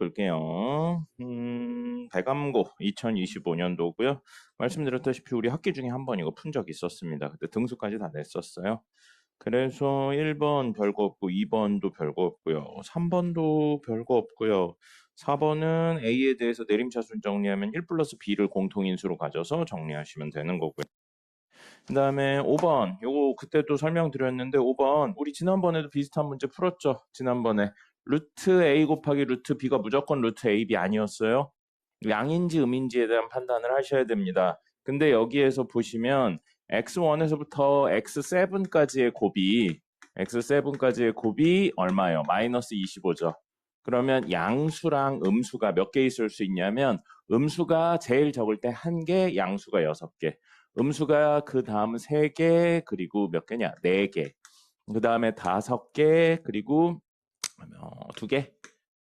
볼게요. 대감고 2025년도고요. 말씀드렸다시피 우리 학기 중에 한 번 이거 푼 적 있었습니다. 그때 등수까지 다 냈었어요. 그래서 1번 별거 없고 2번도 별거 없고요. 3번도 별거 없고요. 4번은 A에 대해서 내림차순 정리하면 1 플러스 B를 공통인수로 가져서 정리하시면 되는 거고요. 그 다음에 5번, 요거 그때도 설명드렸는데 5번 우리 지난번에도 비슷한 문제 풀었죠. 지난번에 루트 A 곱하기 루트 B가 무조건 루트 AB 아니었어요. 양인지 음인지에 대한 판단을 하셔야 됩니다. 근데 여기에서 보시면 x1에서부터 x7까지의 곱이 얼마예요? 마이너스 25죠. 그러면 양수랑 음수가 몇 개 있을 수 있냐면 음수가 제일 적을 때 1개, 양수가 6개. 음수가 그 다음 3개, 그리고 몇 개냐? 4개. 그 다음에 5개, 그리고 2개.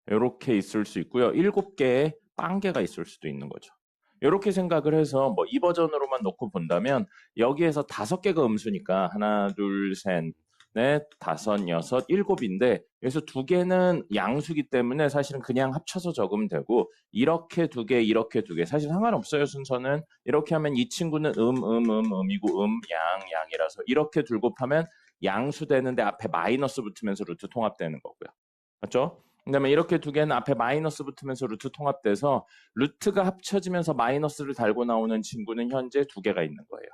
이렇게 있을 수 있고요. 7개의 빵개가 있을 수도 있는 거죠. 이렇게 생각을 해서 뭐 이 버전으로만 놓고 본다면 여기에서 5개가 음수니까 하나, 둘, 셋, 넷, 다섯, 여섯, 7인데 여기서 2개는 양수기 때문에 사실은 그냥 합쳐서 적으면 되고 이렇게 2개, 이렇게 2개 사실 상관없어요. 순서는 이렇게 하면 이 친구는 음이고 양이라서 이렇게 둘 곱하면 양수 되는데 앞에 마이너스 붙으면서 루트 통합되는 거고요. 맞죠? 그다음에 이렇게 2개는 앞에 마이너스 붙으면서 루트 통합돼서 루트가 합쳐지면서 마이너스를 달고 나오는 친구는 현재 2개가 있는 거예요.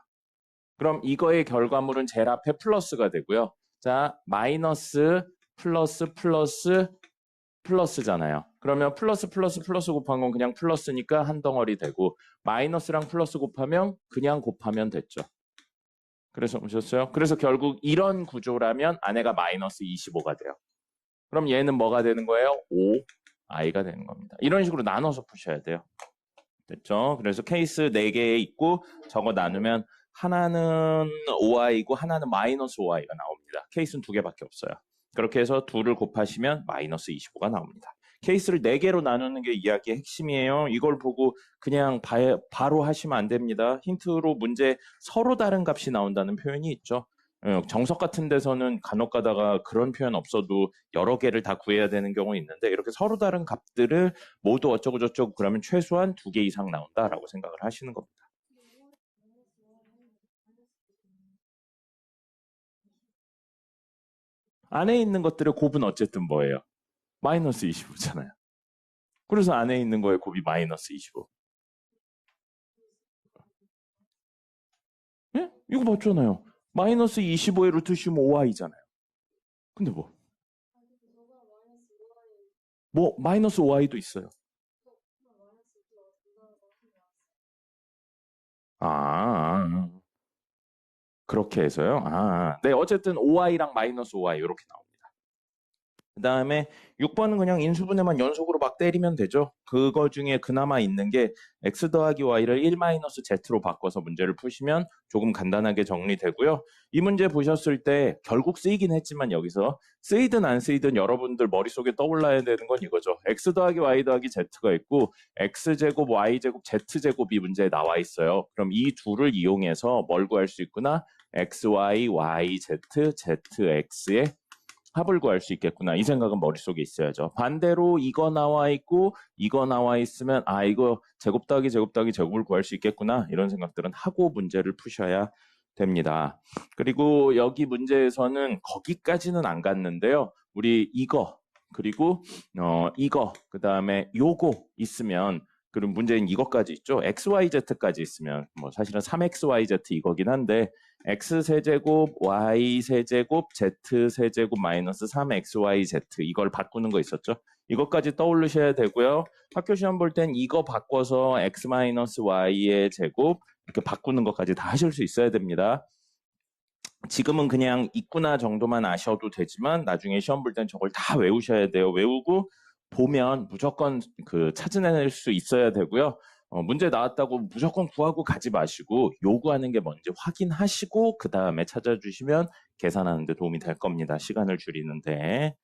그럼 이거의 결과물은 제일 앞에 플러스가 되고요. 자, 마이너스 플러스잖아요. 그러면 플러스 곱한 건 그냥 플러스니까 한 덩어리 되고 마이너스랑 플러스 곱하면 그냥 곱하면 됐죠. 그래서 보셨어요? 그래서 결국 이런 구조라면 아내가 마이너스 25가 돼요. 그럼 얘는 뭐가 되는 거예요? 5i가 되는 겁니다. 이런 식으로 나눠서 푸셔야 돼요. 됐죠? 그래서 케이스 4개에 있고 저거 나누면 하나는 5i고 하나는 마이너스 5i가 나옵니다. 케이스는 2개밖에 없어요. 그렇게 해서 2를 곱하시면 마이너스 25가 나옵니다. 케이스를 4개로 나누는 게 이야기의 핵심이에요. 이걸 보고 그냥 바로 하시면 안 됩니다. 힌트로 문제 서로 다른 값이 나온다는 표현이 있죠. 정석 같은 데서는 간혹 가다가 그런 표현 없어도 여러 개를 다 구해야 되는 경우 있는데 이렇게 서로 다른 값들을 모두 어쩌고 저쩌고 그러면 최소한 2개 이상 나온다라고 생각을 하시는 겁니다. 안에 있는 것들의 곱은 어쨌든 뭐예요? 마이너스 25잖아요. 그래서 안에 있는 거의 곱이 마이너스 25. 예? 이거 맞잖아요. 마이너스 25의 루트 씌우면 5i잖아요. 근데 마이너스 5i도 있어요. 그렇게 해서요. 네, 어쨌든 5i랑 마이너스 5i 이렇게 나옵니다. 그 다음에 6번은 그냥 인수분해만 연속으로 막 때리면 되죠. 그거 중에 그나마 있는 게 x 더하기 y를 1-z로 바꿔서 문제를 푸시면 조금 간단하게 정리되고요. 이 문제 보셨을 때 결국 쓰이긴 했지만 여기서 쓰이든 안 쓰이든 여러분들 머릿속에 떠올라야 되는 건 이거죠. x 더하기 y 더하기 z가 있고 x제곱, y제곱, z제곱이 문제에 나와 있어요. 그럼 이 둘을 이용해서 뭘 구할 수 있구나? xy, yz, zx의 합을 구할 수 있겠구나. 이 생각은 머릿속에 있어야죠. 반대로 이거 나와 있고 이거 나와 있으면 이거 제곱 더하기 제곱을 구할 수 있겠구나. 이런 생각들은 하고 문제를 푸셔야 됩니다. 그리고 여기 문제에서는 거기까지는 안 갔는데요. 우리 이거 그리고 이거 그다음에 요거 있으면 그럼 문제는 이것까지 있죠. XYZ까지 있으면 뭐 사실은 3XYZ 이거긴 한데 X세제곱, Y세제곱, Z세제곱 마이너스 3XYZ 이걸 바꾸는 거 있었죠? 이것까지 떠올리셔야 되고요. 학교 시험 볼 땐 이거 바꿔서 X 마이너스 Y의 제곱 이렇게 바꾸는 것까지 다 하실 수 있어야 됩니다. 지금은 그냥 있구나 정도만 아셔도 되지만 나중에 시험 볼 땐 저걸 다 외우셔야 돼요. 외우고 보면 무조건 찾아낼 수 있어야 되고요. 문제 나왔다고 무조건 구하고 가지 마시고 요구하는 게 뭔지 확인하시고 그 다음에 찾아주시면 계산하는 데 도움이 될 겁니다. 시간을 줄이는데.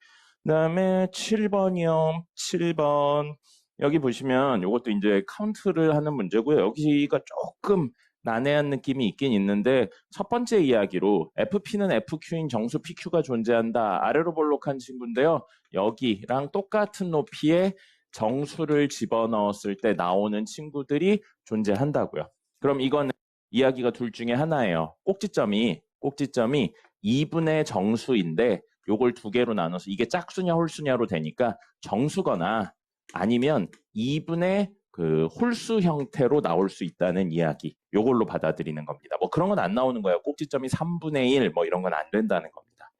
그 다음에 7번이요. 7번. 여기 보시면 이것도 이제 카운트를 하는 문제고요. 여기가 조금 난해한 느낌이 있긴 있는데 첫 번째 이야기로 FP는 FQ인 정수 PQ가 존재한다. 아래로 볼록한 친구인데요. 여기랑 똑같은 높이의 정수를 집어넣었을 때 나오는 친구들이 존재한다고요. 그럼 이거는 이야기가 둘 중에 하나예요. 꼭지점이 2분의 정수인데 요걸 두 개로 나눠서 이게 짝수냐 홀수냐로 되니까 정수거나 아니면 2분의 그 홀수 형태로 나올 수 있다는 이야기. 요걸로 받아들이는 겁니다. 뭐 그런 건 안 나오는 거예요. 꼭지점이 3분의 1 뭐 이런 건 안 된다는 겁니다.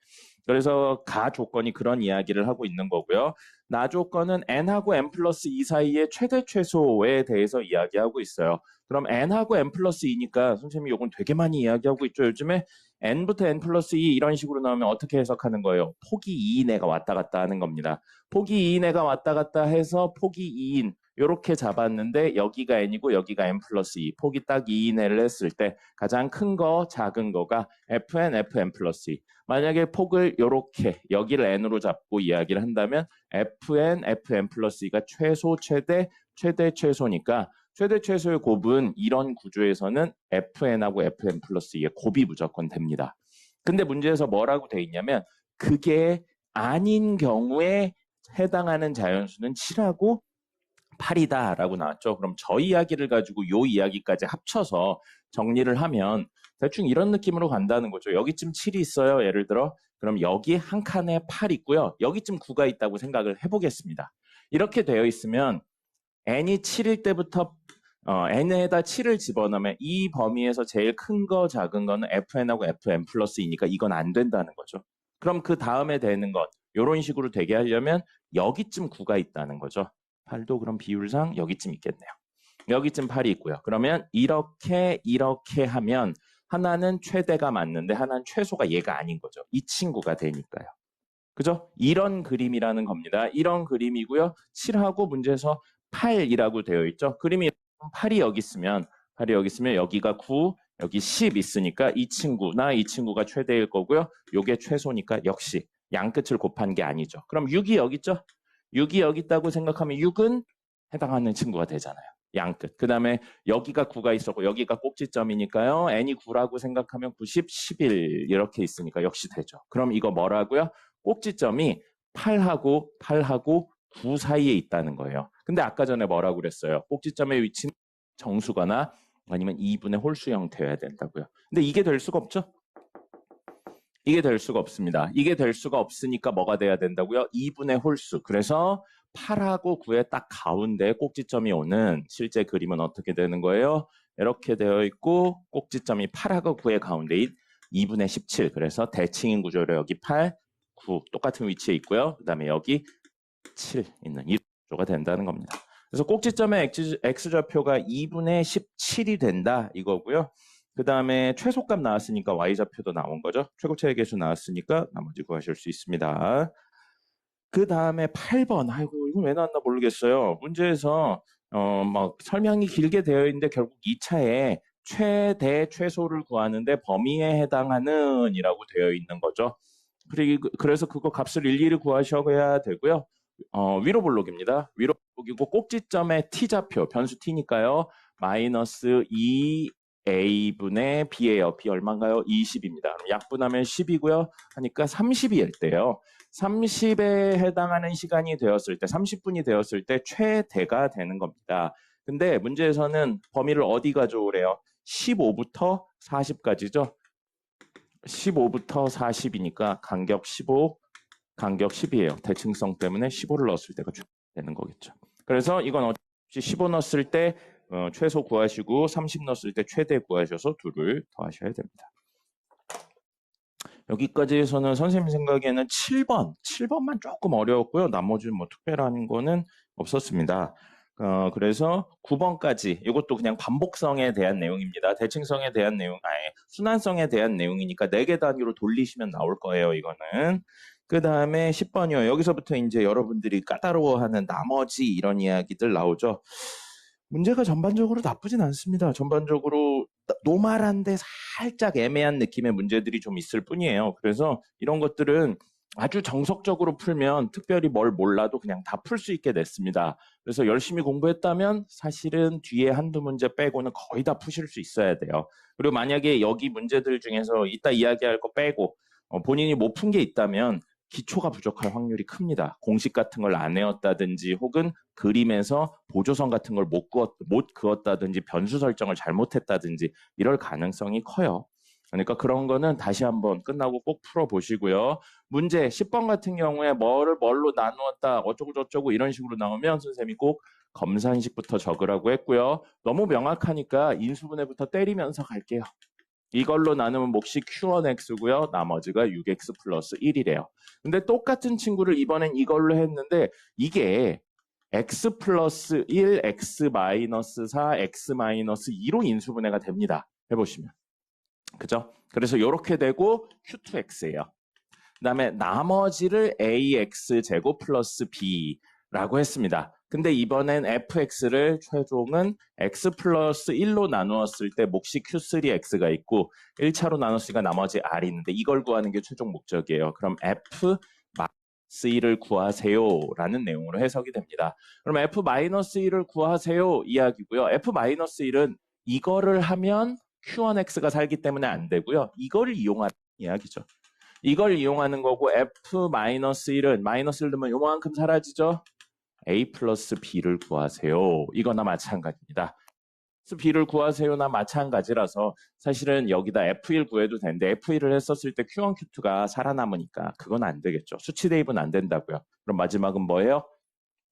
그래서 가 조건이 그런 이야기를 하고 있는 거고요. 나 조건은 n하고 n 플러스 2 사이의 최대 최소에 대해서 이야기하고 있어요. 그럼 n하고 n 플러스 2니까 선생님이 요건 되게 많이 이야기하고 있죠. 요즘에 n부터 n 플러스 2 이런 식으로 나오면 어떻게 해석하는 거예요? 폭이 2인 애가 왔다 갔다 하는 겁니다. 폭이 2인 애가 왔다 갔다 해서 폭이 2인 이렇게 잡았는데 여기가 n이고 여기가 n 플러스 2 폭이 딱 2인 애를 했을 때 가장 큰 거 작은 거가 fn, fn 플러스 2 만약에 폭을 이렇게 여기를 n으로 잡고 이야기를 한다면 fn, fn 플러스 2가 최소, 최대, 최대, 최소니까 최대, 최소의 곱은 이런 구조에서는 fn하고 fn 플러스 2의 곱이 무조건 됩니다. 근데 문제에서 뭐라고 돼 있냐면 그게 아닌 경우에 해당하는 자연수는 7하고 8이다라고 나왔죠. 그럼 저 이야기를 가지고 요 이야기까지 합쳐서 정리를 하면 대충 이런 느낌으로 간다는 거죠. 여기쯤 7이 있어요. 예를 들어. 그럼 여기 한 칸에 8 있고요. 여기쯤 9가 있다고 생각을 해보겠습니다. 이렇게 되어 있으면 n이 7일 때부터 n에다 7을 집어넣으면 이 범위에서 제일 큰 거 작은 거는 fn하고 fn 플러스 2니까 이건 안 된다는 거죠. 그럼 그 다음에 되는 것 이런 식으로 되게 하려면 여기쯤 9가 있다는 거죠. 8도 그럼 비율상 여기쯤 있겠네요. 여기쯤 8이 있고요. 그러면 이렇게 하면 하나는 최대가 맞는데 하나는 최소가 얘가 아닌 거죠. 이 친구가 되니까요. 그죠? 이런 그림이라는 겁니다. 이런 그림이고요. 7하고 문제에서 8이라고 되어 있죠. 그림이 8이 여기 있으면 여기가 9, 여기 10 있으니까 이 친구가 최대일 거고요. 요게 최소니까 역시 양끝을 곱한 게 아니죠. 그럼 6이 여기 있죠? 6이 여기 있다고 생각하면 6은 해당하는 친구가 되잖아요. 양끝. 그 다음에 여기가 9가 있었고 여기가 꼭지점이니까요. n이 9라고 생각하면 90, 11 이렇게 있으니까 역시 되죠. 그럼 이거 뭐라고요? 꼭지점이 8하고 9 사이에 있다는 거예요. 근데 아까 전에 뭐라고 그랬어요? 꼭지점의 위치는 정수거나 아니면 2분의 홀수 형태여야 된다고요. 근데 이게 될 수가 없죠? 이게 될 수가 없습니다. 이게 될 수가 없으니까 뭐가 돼야 된다고요? 2분의 홀수. 그래서 8하고 9의 딱 가운데 꼭지점이 오는 실제 그림은 어떻게 되는 거예요? 이렇게 되어 있고 꼭지점이 8하고 9의 가운데인 2분의 17. 그래서 대칭인 구조로 여기 8, 9 똑같은 위치에 있고요. 그 다음에 여기 7 있는 이 구조가 된다는 겁니다. 그래서 꼭지점의 x좌표가 2분의 17이 된다 이거고요. 그 다음에 최소값 나왔으니까 y좌표도 나온 거죠. 최고차의 계수 나왔으니까 나머지 구하실 수 있습니다. 그 다음에 8번. 아이고 이건 왜 나왔나 모르겠어요. 문제에서 막 설명이 길게 되어 있는데 결국 2차에 최대 최소를 구하는데 범위에 해당하는 이라고 되어 있는 거죠. 그래서 그거 값을 일일이 구하셔야 되고요. 위로 볼록입니다. 위로 볼록이고 꼭지점의 t좌표, 변수 t니까요. 마이너스 2a분의 b예요. b 얼마인가요? 20입니다. 그럼 약분하면 10이고요. 하니까 30일 때요. 30에 해당하는 시간이 되었을 때, 30분이 되었을 때 최대가 되는 겁니다. 근데 문제에서는 범위를 어디 가져오래요? 15부터 40까지죠. 15부터 40이니까 간격 15, 간격 10이에요. 대칭성 때문에 15를 넣었을 때가 되는 거겠죠. 그래서 이건 어차피 15 넣었을 때 최소 구하시고 30 넣었을 때 최대 구하셔서 둘을 더하셔야 됩니다. 여기까지 해서는 선생님 생각에는 7번만 조금 어려웠고요. 나머지는 뭐 특별한 거는 없었습니다. 그래서 9번까지 이것도 그냥 반복성에 대한 내용입니다. 대칭성에 대한 내용, 아예 순환성에 대한 내용이니까 4개 단위로 돌리시면 나올 거예요. 이거는. 그 다음에 10번이요. 여기서부터 이제 여러분들이 까다로워하는 나머지 이런 이야기들 나오죠. 문제가 전반적으로 나쁘진 않습니다. 전반적으로 노멀한데 살짝 애매한 느낌의 문제들이 좀 있을 뿐이에요. 그래서 이런 것들은 아주 정석적으로 풀면 특별히 뭘 몰라도 그냥 다 풀 수 있게 됐습니다. 그래서 열심히 공부했다면 사실은 뒤에 한두 문제 빼고는 거의 다 푸실 수 있어야 돼요. 그리고 만약에 여기 문제들 중에서 이따 이야기할 거 빼고 본인이 못 푼 게 있다면 기초가 부족할 확률이 큽니다. 공식 같은 걸 안 외웠다든지 혹은 그림에서 보조선 같은 걸 못 그었다든지 변수 설정을 잘못했다든지 이럴 가능성이 커요. 그러니까 그런 거는 다시 한번 끝나고 꼭 풀어보시고요. 문제 10번 같은 경우에 뭐를 뭘로 나누었다 어쩌고 저쩌고 이런 식으로 나오면 선생님이 꼭 검산식부터 적으라고 했고요. 너무 명확하니까 인수분해부터 때리면서 갈게요. 이걸로 나누면 몫이 Q1X고요. 나머지가 6X 플러스 1이래요. 근데 똑같은 친구를 이번엔 이걸로 했는데 이게 X 플러스 1, X 마이너스 4, X 마이너스 2로 인수분해가 됩니다. 해보시면. 그죠? 그래서 이렇게 되고 Q2X예요. 그 다음에 나머지를 AX 제곱 플러스 B라고 했습니다. 근데 이번엔 fx를 최종은 x 플러스 1로 나누었을 때 몫이 q3x가 있고 1차로 나눴으니까 나머지 r이 있는데 이걸 구하는 게 최종 목적이에요. 그럼 f 마이너스 1을 구하세요 라는 내용으로 해석이 됩니다. 그럼 f 마이너스 1을 구하세요 이야기고요. f 마이너스 1은 이거를 하면 q1x가 살기 때문에 안 되고요. 이거를 이용하는 이야기죠. 이걸 이용하는 거고 f-1은 마이너스를 넣으면 요만큼 사라지죠. a 플러스 b를 구하세요. 이거나 마찬가지입니다. b를 구하세요나 마찬가지라서 사실은 여기다 f1 구해도 되는데 f1을 했었을 때 q1, q2가 살아남으니까 그건 안 되겠죠. 수치 대입은 안 된다고요. 그럼 마지막은 뭐예요?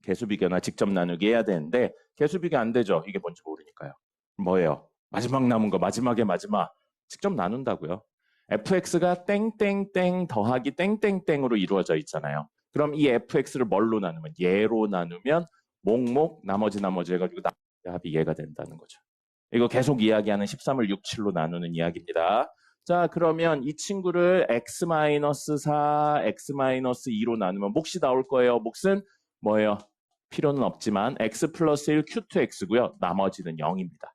개수비교나 직접 나누기 해야 되는데 개수비교 안 되죠. 이게 뭔지 모르니까요. 뭐예요? 마지막 남은 거 마지막에 마지막 직접 나눈다고요. fx가 땡땡땡 더하기 땡땡땡으로 이루어져 있잖아요. 그럼 이 fx를 뭘로 나누면 얘로 나누면 몫 나머지 해가지고 합이 얘가 된다는 거죠. 이거 계속 이야기하는 13을 6, 7로 나누는 이야기입니다. 자, 그러면 이 친구를 x-4, x-2로 나누면 몫이 나올 거예요. 몫은 뭐예요? 필요는 없지만 x 플러스 1 q2x고요. 나머지는 0입니다.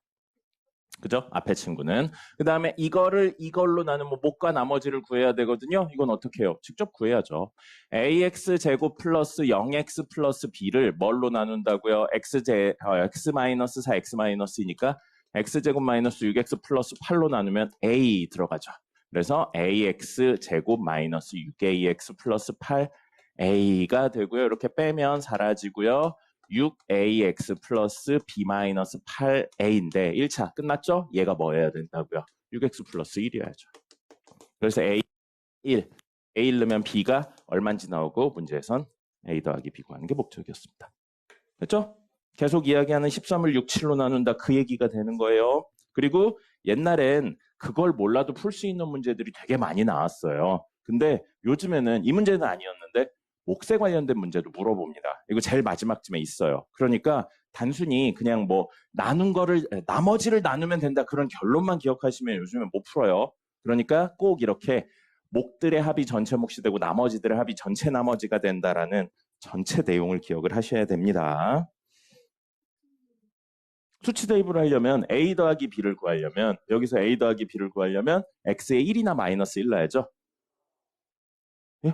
그죠? 앞에 친구는. 그 다음에 이걸로 나누면 몫과 나머지를 구해야 되거든요. 이건 어떻게 해요? 직접 구해야죠. ax 제곱 플러스 0x 플러스 b를 뭘로 나눈다고요? x 마이너스 4, x 마이너스이니까 x제곱 마이너스 6x 플러스 8로 나누면 a 들어가죠. 그래서 ax 제곱 마이너스 6ax 플러스 8a가 되고요. 이렇게 빼면 사라지고요. 6ax 플러스 b-8a인데 1차 끝났죠? 얘가 뭐 해야 된다고요? 6x 플러스 1이어야죠. 그래서 a 1 넣으면 b가 얼마인지 나오고 문제에선 a 더하기 b 구하는 게 목적이었습니다. 됐죠? 계속 이야기하는 13을 6, 7로 나눈다 그 얘기가 되는 거예요. 그리고 옛날엔 그걸 몰라도 풀 수 있는 문제들이 되게 많이 나왔어요. 근데 요즘에는 이 문제는 아니었는데 몫에 관련된 문제도 물어봅니다. 이거 제일 마지막쯤에 있어요. 그러니까 단순히 그냥 뭐 나머지를 나누면 된다 그런 결론만 기억하시면 요즘에 못 풀어요. 그러니까 꼭 이렇게 몫들의 합이 전체 몫이 되고 나머지들의 합이 전체 나머지가 된다라는 전체 내용을 기억을 하셔야 됩니다. 수치 대입을 하려면 a 더하기 b를 구하려면 여기서 a 더하기 b를 구하려면 x에 1이나 마이너스 1 넣어야죠. 예?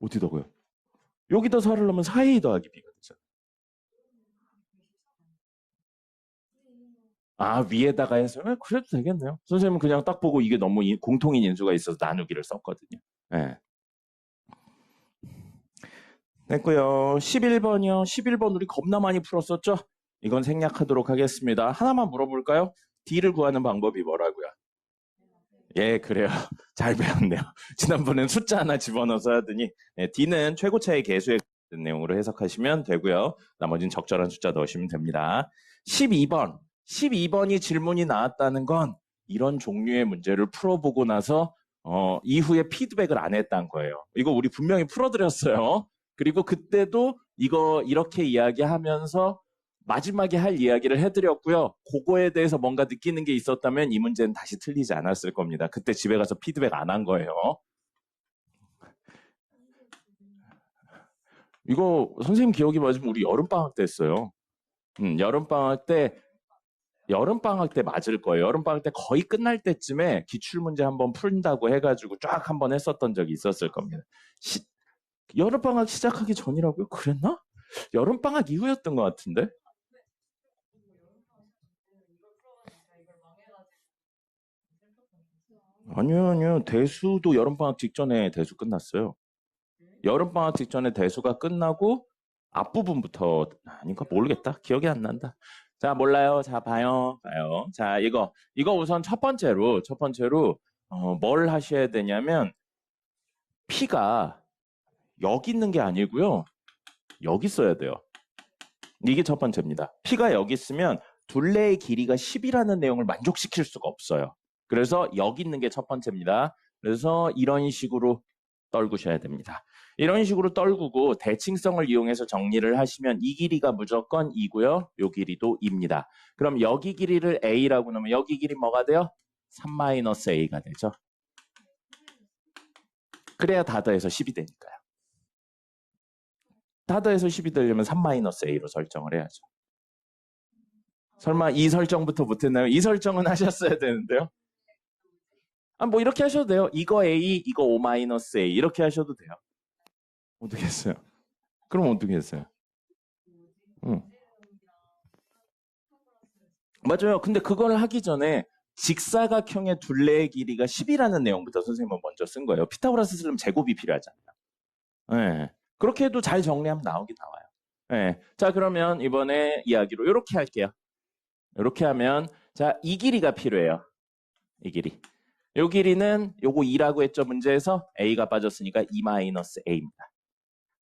어디다가요? 여기다 4를 넣으면 4a 더하기 b가 되잖아요. 아, 위에다가 해서 그래도 되겠네요. 선생님은 그냥 딱 보고 이게 너무 공통인 인수가 있어서 나누기를 썼거든요. 네. 됐고요. 11번이요. 11번 우리 겁나 많이 풀었었죠? 이건 생략하도록 하겠습니다. 하나만 물어볼까요? D를 구하는 방법이 뭐라고요? 예, 그래요. 잘 배웠네요. 지난번엔 숫자 하나 집어넣어서 하더니 D는 최고차의 개수에 관련 내용으로 해석하시면 되고요. 나머지는 적절한 숫자 넣으시면 됩니다. 12번. 12번이 질문이 나왔다는 건 이런 종류의 문제를 풀어보고 나서 이후에 피드백을 안 했다는 거예요. 이거 우리 분명히 풀어드렸어요. 그리고 그때도 이거 이렇게 이야기하면서 마지막에 할 이야기를 해드렸고요. 그거에 대해서 뭔가 느끼는 게 있었다면 이 문제는 다시 틀리지 않았을 겁니다. 그때 집에 가서 피드백 안 한 거예요. 이거 선생님 기억이 맞으면 우리 여름방학 때 했어요. 여름방학 때 맞을 거예요. 여름방학 때 거의 끝날 때쯤에 기출문제 한번 푼다고 해가지고 쫙 한번 했었던 적이 있었을 겁니다. 여름방학 시작하기 전이라고요? 그랬나? 여름방학 이후였던 것 같은데? 아니요. 대수도 여름방학 직전에 대수 끝났어요. 여름방학 직전에 대수가 끝나고 앞부분부터 아닌가 모르겠다. 기억이 안 난다. 자, 몰라요. 자, 봐요. 봐요. 자, 이거 우선 첫 번째로 뭘 하셔야 되냐면 P가 여기 있는 게 아니고요. 여기 써야 돼요. 이게 첫 번째입니다. P가 여기 있으면 둘레의 길이가 10이라는 내용을 만족시킬 수가 없어요. 그래서 여기 있는 게 첫 번째입니다. 그래서 이런 식으로 떨구셔야 됩니다. 이런 식으로 떨구고 대칭성을 이용해서 정리를 하시면 이 길이가 무조건 2고요. 이 길이도 2입니다. 그럼 여기 길이를 A라고 놓으면 여기 길이 뭐가 돼요? 3-A가 되죠. 그래야 다 더해서 10이 되니까요. 다 더해서 10이 되려면 3-A로 설정을 해야죠. 설마 이 설정부터 못했나요? 이 설정은 하셨어야 되는데요. 뭐 이렇게 하셔도 돼요. 이거 A, 이거 5-A 이렇게 하셔도 돼요. 어떻게 했어요? 그럼 어떻게 했어요? 맞아요. 근데 그걸 하기 전에 직사각형의 둘레의 길이가 10이라는 내용부터 선생님은 먼저 쓴 거예요. 피타고라스 쓰려면 제곱이 필요하잖아요. 네. 그렇게 해도 잘 정리하면 나오긴 나와요. 네. 자, 그러면 이번에 이야기로 이렇게 할게요. 이렇게 하면 자, 이 길이가 필요해요. 이 길이. 이 길이는 요거 2라고 했죠. 문제에서 A가 빠졌으니까 2-A입니다.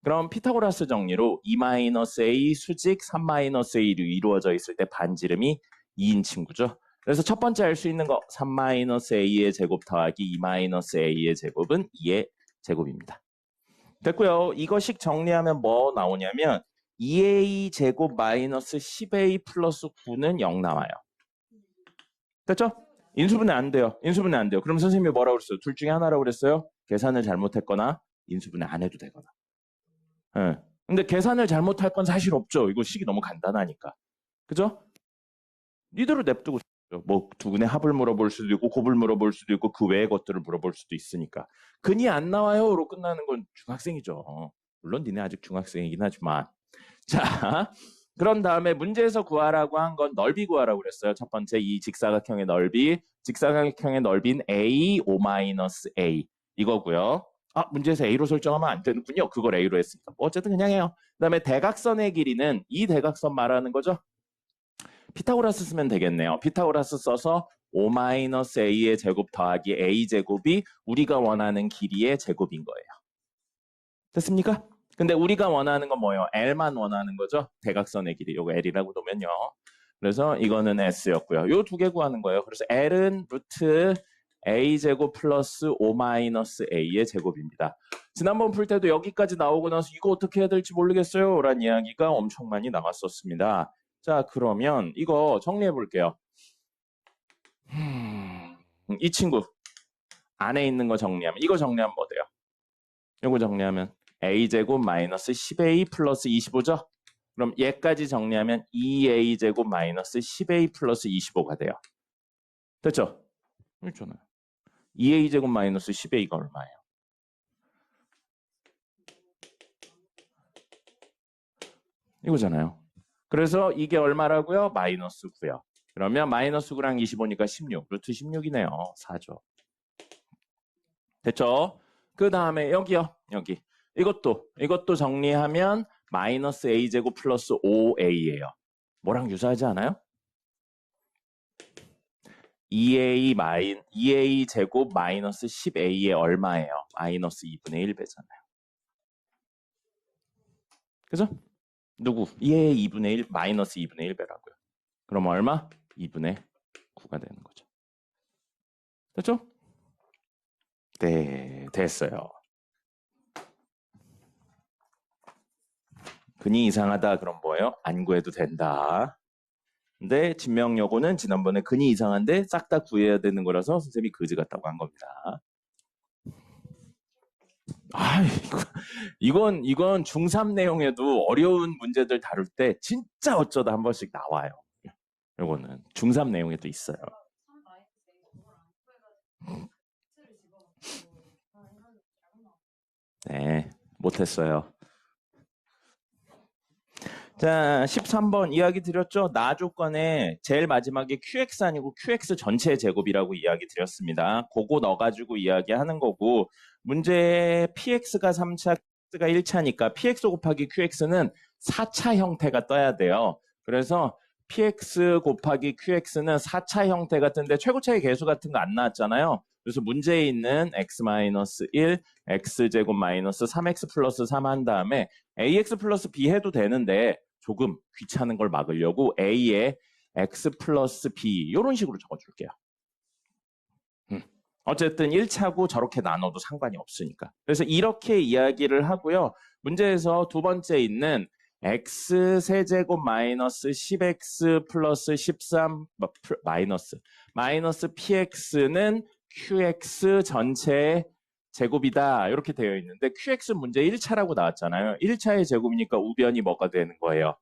그럼 피타고라스 정리로 2-A 수직 3-A로 이루어져 있을 때 반지름이 2인 친구죠. 그래서 첫 번째 할 수 있는 거 3-A의 제곱 더하기 2-A의 제곱은 2의 제곱입니다. 됐고요. 이거식 정리하면 뭐 나오냐면 2A 제곱 마이너스 10A 플러스 9는 0 나와요. 됐죠? 인수분해 안 돼요. 인수분해 안 돼요. 그럼 선생님이 뭐라고 그랬어요? 둘 중에 하나라고 그랬어요? 계산을 잘못했거나 인수분해 안 해도 되거나. 네. 근데 계산을 잘못할 건 사실 없죠. 이거 식이 너무 간단하니까. 그죠? 이대로 냅두고 뭐 두근의 합을 물어볼 수도 있고 곱을 물어볼 수도 있고 그 외의 것들을 물어볼 수도 있으니까. 근이 안 나와요로 끝나는 건 중학생이죠. 물론 니네 아직 중학생이긴 하지만. 자, 그런 다음에 문제에서 구하라고 한 건 넓이 구하라고 그랬어요. 첫 번째 이 직사각형의 넓이. 직사각형의 넓이는 A, O-A 이거고요. 문제에서 A로 설정하면 안 되는군요. 그걸 A로 했으니까. 뭐 어쨌든 그냥 해요. 그 다음에 대각선의 길이는 이 대각선 말하는 거죠. 피타고라스 쓰면 되겠네요. 피타고라스 써서 O-A의 제곱 더하기 A제곱이 우리가 원하는 길이의 제곱인 거예요. 됐습니까? 근데 우리가 원하는 건 뭐예요? L만 원하는 거죠? 대각선의 길이. 요거 L이라고 놓으면요. 그래서 이거는 S였고요. 요 두 개 구하는 거예요. 그래서 L은 루트 A제곱 플러스 O-A의 제곱입니다. 지난번 풀 때도 여기까지 나오고 나서 이거 어떻게 해야 될지 모르겠어요. 라는 이야기가 엄청 많이 나왔었습니다. 자, 그러면 이거 정리해 볼게요. 이 친구 안에 있는 거 정리하면 이거 정리하면 뭐 돼요? 이거 정리하면 A제곱 마이너스 10A 플러스 25죠? 그럼 얘까지 정리하면 2A제곱 마이너스 10A 플러스 25가 돼요. 됐죠? 있잖아요. 2A제곱 마이너스 10A가 얼마예요? 이거잖아요. 그래서 이게 얼마라고요? 마이너스 9요. 그러면 마이너스 9랑 25니까 16. 루트 16이네요. 4죠. 됐죠? 그 다음에 여기요. 여기. 이것도 정리하면 마이너스 A제곱 플러스 5A예요. 뭐랑 유사하지 않아요? 2A 제곱 마이너스 10A의 얼마예요? 마이너스 2분의 1배잖아요. 그죠? 누구? 2의 2분의 1, 마이너스 2분의 1배라고요. 그럼 얼마? 2분의 9가 되는 거죠. 됐죠? 네, 됐어요. 근이 이상하다 그럼 뭐예요? 안 구해도 된다. 근데 진명여고는 지난번에 근이 이상한데 싹 다 구해야 되는 거라서 선생님이 그지 같다고 한 겁니다. 이건 중3 내용에도 어려운 문제들 다룰 때 진짜 어쩌다 한 번씩 나와요. 이거는 중3 내용에도 있어요. 네, 못했어요. 자, 13번 이야기 드렸죠? 나 조건에 제일 마지막에 QX 아니고 QX 전체 제곱이라고 이야기 드렸습니다. 그거 넣어가지고 이야기하는 거고 문제에 PX가 3차, px가 1차니까 px 곱하기 qx는 4차 형태가 떠야 돼요. 그래서 px 곱하기 qx는 4차 형태가 뜬데 최고차의 개수 같은 거 안 나왔잖아요. 그래서 문제에 있는 x-1, x제곱 마이너스 3x 플러스 3 한 다음에 ax 플러스 b 해도 되는데 조금 귀찮은 걸 막으려고 a에 x 플러스 b 이런 식으로 적어줄게요. 어쨌든 1차고 저렇게 나눠도 상관이 없으니까. 그래서 이렇게 이야기를 하고요. 문제에서 두 번째 있는 x 세제곱 마이너스 10x 플러스 13 마이너스 px는 qx 전체의 제곱이다. 이렇게 되어 있는데 qx 문제 1차라고 나왔잖아요. 1차의 제곱이니까 우변이 뭐가 되는 거예요?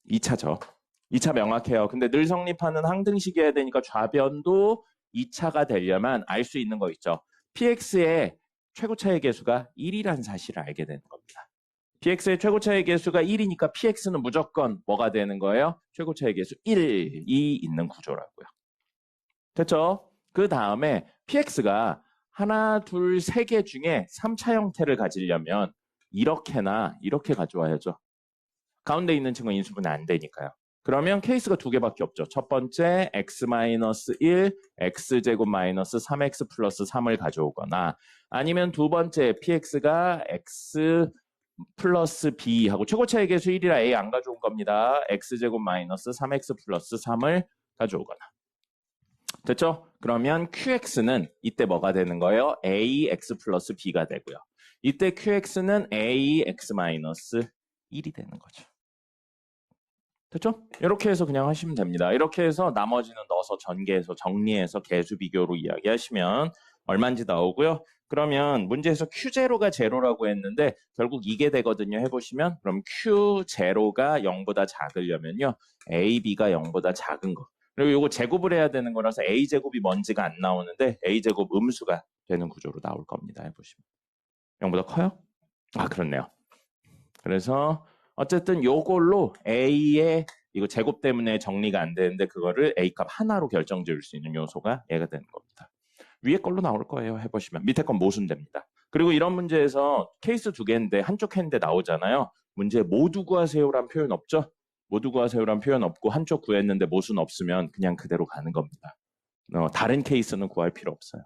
2차죠. 2차 명확해요. 근데 늘 성립하는 항등식이어야 되니까 좌변도 2차가 되려면 알 수 있는 거 있죠. px의 최고차의 개수가 1이라는 사실을 알게 되는 겁니다. px의 최고차의 개수가 1이니까 px는 무조건 뭐가 되는 거예요? 최고차의 개수 1이 있는 구조라고요. 됐죠? 그 다음에 px가 하나, 둘, 세 개 중에 3차 형태를 가지려면 이렇게나 이렇게 가져와야죠. 가운데 있는 친구는 인수분해 안 되니까요. 그러면 케이스가 두 개밖에 없죠. 첫 번째 x-1, x제곱 마이너스 3x 플러스 3을 가져오거나 아니면 두 번째 px가 x 플러스 b 하고 최고차의 개수 1이라 a 안 가져온 겁니다. x제곱 마이너스 3x 플러스 3을 가져오거나. 됐죠? 그러면 qx는 이때 뭐가 되는 거예요? ax 플러스 b가 되고요. 이때 qx는 ax 마이너스 1이 되는 거죠. 됐죠? 이렇게 해서 그냥 하시면 됩니다. 이렇게 해서 나머지는 넣어서 전개해서 정리해서 개수 비교로 이야기하시면 얼마인지 나오고요. 그러면 문제에서 Q0가 제로라고 했는데 결국 이게 되거든요. 해보시면 그럼 Q0가 0보다 작으려면요. AB가 0보다 작은 거. 그리고 이거 제곱을 해야 되는 거라서 A제곱이 뭔지가 안 나오는데 A제곱 음수가 되는 구조로 나올 겁니다. 해보시면. 0보다 커요? 아, 그렇네요. 그래서 어쨌든 요걸로 A의 이거 제곱 때문에 정리가 안 되는데 그거를 A값 하나로 결정 지을 수 있는 요소가 얘가 되는 겁니다. 위에 걸로 나올 거예요. 해보시면. 밑에 건 모순됩니다. 그리고 이런 문제에서 케이스 두 개인데 한쪽 했는데 나오잖아요. 문제 모두 구하세요란 표현 없죠? 모두 구하세요란 표현 없고 한쪽 구했는데 모순 없으면 그냥 그대로 가는 겁니다. 다른 케이스는 구할 필요 없어요.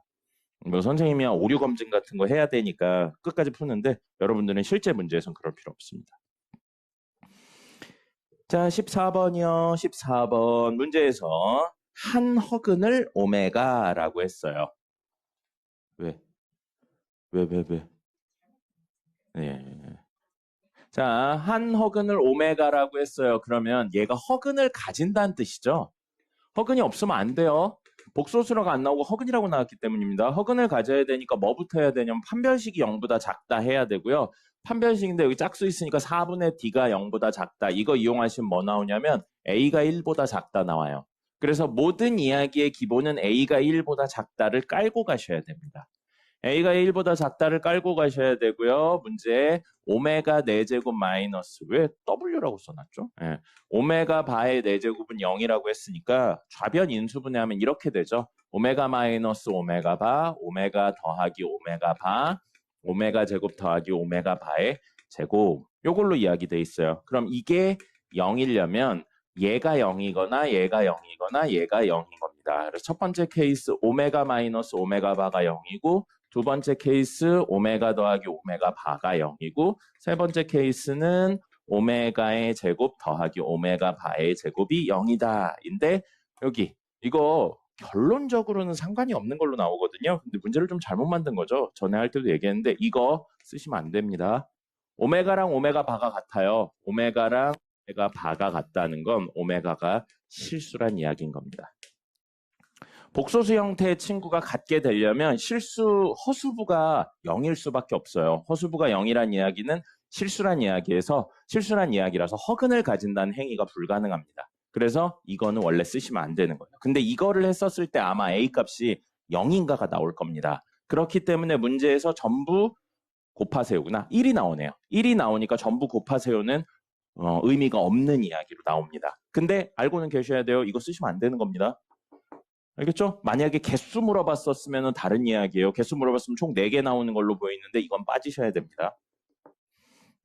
뭐 선생님이 오류 검증 같은 거 해야 되니까 끝까지 푸는데 여러분들은 실제 문제에서는 그럴 필요 없습니다. 자, 14번이요. 14번 문제에서 한 허근을 오메가라고 했어요. 왜? 네. 자, 한 허근을 오메가라고 했어요. 그러면 얘가 허근을 가진다는 뜻이죠. 허근이 없으면 안 돼요. 복소수라고 안 나오고 허근이라고 나왔기 때문입니다. 허근을 가져야 되니까 뭐부터 해야 되냐면 판별식이 0보다 작다 해야 되고요. 판별식인데 여기 짝수 있으니까 4분의 d가 0보다 작다. 이거 이용하시면 뭐 나오냐면 a가 1보다 작다 나와요. 그래서 모든 이야기의 기본은 a가 1보다 작다를 깔고 가셔야 됩니다. a가 1보다 작다를 깔고 가셔야 되고요. 문제 오메가 4제곱 마이너스 왜 w라고 써놨죠? 예. 오메가 바의 4제곱은 0이라고 했으니까 좌변 인수분해하면 이렇게 되죠. 오메가 마이너스 오메가 바, 오메가 더하기 오메가 바, 오메가 제곱 더하기 오메가 바의 제곱. 요걸로 이야기돼 있어요. 그럼 이게 0이려면 얘가 0이거나 얘가 0이거나 얘가 0인 겁니다. 그래서 첫 번째 케이스 오메가 마이너스 오메가 바가 0이고 두 번째 케이스 오메가 더하기 오메가 바가 0이고 세 번째 케이스는 오메가의 제곱 더하기 오메가 바의 제곱이 0이다. 인데 여기 이거 결론적으로는 상관이 없는 걸로 나오거든요. 근데 문제를 좀 잘못 만든 거죠. 전에 할 때도 얘기했는데 이거 쓰시면 안 됩니다. 오메가랑 오메가 바가 같아요. 오메가랑 오메가 바가 같다는 건 오메가가 실수란 이야기인 겁니다. 복소수 형태의 친구가 같게 되려면 허수부가 0일 수밖에 없어요. 허수부가 0이란 이야기는 실수란 이야기에서 실수란 이야기라서 허근을 가진다는 행위가 불가능합니다. 그래서 이거는 원래 쓰시면 안 되는 거예요. 근데 이거를 했었을 때 아마 A값이 0인가가 나올 겁니다. 그렇기 때문에 문제에서 전부 곱하세요구나. 1이 나오네요. 1이 나오니까 전부 곱하세요는 의미가 없는 이야기로 나옵니다. 근데 알고는 계셔야 돼요. 이거 쓰시면 안 되는 겁니다. 알겠죠? 만약에 개수 물어봤었으면 다른 이야기예요. 개수 물어봤으면 총 4개 나오는 걸로 보이는데 이건 빠지셔야 됩니다.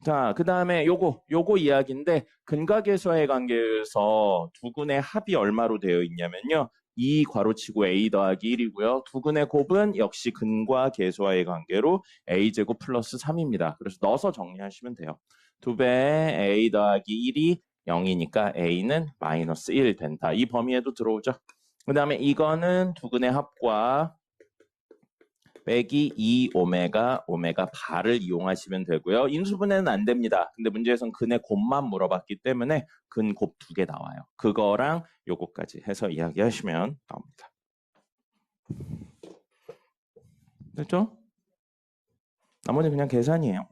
자, 그 다음에 요거 이야기인데 근각에서의 관계에서 두근의 합이 얼마로 되어 있냐면요. 2 괄호치고 a 더하기 1이고요. 두근의 곱은 역시 근과 계수와의 관계로 a제곱 플러스 3입니다. 그래서 넣어서 정리하시면 돼요. 2배 a 더하기 1이 0이니까 a는 마이너스 1 된다. 이 범위에도 들어오죠. 그 다음에 이거는 두근의 합과 빼기 2 오메가 바를 이용하시면 되고요. 인수분해는 안 됩니다. 근데 문제에선 근의 곱만 물어봤기 때문에 근 곱 2개 나와요. 그거랑 요거까지 해서 이야기하시면 나옵니다. 됐죠? 나머지 그냥 계산이에요.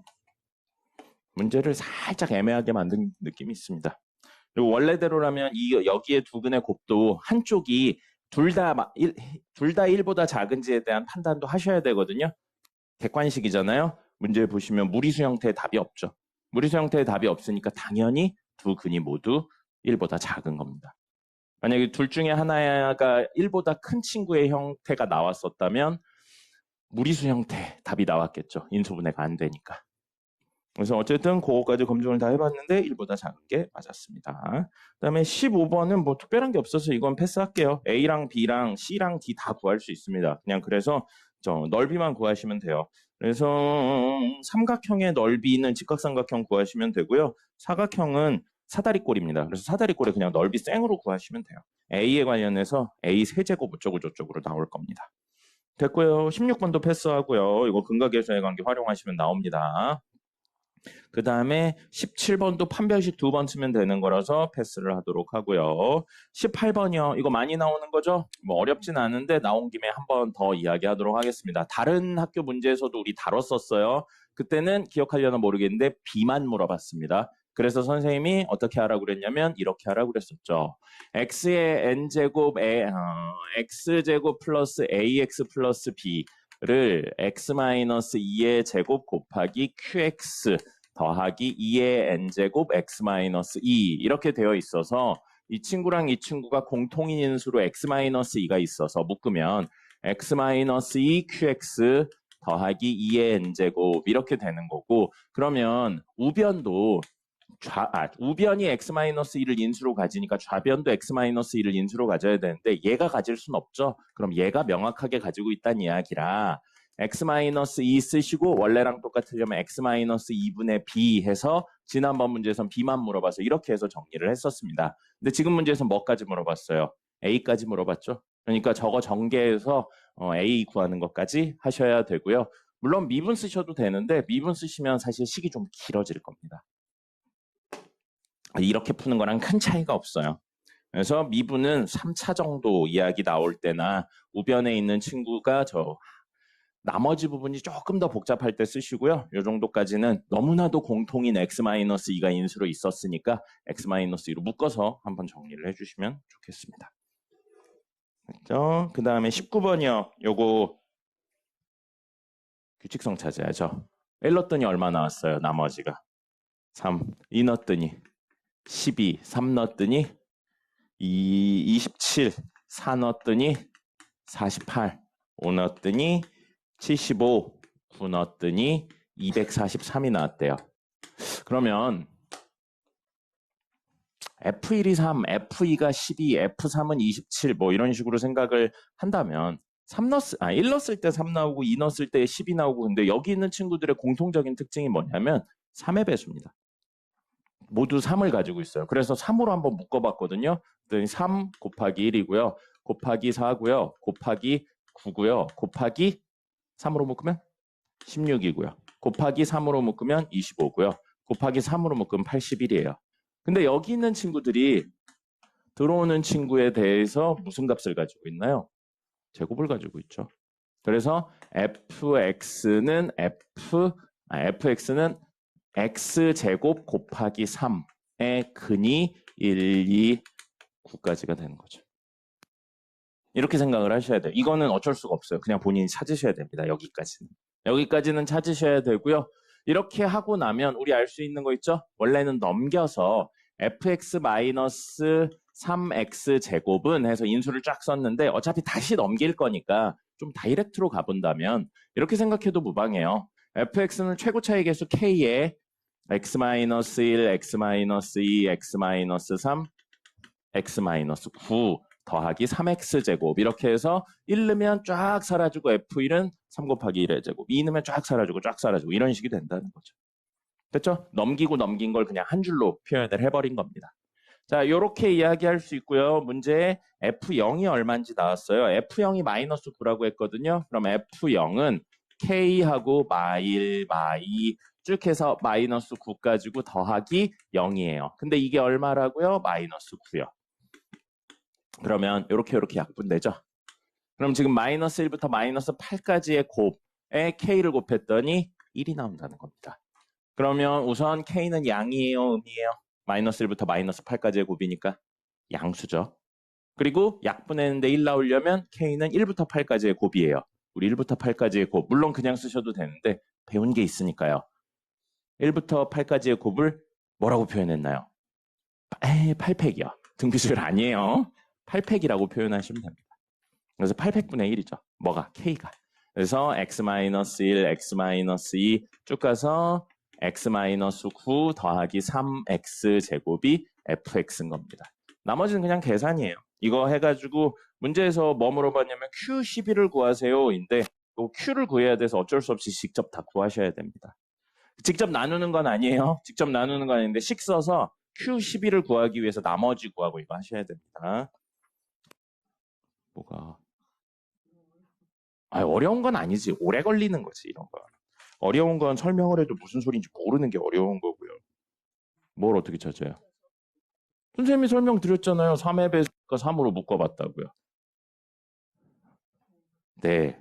문제를 살짝 애매하게 만든 느낌이 있습니다. 그리고 원래대로라면 여기에 두 근의 곱도 한쪽이 둘 다 1보다 작은지에 대한 판단도 하셔야 되거든요. 객관식이잖아요. 문제 보시면 무리수 형태의 답이 없죠. 무리수 형태의 답이 없으니까 당연히 두 근이 모두 1보다 작은 겁니다. 만약에 둘 중에 하나가 1보다 큰 친구의 형태가 나왔었다면 무리수 형태 답이 나왔겠죠. 인수분해가 안 되니까. 그래서 어쨌든 그거까지 검증을 다 해봤는데 1보다 작은 게 맞았습니다. 그다음에 15번은 뭐 특별한 게 없어서 이건 패스할게요. A랑 B랑 C랑 D 다 구할 수 있습니다. 그냥 그래서 넓이만 구하시면 돼요. 그래서 삼각형의 넓이는 직각삼각형 구하시면 되고요. 사각형은 사다리꼴입니다. 그래서 사다리꼴에 그냥 넓이 생으로 구하시면 돼요. A에 관련해서 A 세제곱 어쩌고저쩌고로 나올 겁니다. 됐고요. 16번도 패스하고요. 이거 근각계수의 관계 활용하시면 나옵니다. 그 다음에 17번도 판별식 2번 쓰면 되는 거라서 패스를 하도록 하고요. 18번이요. 이거 많이 나오는 거죠? 뭐 어렵진 않은데 나온 김에 한 번 더 이야기하도록 하겠습니다. 다른 학교 문제에서도 우리 다뤘었어요. 그때는 기억하려나 모르겠는데 B만 물어봤습니다. 그래서 선생님이 어떻게 하라고 그랬냐면 이렇게 하라고 그랬었죠. x의 n제곱 x제곱 플러스 ax 플러스 b를 x-2의 제곱 곱하기 qx 더하기 2의 n제곱 x-2 이렇게 되어 있어서 이 친구랑 이 친구가 공통인 인수로 x-2가 있어서 묶으면 x-2 qx 더하기 2의 n제곱 이렇게 되는 거고 그러면 우변도 우변이 x-1을 인수로 가지니까 좌변도 x-1을 인수로 가져야 되는데 얘가 가질 순 없죠. 그럼 얘가 명확하게 가지고 있다는 이야기라 x-2 쓰시고 원래랑 똑같으려면 x-2분의 b 해서 지난번 문제에선 b만 물어봐서 이렇게 해서 정리를 했었습니다. 근데 지금 문제에서 뭐까지 물어봤어요? a까지 물어봤죠. 그러니까 저거 전개해서 a 구하는 것까지 하셔야 되고요. 물론 미분 쓰셔도 되는데 미분 쓰시면 사실 식이 좀 길어질 겁니다. 이렇게 푸는 거랑 큰 차이가 없어요. 그래서 미분은 3차 정도 이야기 나올 때나 우변에 있는 친구가 나머지 부분이 조금 더 복잡할 때 쓰시고요. 이 정도까지는 너무나도 공통인 x-2가 인수로 있었으니까 x-2로 묶어서 한번 정리를 해주시면 좋겠습니다. 그렇죠? 그 다음에 19번이요. 요거 규칙성 찾아야죠. 1 넣었더니 얼마 나왔어요? 나머지가 3. 2 넣었더니 12. 3 넣었더니 27. 4 넣었더니 48. 5 넣었더니 75. 9 넣었더니 243이 나왔대요. 그러면 F1이 3, F2가 12, F3은 27 뭐 이런 식으로 생각을 한다면 1 넣었을 때 3 나오고 2 넣었을 때 10이 나오고 근데 여기 있는 친구들의 공통적인 특징이 뭐냐면 3의 배수입니다. 모두 3을 가지고 있어요. 그래서 3으로 한번 묶어봤거든요. 그랬더니 3 곱하기 1이고요. 곱하기 4고요. 곱하기 9고요. 곱하기 3으로 묶으면 16이고요. 곱하기 3으로 묶으면 25고요. 곱하기 3으로 묶으면 81이에요. 근데 여기 있는 친구들이 들어오는 친구에 대해서 무슨 값을 가지고 있나요? 제곱을 가지고 있죠. 그래서 fx는 x제곱 곱하기 3의 근이 1, 2, 9까지가 되는 거죠. 이렇게 생각을 하셔야 돼요. 이거는 어쩔 수가 없어요. 그냥 본인이 찾으셔야 됩니다. 여기까지는 찾으셔야 되고요. 이렇게 하고 나면 우리 알 수 있는 거 있죠? 원래는 넘겨서 fx-4 3x 제곱은 해서 인수를 쫙 썼는데 어차피 다시 넘길 거니까 좀 다이렉트로 가본다면 이렇게 생각해도 무방해요. fx는 최고 차이 계수 k에 x-1, x-2, x-3, x-9 더하기 3x 제곱 이렇게 해서 1 넣으면 쫙 사라지고 f1은 3 곱하기 1의 제곱 2 넣으면 쫙 사라지고 이런 식이 된다는 거죠. 됐죠? 넘기고 넘긴 걸 그냥 한 줄로 표현을 해버린 겁니다. 자, 요렇게 이야기할 수 있고요. 문제에 F0이 얼마인지 나왔어요. F0이 마이너스 9라고 했거든요. 그럼 F0은 K하고 마일, 마이 쭉 해서 마이너스 9 가지고 더하기 0이에요. 근데 이게 얼마라고요? 마이너스 9요. 그러면 요렇게 약분되죠. 그럼 지금 마이너스 1부터 마이너스 8까지의 곱에 K를 곱했더니 1이 나온다는 겁니다. 그러면 우선 K는 양이에요, 음이에요? 마이너스 1부터 마이너스 8까지의 곱이니까 양수죠. 그리고 약분했는데 1 나오려면 K는 1부터 8까지의 곱이에요. 우리 1부터 8까지의 곱, 물론 그냥 쓰셔도 되는데 배운 게 있으니까요. 1부터 8까지의 곱을 뭐라고 표현했나요? 8팩이요. 등비수열 아니에요. 8팩이라고 표현하시면 됩니다. 그래서 800분의 1이죠. 뭐가? K가. 그래서 x-1, x-2 쭉 가서 x-9 더하기 3x 제곱이 fx인 겁니다. 나머지는 그냥 계산이에요. 이거 해가지고 문제에서 뭐 물어봤냐면 Q11을 구하세요인데 Q를 구해야 돼서 어쩔 수 없이 직접 다 구하셔야 됩니다. 직접 나누는 건 아니에요. 직접 나누는 건 아닌데 식 써서 Q11을 구하기 위해서 나머지 구하고 이거 하셔야 됩니다. 뭐가? 어려운 건 아니지. 오래 걸리는 거지 이런 거. 어려운 건 설명을 해도 무슨 소리인지 모르는 게 어려운 거고요. 뭘 어떻게 찾아요? 선생님이 설명드렸잖아요. 3의 배수가 3으로 묶어봤다고요. 네.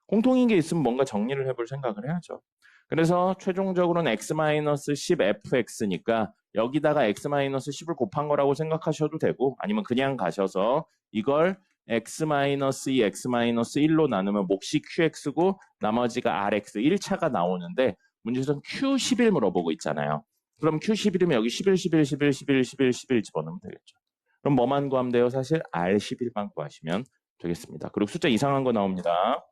공통인 게 있으면 뭔가 정리를 해볼 생각을 해야죠. 그래서 최종적으로는 x-10fx니까 여기다가 x-10을 곱한 거라고 생각하셔도 되고 아니면 그냥 가셔서 이걸 x-2, x-1로 나누면 몫이 qx고 나머지가 rx 1차가 나오는데 문제에서는 q11 물어보고 있잖아요. 그럼 q11이면 여기 11, 11, 11, 11, 11, 11 집어넣으면 되겠죠. 그럼 뭐만 구하면 돼요? 사실 r11만 구하시면 되겠습니다. 그리고 숫자 이상한 거 나옵니다.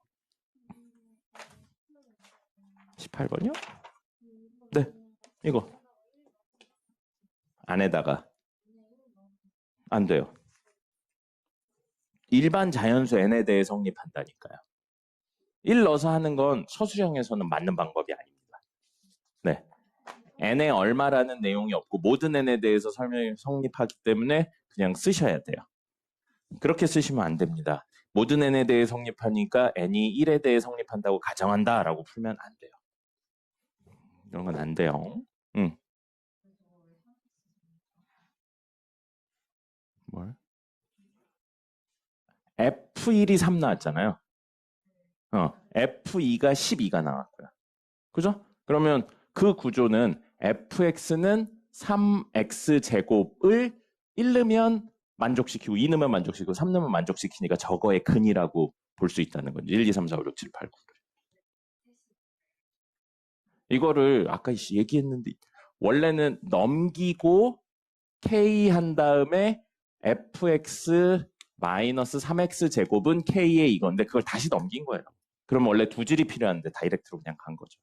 18번이요? 네, 이거 안에다가 안 돼요. 일반 자연수 n에 대해 성립한다니까요. 1 넣어서 하는 건 서술형에서는 맞는 방법이 아닙니다. 네, n에 얼마라는 내용이 없고 모든 n에 대해서 설명이 성립하기 때문에 그냥 쓰셔야 돼요. 그렇게 쓰시면 안 됩니다. 모든 n에 대해 성립하니까 n이 1에 대해 성립한다고 가정한다라고 풀면 안 돼요. 이런 건 안 돼요. 뭘? F1이 3 나왔잖아요. F2가 12가 나왔고요. 그죠? 그러면 그 구조는 fx는 3x 제곱을 1 넣으면 만족시키고 2 넣으면 만족시키고 3 넣으면 만족시키니까 저거의 근이라고 볼 수 있다는 거죠. 1, 2, 3, 4, 5, 6, 7, 8, 9. 이거를 아까 얘기했는데 원래는 넘기고 k 한 다음에 fx 마이너스 3x 제곱은 k의 이건데 그걸 다시 넘긴 거예요. 그럼 원래 두 줄이 필요한데 다이렉트로 그냥 간 거죠.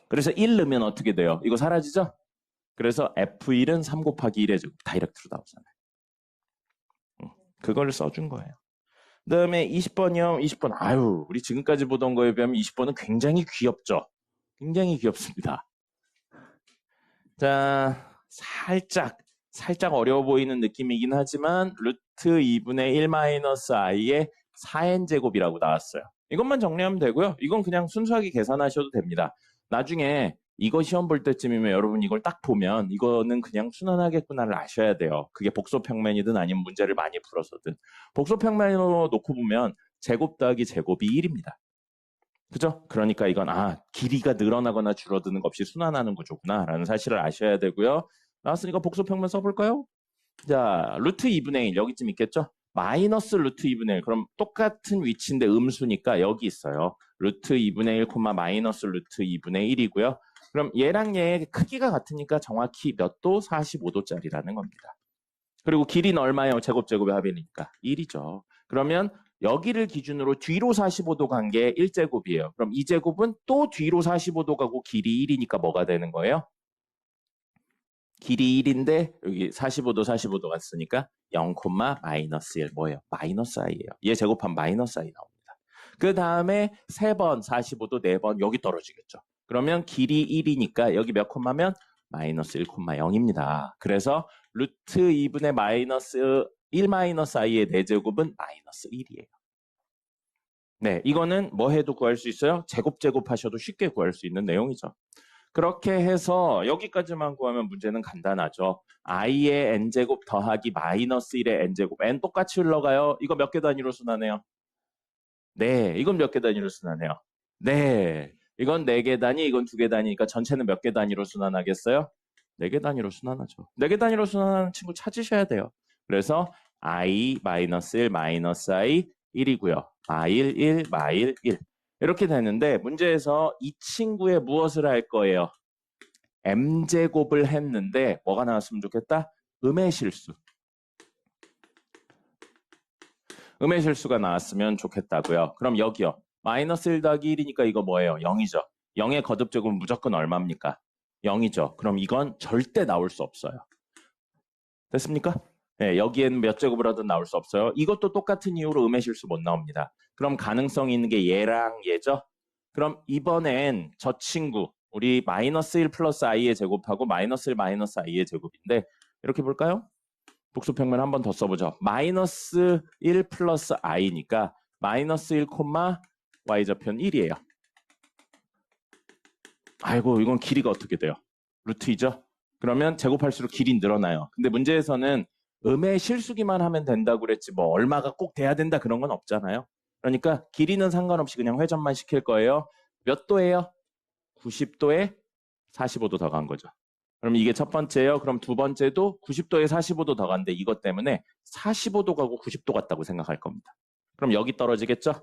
그래서 1 넣으면 어떻게 돼요? 이거 사라지죠? 그래서 F1은 3 곱하기 1의 제곱 다이렉트로 나오잖아요. 그걸 써준 거예요. 그 다음에 20번이요. 20번. 아유, 우리 지금까지 보던 거에 비하면 20번은 굉장히 귀엽죠? 굉장히 귀엽습니다. 자, 살짝 어려워 보이는 느낌이긴 하지만 루트 2분의 1 마이너스 i의 4n제곱이라고 나왔어요. 이것만 정리하면 되고요. 이건 그냥 순수하게 계산하셔도 됩니다. 나중에 이거 시험 볼 때쯤이면 여러분 이걸 딱 보면 이거는 그냥 순환하겠구나를 아셔야 돼요. 그게 복소평면이든 아니면 문제를 많이 풀어서든. 복소평면으로 놓고 보면 제곱 더하기 제곱이 1입니다. 그죠? 그러니까 이건 길이가 늘어나거나 줄어드는 것 없이 순환하는 구조구나 라는 사실을 아셔야 되고요. 나왔으니까 복소평면 써볼까요? 자, 루트 2분의 1 여기쯤 있겠죠? 마이너스 루트 2분의 1 그럼 똑같은 위치인데 음수니까 여기 있어요. 루트 2분의 1, 마이너스 루트 2분의 1이고요. 그럼 얘랑 얘의 크기가 같으니까 정확히 몇 도? 45도짜리라는 겁니다. 그리고 길이는 얼마예요? 제곱제곱의 합이니까 1이죠. 그러면 여기를 기준으로 뒤로 45도 간 게 1제곱이에요. 그럼 2제곱은 또 뒤로 45도 가고 길이 1이니까 뭐가 되는 거예요? 길이 1인데 여기 45도 갔으니까 0, 마이너스 1 뭐예요? 마이너스 i예요. 얘 제곱하면 마이너스 i 나옵니다. 그 다음에 3번 45도 4번 여기 떨어지겠죠. 그러면 길이 1이니까 여기 몇 콤마면 마이너스 1, 0입니다. 그래서 루트 2분의 마이너스 1 마이너스 i의 4제곱은 마이너스 1이에요. 네, 이거는 뭐 해도 구할 수 있어요? 제곱하셔도 쉽게 구할 수 있는 내용이죠. 그렇게 해서 여기까지만 구하면 문제는 간단하죠. i의 n제곱 더하기 마이너스 1의 n제곱. n 똑같이 흘러가요. 이거 몇 개 단위로 순환해요? 네, 이건 몇 개 단위로 순환해요? 네, 이건 4개 단위, 이건 2개 단위니까 전체는 몇 개 단위로 순환하겠어요? 4개 단위로 순환하죠. 4개 단위로 순환하는 친구 찾으셔야 돼요. 그래서 i 마이너스 1 마이너스 i 1이고요. 마일 1 마일 1 이렇게 되는데 문제에서 이 친구의 무엇을 할 거예요? m제곱을 했는데 뭐가 나왔으면 좋겠다? 음의 실수. 음의 실수가 나왔으면 좋겠다고요. 그럼 여기요. 마이너스 1 더하기 1이니까 이거 뭐예요? 0이죠. 0의 거듭제곱은 무조건 얼마입니까? 0이죠. 그럼 이건 절대 나올 수 없어요. 됐습니까? 네, 여기에는 몇 제곱을 하든 나올 수 없어요. 이것도 똑같은 이유로 음의 실수 못 나옵니다. 그럼 가능성이 있는 게 얘랑 얘죠? 그럼 이번엔 저 친구 우리 마이너스 1 플러스 i의 제곱하고 마이너스 1 마이너스 i의 제곱인데 이렇게 볼까요? 복수평면 한 번 더 써보죠. 마이너스 1 플러스 i니까 마이너스 1 y좌편 1이에요. 아이고 이건 길이가 어떻게 돼요? 루트이죠? 그러면 제곱할수록 길이 늘어나요. 근데 문제에서는 음의 실수기만 하면 된다고 그랬지 뭐 얼마가 꼭 돼야 된다 그런 건 없잖아요. 그러니까 길이는 상관없이 그냥 회전만 시킬 거예요. 몇 도예요? 90도에 45도 더 간 거죠. 그럼 이게 첫 번째예요. 그럼 두 번째도 90도에 45도 더 간데 이것 때문에 45도 가고 90도 갔다고 생각할 겁니다. 그럼 여기 떨어지겠죠?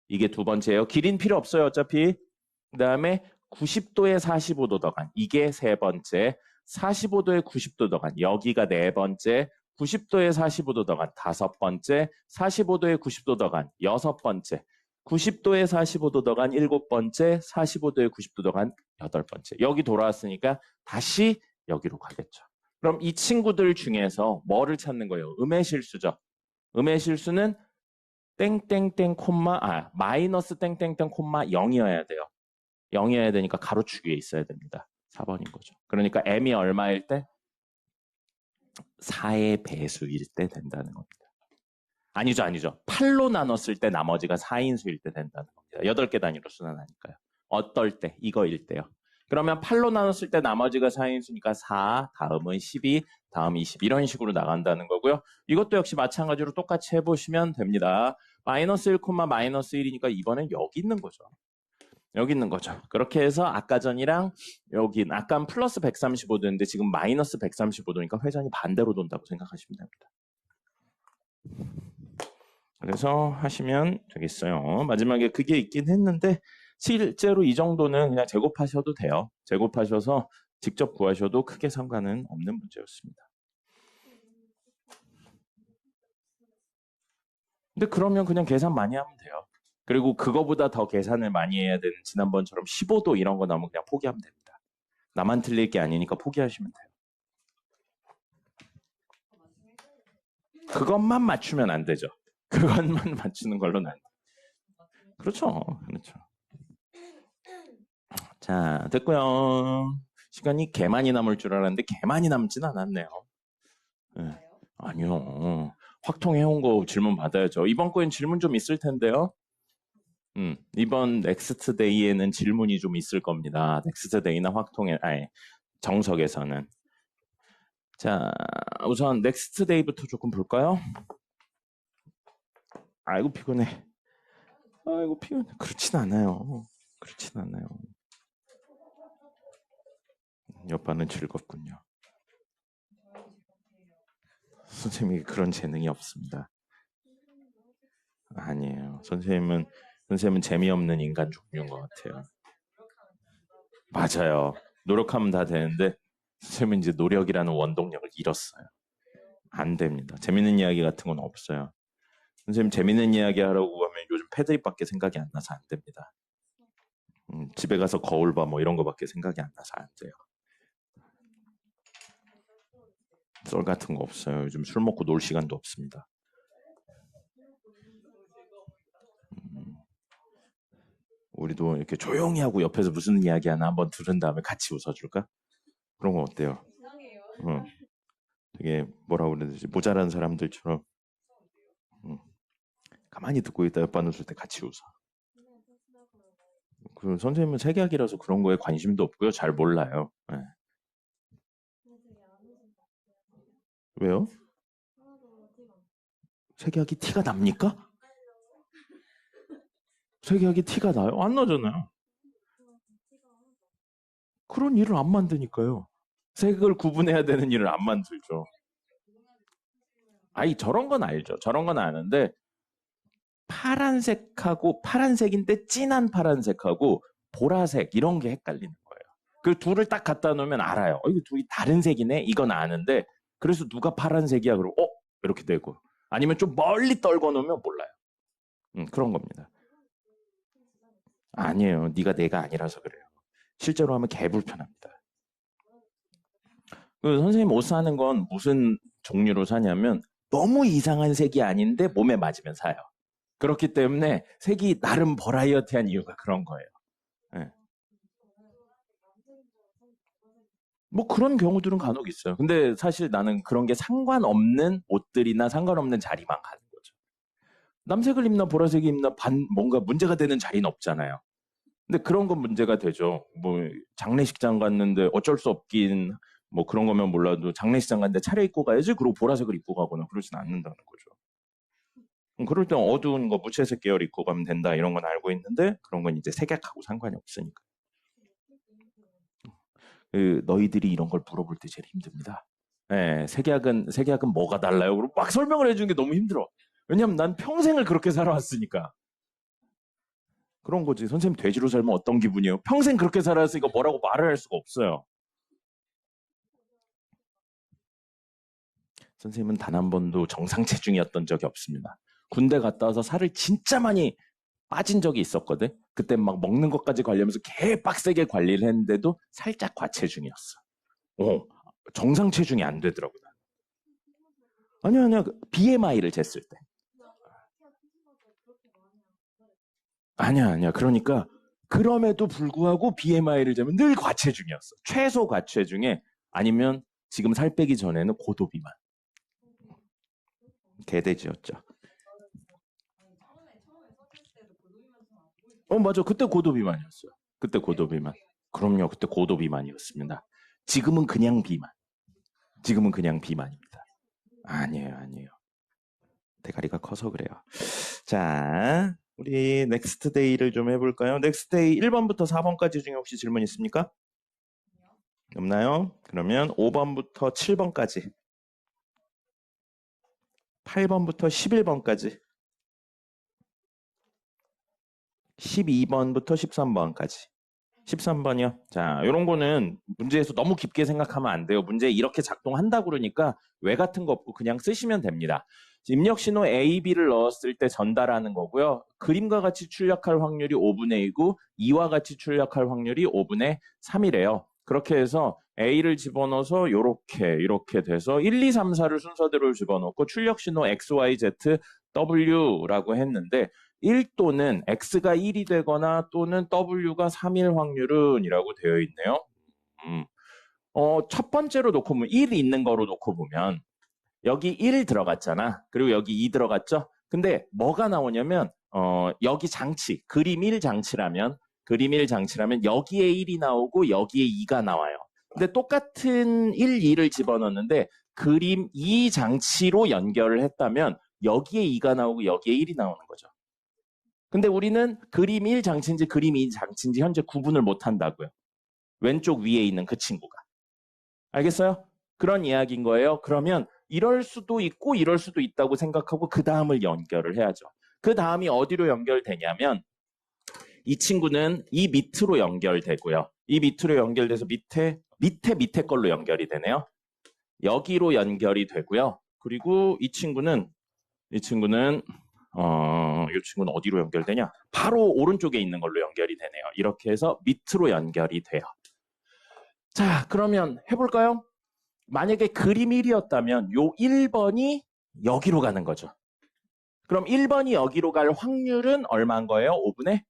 이게 두 번째예요. 길이는 필요 없어요. 어차피. 그 다음에 90도에 45도 더 간. 이게 세 번째. 45도에 90도 더 간. 여기가 네 번째. 90도에 45도 더 간. 다섯 번째. 45도에 90도 더 간. 여섯 번째. 90도에 45도 더 간. 일곱 번째. 45도에 90도 더 간. 여덟 번째. 여기 돌아왔으니까 다시 여기로 가겠죠. 그럼 이 친구들 중에서 뭐를 찾는 거예요? 음의 실수죠. 음의 실수는 땡땡땡 마이너스 땡땡땡 콤마 0이어야 돼요. 0이어야 되니까 가로축 위에 있어야 됩니다. 4번인 거죠. 그러니까 m이 얼마일 때? 4의 배수일 때 된다는 겁니다. 아니죠. 8로 나눴을 때 나머지가 4인수일 때 된다는 겁니다. 8개 단위로 순환하니까요. 어떨 때? 이거일 때요. 그러면 8로 나눴을 때 나머지가 4인수니까 4, 다음은 12, 다음 20 이런 식으로 나간다는 거고요. 이것도 역시 마찬가지로 똑같이 해보시면 됩니다. 마이너스 1, 마이너스 1이니까 이번엔 여기 있는 거죠. 여기 있는 거죠. 그렇게 해서 아까 전이랑 여기 아까는 플러스 135도인데 지금 마이너스 135도니까 회전이 반대로 돈다고 생각하시면 됩니다. 그래서 하시면 되겠어요. 마지막에 그게 있긴 했는데 실제로 이 정도는 그냥 제곱하셔도 돼요. 제곱하셔서 직접 구하셔도 크게 상관은 없는 문제였습니다. 근데 그러면 그냥 계산 많이 하면 돼요. 그리고 그거보다 더 계산을 많이 해야 되는 지난번처럼 15도 이런 거 나오면 그냥 포기하면 됩니다. 나만 틀릴 게 아니니까 포기하시면 돼요. 그것만 맞추면 안 되죠. 그것만 맞추는 걸로는 안 돼요. 그렇죠. 자, 됐고요. 시간이 개 많이 남을 줄 알았는데 개 많이 남진 않았네요. 네. 아니요. 확통해온 거 질문 받아야죠. 이번 거엔 질문 좀 있을 텐데요. 이번 넥스트 데이에는 질문이 좀 있을 겁니다. 넥스트 데이나 정석에서는. 자, 우선 넥스트 데이부터 조금 볼까요? 아이고 피곤해. 그렇진 않아요. 옆반은 즐겁군요. 선생님이 그런 재능이 없습니다. 아니에요. 선생님은 재미없는 인간 종류인 것 같아요. 맞아요. 노력하면 다 되는데 선생님은 이제 노력이라는 원동력을 잃었어요. 안 됩니다. 재밌는 이야기 같은 건 없어요. 선생님 재밌는 이야기 하라고 하면 요즘 패드립밖에 생각이 안 나서 안 됩니다. 집에 가서 거울 봐 뭐 이런 거밖에 생각이 안 나서 안 돼요. 썰 같은 거 없어요. 요즘 술 먹고 놀 시간도 없습니다. 우리도 이렇게 조용히 하고 옆에서 무슨 이야기 하나 한번 들은 다음에 같이 웃어줄까? 그런 거 어때요? 되게 뭐라고 그래야 되지? 모자란 사람들처럼 가만히 듣고 있다 옆반 웃을 때 같이 웃어. 그 선생님은 색약이라서 그런 거에 관심도 없고요. 잘 몰라요. 네. 왜요? 색약이 티가 납니까? 색약이 티가 나요? 안 나잖아요. 그런 일을 안 만드니까요. 색을 구분해야 되는 일을 안 만들죠. 아니 저런 건 알죠. 저런 건 아는데 파란색하고 파란색인데 진한 파란색하고 보라색 이런 게 헷갈리는 거예요. 그 둘을 딱 갖다 놓으면 알아요. 이거 둘이 다른 색이네. 이건 아는데 그래서 누가 파란색이야 그러고 이렇게 되고 아니면 좀 멀리 떨궈 놓으면 몰라요. 그런 겁니다. 아니에요. 네가 내가 아니라서 그래요. 실제로 하면 개불편합니다. 그 선생님 옷 사는 건 무슨 종류로 사냐면 너무 이상한 색이 아닌데 몸에 맞으면 사요. 그렇기 때문에 색이 나름 버라이어티한 이유가 그런 거예요. 네. 뭐 그런 경우들은 간혹 있어요. 근데 사실 나는 그런 게 상관없는 옷들이나 상관없는 자리만 가는 거죠. 남색을 입나 보라색을 입나 뭔가 문제가 되는 자리는 없잖아요. 근데 그런 건 문제가 되죠. 뭐 장례식장 갔는데 어쩔 수 없긴 뭐 그런 거면 몰라도 장례식장 갔는데 차려입고 가야지 그리고 보라색을 입고 가거나 그러진 않는다는 거죠. 그럴 땐 어두운 거 무채색 계열 입고 가면 된다 이런 건 알고 있는데 그런 건 이제 색약하고 상관이 없으니까. 너희들이 이런 걸 물어볼 때 제일 힘듭니다. 네, 색약은 뭐가 달라요? 그리고 막 설명을 해주는 게 너무 힘들어. 왜냐면 난 평생을 그렇게 살아왔으니까. 그런 거지. 선생님 돼지로 살면 어떤 기분이에요? 평생 그렇게 살아왔으니까 뭐라고 말을 할 수가 없어요. 선생님은 단 한 번도 정상 체중이었던 적이 없습니다. 군대 갔다 와서 살을 진짜 많이 빠진 적이 있었거든. 그때 막 먹는 것까지 관리하면서 개 빡세게 관리를 했는데도 살짝 과체중이었어. 정상 체중이 안 되더라고. 아니야. BMI를 쟀을 때. 아니야. 그러니까 그럼에도 불구하고 BMI를 재면 늘 과체중이었어. 최소 과체중에 아니면 지금 살 빼기 전에는 고도 비만. 개돼지였죠. 맞아. 그때 고도 비만이었어요. 그때 고도 비만. 그럼요. 그때 고도 비만이었습니다. 지금은 그냥 비만. 지금은 그냥 비만입니다. 아니에요. 대가리가 커서 그래요. 자, 우리 넥스트 데이를 좀 해볼까요? 넥스트 데이 1번부터 4번까지 중에 혹시 질문 있습니까? 없나요? 그러면 5번부터 7번까지 8번부터 11번까지 12번부터 13번까지 13번이요. 자, 이런 거는 문제에서 너무 깊게 생각하면 안 돼요. 문제 이렇게 작동한다 그러니까 왜 같은 거 없고 그냥 쓰시면 됩니다. 입력 신호 A, B를 넣었을 때 전달하는 거고요. 그림과 같이 출력할 확률이 5분의 2고 2와 같이 출력할 확률이 5분의 3이래요. 그렇게 해서 A를 집어넣어서 이렇게 돼서 1, 2, 3, 4를 순서대로 집어넣고 출력 신호 X, Y, Z, W라고 했는데 1 또는 X가 1이 되거나 또는 W가 3일 확률은 이라고 되어 있네요. 첫 번째로 놓고 보면 1이 있는 거로 놓고 보면 여기 1 들어갔잖아. 그리고 여기 2 들어갔죠. 근데 뭐가 나오냐면 여기 장치, 그림 1 장치라면 여기에 1이 나오고 여기에 2가 나와요. 근데 똑같은 1, 2를 집어넣는데 그림 2 장치로 연결을 했다면 여기에 2가 나오고 여기에 1이 나오는 거죠. 근데 우리는 그림 1 장치인지 그림 2 장치인지 현재 구분을 못 한다고요. 왼쪽 위에 있는 그 친구가. 알겠어요? 그런 이야기인 거예요. 그러면 이럴 수도 있고 이럴 수도 있다고 생각하고 그 다음을 연결을 해야죠. 그 다음이 어디로 연결되냐면 이 친구는 이 밑으로 연결되고요. 이 밑으로 연결돼서 밑에 걸로 연결이 되네요. 여기로 연결이 되고요. 그리고 이 친구는 이 친구는 어디로 연결되냐? 바로 오른쪽에 있는 걸로 연결이 되네요. 이렇게 해서 밑으로 연결이 돼요. 자, 그러면 해볼까요? 만약에 그림 1이었다면 요 1번이 여기로 가는 거죠. 그럼 1번이 여기로 갈 확률은 얼마인 거예요? 5분의?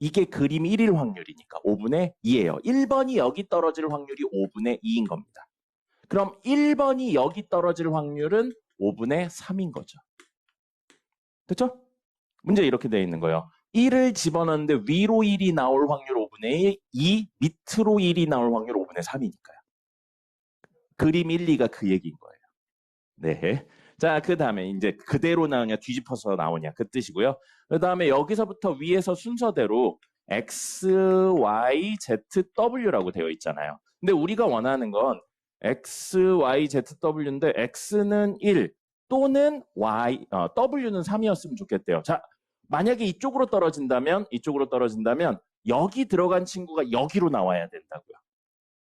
이게 그림 1일 확률이니까 5분의 2예요. 1번이 여기 떨어질 확률이 5분의 2인 겁니다. 그럼 1번이 여기 떨어질 확률은 5분의 3인 거죠. 됐죠? 문제 이렇게 되어 있는 거예요. 1을 집어넣는데 위로 1이 나올 확률 5분의 2, 밑으로 1이 나올 확률 5분의 3이니까요. 그림 1, 2가 그 얘기인 거예요. 네. 자, 그 다음에 이제 그대로 나오냐 뒤집어서 나오냐 그 뜻이고요. 그 다음에 여기서부터 위에서 순서대로 X, Y, Z, W라고 되어 있잖아요. 근데 우리가 원하는 건 X, Y, Z, W인데 X는 1 또는 W는 3이었으면 좋겠대요. 자, 만약에 이쪽으로 떨어진다면 여기 들어간 친구가 여기로 나와야 된다고요.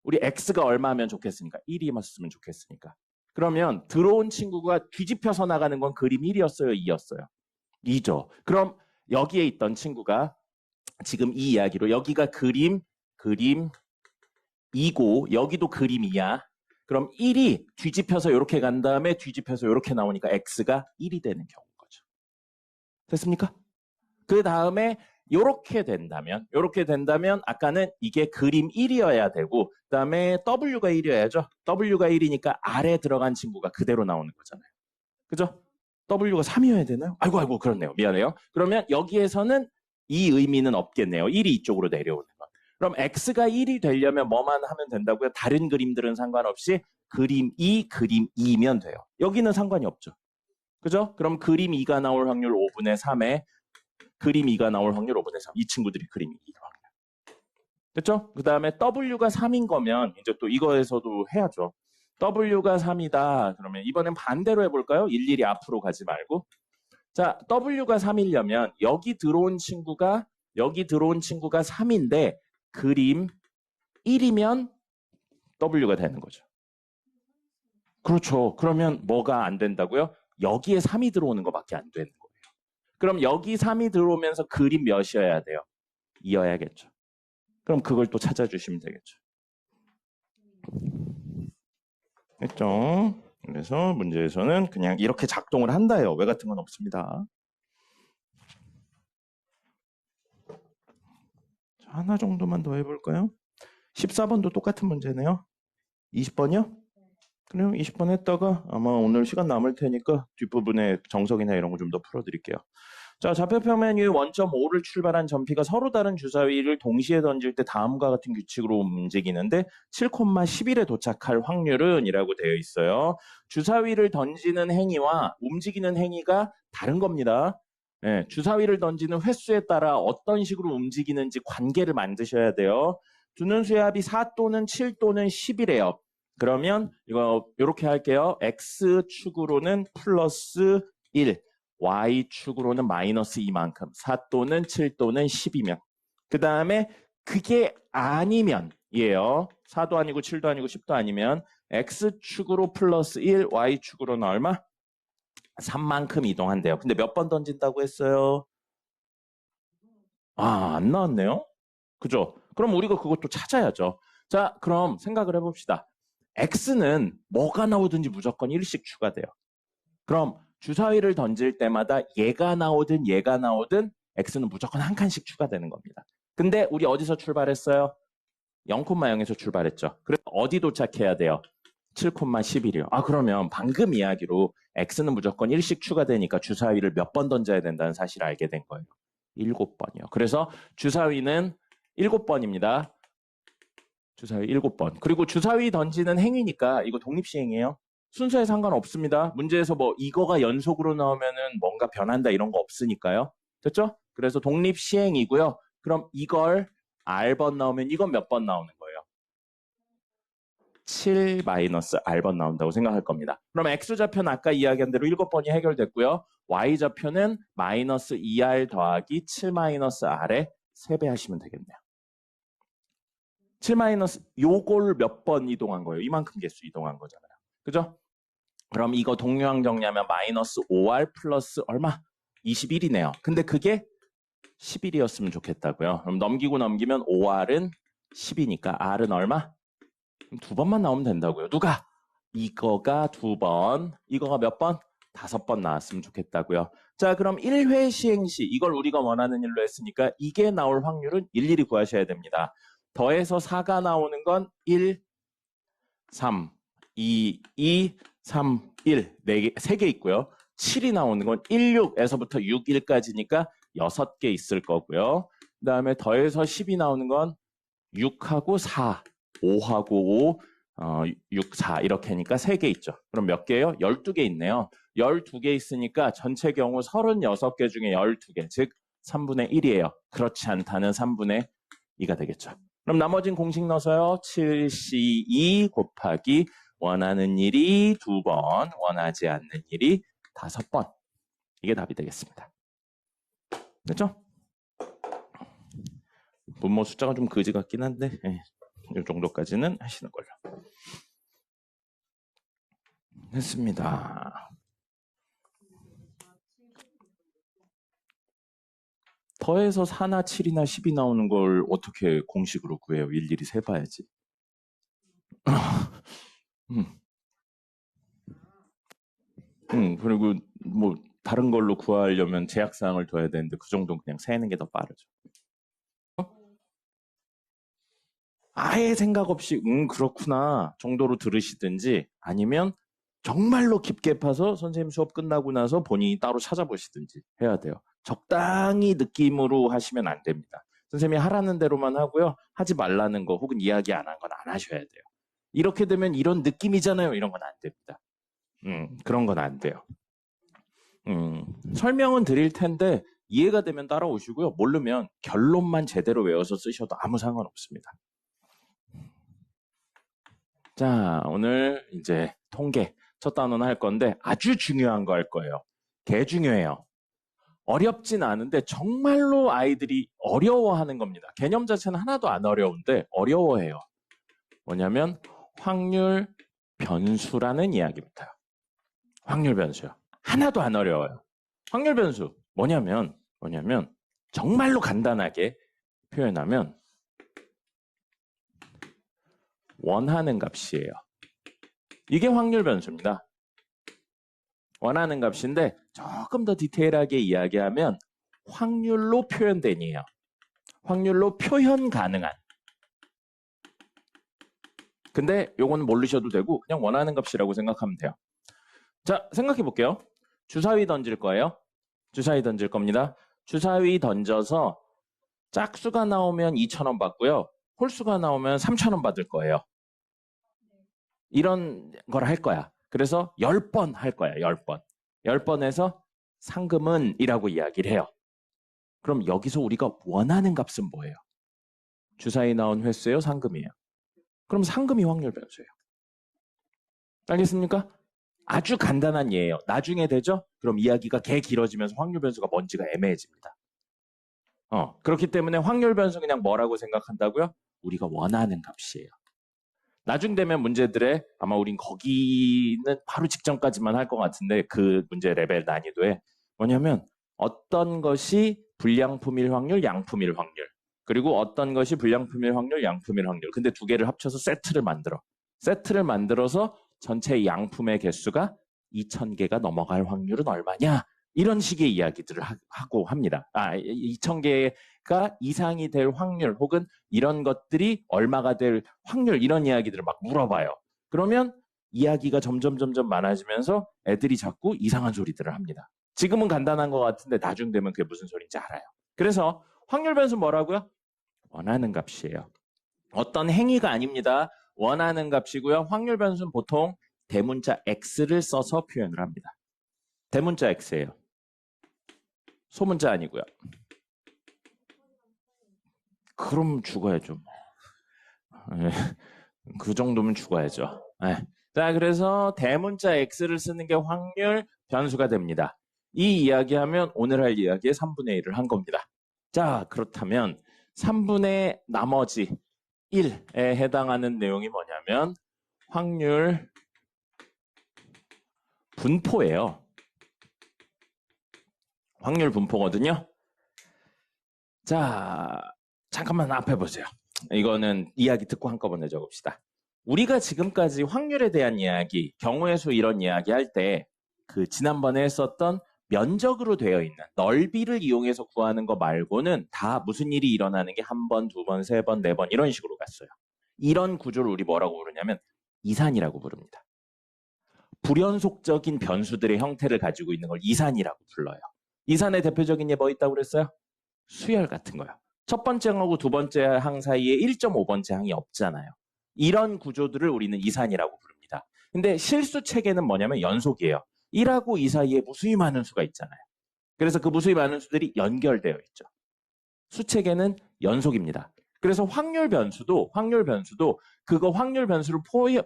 우리 X가 얼마면 좋겠습니까? 1이었으면 좋겠으니까. 그러면 들어온 친구가 뒤집혀서 나가는 건 그림 1이었어요? 2였어요? 2죠. 그럼 여기에 있던 친구가 지금 이 이야기로 여기가 그림 2고 여기도 그림 2야. 그럼 1이 뒤집혀서 이렇게 간 다음에 뒤집혀서 이렇게 나오니까 X가 1이 되는 경우인 거죠. 됐습니까? 그 다음에 이렇게 된다면 아까는 이게 그림 1이어야 되고 그 다음에 W가 1이어야죠. W가 1이니까 아래 들어간 친구가 그대로 나오는 거잖아요. 그죠? W가 3이어야 되나요? 아이고 그렇네요. 미안해요. 그러면 여기에서는 이 의미는 없겠네요. 1이 이쪽으로 내려오는 것. 그럼 X가 1이 되려면 뭐만 하면 된다고요? 다른 그림들은 상관없이 그림 2, 그림 2면 돼요. 여기는 상관이 없죠. 그죠? 그럼 그림 2가 나올 확률 5분의 3에 그림 2가 나올 확률 5분의 3. 이 친구들이 그림 2가 확률. 됐죠? 그 다음에 W가 3인 거면 이제 또 이거에서도 해야죠. W가 3이다. 그러면 이번엔 반대로 해볼까요? 일일이 앞으로 가지 말고. 자, W가 3이려면 여기 들어온 친구가 3인데 그림 1이면 W가 되는 거죠. 그렇죠. 그러면 뭐가 안 된다고요? 여기에 3이 들어오는 것밖에 안 되는 거예요. 그럼 여기 3이 들어오면서 그림 몇이어야 돼요? 2여야겠죠. 그럼 그걸 또 찾아주시면 되겠죠. 했죠? 그래서 문제에서는 그냥 이렇게 작동을 한다요. 왜 같은 건 없습니다. 자, 하나 정도만 더 해볼까요? 14번도 똑같은 문제네요. 20번이요? 그럼 20번 했다가 아마 오늘 시간 남을 테니까 뒷부분에 정석이나 이런 거 좀 더 풀어드릴게요. 자, 좌표평면 위에 원점 5를 출발한 점피가 서로 다른 주사위를 동시에 던질 때 다음과 같은 규칙으로 움직이는데 7,11에 도착할 확률은 이라고 되어 있어요. 주사위를 던지는 행위와 움직이는 행위가 다른 겁니다. 네, 주사위를 던지는 횟수에 따라 어떤 식으로 움직이는지 관계를 만드셔야 돼요. 두는 수의 합이 4 또는 7 또는 10이래요. 그러면 이거 이렇게 할게요. X축으로는 플러스 1, Y축으로는 마이너스 2만큼 4 또는 7 또는 10이면 그 다음에 그게 아니면 이에요. 4도 아니고 7도 아니고 10도 아니면 X축으로 플러스 1, Y축으로는 얼마? 3만큼 이동한대요. 근데 몇 번 던진다고 했어요? 안 나왔네요. 그죠? 그럼 우리가 그것도 찾아야죠. 자, 그럼 생각을 해봅시다. X는 뭐가 나오든지 무조건 1씩 추가돼요. 그럼 주사위를 던질 때마다 얘가 나오든 X는 무조건 한 칸씩 추가되는 겁니다. 근데 우리 어디서 출발했어요? 0,0에서 출발했죠. 그래서 어디 도착해야 돼요? 7,11이요. 그러면 방금 이야기로 X는 무조건 1씩 추가되니까 주사위를 몇 번 던져야 된다는 사실을 알게 된 거예요. 7번이요. 그래서 주사위는 7번입니다. 주사위 7번. 그리고 주사위 던지는 행위니까 이거 독립시행이에요. 순서에 상관없습니다. 문제에서 뭐 이거가 연속으로 나오면은 뭔가 변한다 이런 거 없으니까요. 됐죠? 그래서 독립시행이고요. 그럼 이걸 R번 나오면 이건 몇 번 나오는 거예요? 7 마이너스 R번 나온다고 생각할 겁니다. 그럼 X좌표는 아까 이야기한 대로 7번이 해결됐고요. Y좌표는 마이너스 2R 더하기 7 마이너스 R에 3배 하시면 되겠네요. 7 마이너스 요걸 몇 번 이동한 거예요? 이만큼 개수 이동한 거잖아요. 그죠? 그럼 이거 동류항 정리하면 마이너스 5R 플러스 얼마? 21이네요. 근데 그게 11이었으면 좋겠다고요. 그럼 넘기고 넘기면 5R은 10이니까 R은 얼마? 두 번만 나오면 된다고요. 누가? 이거가 2번, 이거가 몇 번? 5번 나왔으면 좋겠다고요. 자, 그럼 1회 시행 시 이걸 우리가 원하는 일로 했으니까 이게 나올 확률은 일일이 구하셔야 됩니다. 더해서 4가 나오는 건 1, 3, 2, 2, 3, 1, 4개, 3개 있고요. 7이 나오는 건 1, 6에서부터 6, 1까지니까 6개 있을 거고요. 그 다음에 더해서 10이 나오는 건 6하고 4, 5하고 5, 6, 4 이렇게 하니까 3개 있죠. 그럼 몇 개요? 12개 있네요. 12개 있으니까 전체 경우 36개 중에 12개, 즉 3분의 1이에요. 그렇지 않다는 3분의 2가 되겠죠. 그럼 나머진 공식 넣어서요. 7C2 곱하기 원하는 일이 2번, 원하지 않는 일이 5번. 이게 답이 되겠습니다. 됐죠? 분모 숫자가 좀 거지 같긴 한데 이 정도까지는 하시는 걸로. 됐습니다. 더해서 4나 7이나 10이 나오는 걸 어떻게 공식으로 구해요? 일일이 세봐야지. 그리고 뭐 다른 걸로 구하려면 제약사항을 둬야 되는데 그 정도는 그냥 세는 게 더 빠르죠. 아예 생각 없이 그렇구나 정도로 들으시든지 아니면 정말로 깊게 파서 선생님 수업 끝나고 나서 본인이 따로 찾아보시든지 해야 돼요. 적당히 느낌으로 하시면 안 됩니다. 선생님이 하라는 대로만 하고요. 하지 말라는 거 혹은 이야기 안 한 건 안 하셔야 돼요. 이렇게 되면 이런 느낌이잖아요. 이런 건 안 됩니다. 그런 건 안 돼요. 설명은 드릴 텐데 이해가 되면 따라오시고요. 모르면 결론만 제대로 외워서 쓰셔도 아무 상관없습니다. 자, 오늘 이제 통계 첫 단원 할 건데 아주 중요한 거 할 거예요. 개 중요해요. 어렵진 않은데 정말로 아이들이 어려워하는 겁니다. 개념 자체는 하나도 안 어려운데 어려워해요. 뭐냐면 확률 변수라는 이야기부터요. 확률 변수요. 하나도 안 어려워요. 확률 변수 뭐냐면 정말로 간단하게 표현하면 원하는 값이에요. 이게 확률 변수입니다. 원하는 값인데 조금 더 디테일하게 이야기하면 확률로 표현된이에요. 확률로 표현 가능한. 근데 요거는 모르셔도 되고 그냥 원하는 값이라고 생각하면 돼요. 자, 생각해 볼게요. 주사위 던질 거예요. 주사위 던질 겁니다. 주사위 던져서 짝수가 나오면 2,000원 받고요. 홀수가 나오면 3,000원 받을 거예요. 이런 걸 할 거야. 그래서 10번 할 거야. 10번. 10번에서 상금은 이라고 이야기를 해요. 그럼 여기서 우리가 원하는 값은 뭐예요? 주사위 나온 횟수예요? 상금이에요? 그럼 상금이 확률 변수예요. 알겠습니까? 아주 간단한 예예요. 나중에 되죠? 그럼 이야기가 개 길어지면서 확률 변수가 뭔지가 애매해집니다. 그렇기 때문에 확률 변수 그냥 뭐라고 생각한다고요? 우리가 원하는 값이에요. 나중 되면 문제들에 아마 우린 거기는 바로 직전까지만 할 것 같은데 그 문제 레벨 난이도에 뭐냐면 어떤 것이 불량품일 확률, 양품일 확률 그리고 어떤 것이 불량품일 확률, 양품일 확률 근데 두 개를 합쳐서 세트를 만들어. 세트를 만들어서 전체 양품의 개수가 2,000개가 넘어갈 확률은 얼마냐? 이런 식의 이야기들을 하고 합니다. 2,000개가 이상이 될 확률 혹은 이런 것들이 얼마가 될 확률 이런 이야기들을 막 물어봐요. 그러면 이야기가 점점 많아지면서 애들이 자꾸 이상한 소리들을 합니다. 지금은 간단한 것 같은데 나중 되면 그게 무슨 소리인지 알아요. 그래서 확률 변수 뭐라고요? 원하는 값이에요. 어떤 행위가 아닙니다. 원하는 값이고요. 확률 변수는 보통 대문자 X를 써서 표현을 합니다. 대문자 X예요. 소문자 아니고요. 그럼 죽어야죠. 그 정도면 죽어야죠. 네. 자, 그래서 대문자 x를 쓰는 게 확률 변수가 됩니다. 이 이야기하면 오늘 할 이야기의 3분의 1을 한 겁니다. 자, 그렇다면 3분의 나머지 1에 해당하는 내용이 뭐냐면 확률 분포예요. 확률 분포거든요. 자, 잠깐만 앞에 보세요. 이거는 이야기 듣고 한꺼번에 적읍시다. 우리가 지금까지 확률에 대한 이야기, 경우의 수 이런 이야기 할 때 그 지난번에 했었던 면적으로 되어 있는 넓이를 이용해서 구하는 거 말고는 다 무슨 일이 일어나는 게 한 번, 두 번, 세 번, 네 번 이런 식으로 갔어요. 이런 구조를 우리 뭐라고 부르냐면 이산이라고 부릅니다. 불연속적인 변수들의 형태를 가지고 있는 걸 이산이라고 불러요. 이산의 대표적인 예 뭐 있다고 그랬어요? 수열 같은 거요. 첫 번째 항하고 두 번째 항 사이에 1.5번째 항이 없잖아요. 이런 구조들을 우리는 이산이라고 부릅니다. 근데 실수 체계는 뭐냐면 연속이에요. 1하고 2 사이에 무수히 많은 수가 있잖아요. 그래서 그 무수히 많은 수들이 연결되어 있죠. 수 체계는 연속입니다. 그래서 확률 변수도 그거 확률 변수를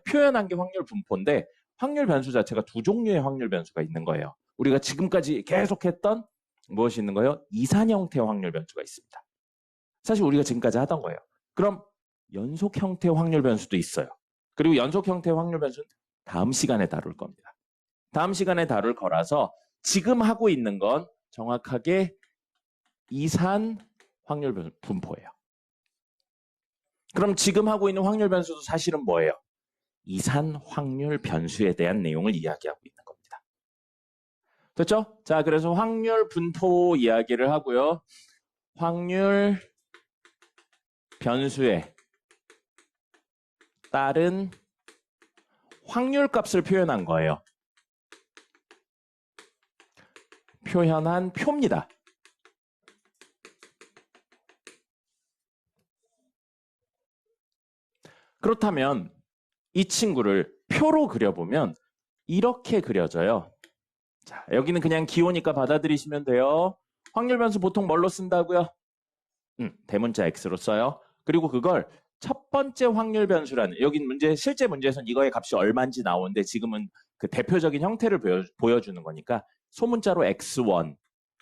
표현한 게 확률 분포인데 확률 변수 자체가 두 종류의 확률 변수가 있는 거예요. 우리가 지금까지 계속했던 무엇이 있는 거예요? 이산 형태의 확률 변수가 있습니다. 사실 우리가 지금까지 하던 거예요. 그럼 연속 형태의 확률 변수도 있어요. 그리고 연속 형태의 확률 변수는 다음 시간에 다룰 겁니다. 다음 시간에 다룰 거라서 지금 하고 있는 건 정확하게 이산 확률 분포예요. 그럼 지금 하고 있는 확률 변수도 사실은 뭐예요? 이산 확률 변수에 대한 내용을 이야기하고 있는 겁니다. 됐죠? 자, 그래서 확률 분포 이야기를 하고요. 확률 변수에 따른 확률 값을 표현한 거예요. 표현한 표입니다. 그렇다면 이 친구를 표로 그려보면 이렇게 그려져요. 자, 여기는 그냥 기호니까 받아들이시면 돼요. 확률 변수 보통 뭘로 쓴다고요? 대문자 x로 써요. 그리고 그걸 첫 번째 확률 변수라는 여기 실제 문제에서는 이거의 값이 얼마인지 나오는데 지금은 그 대표적인 형태를 보여주는 거니까 소문자로 x1,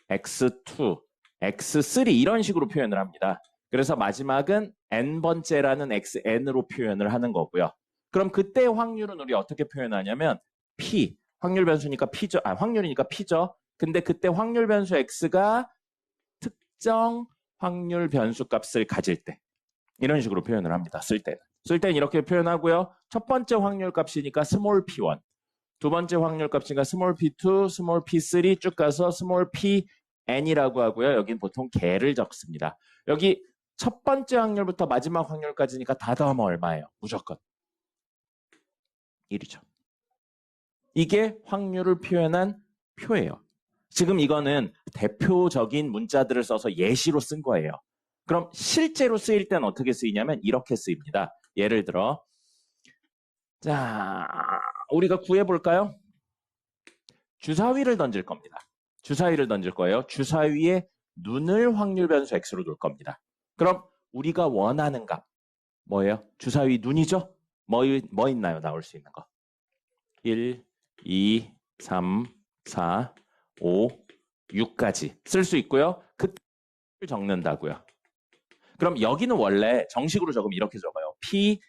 x2, x3 이런 식으로 표현을 합니다. 그래서 마지막은 n번째라는 xn으로 표현을 하는 거고요. 그럼 그때 확률은 우리 어떻게 표현하냐면 p, 확률 변수니까 p죠. 확률이니까 p죠. 근데 그때 확률 변수 x가 특정 확률 변수 값을 가질 때 이런 식으로 표현을 합니다. 쓸 때는 이렇게 표현하고요. 첫 번째 확률 값이니까 스몰 p1, 두 번째 확률 값이니까 스몰 p2, 스몰 p3 쭉 가서 스몰 pn이라고 하고요. 여긴 보통 개를 적습니다. 여기 첫 번째 확률부터 마지막 확률까지니까 다 더하면 얼마예요? 무조건 1이죠. 이게 확률을 표현한 표예요. 지금 이거는 대표적인 문자들을 써서 예시로 쓴 거예요. 그럼 실제로 쓰일 때는 어떻게 쓰이냐면 이렇게 쓰입니다. 예를 들어 자, 우리가 구해볼까요? 주사위를 던질 겁니다. 주사위를 던질 거예요. 주사위에 눈을 확률 변수 x로 놓을 겁니다. 그럼 우리가 원하는 값 뭐예요? 주사위 눈이죠? 뭐 있나요? 나올 수 있는 거. 1, 2, 3, 4, 5, 6까지 쓸 수 있고요. 그를 적는다고요. 그럼 여기는 원래 정식으로 적으면 이렇게 적어요. P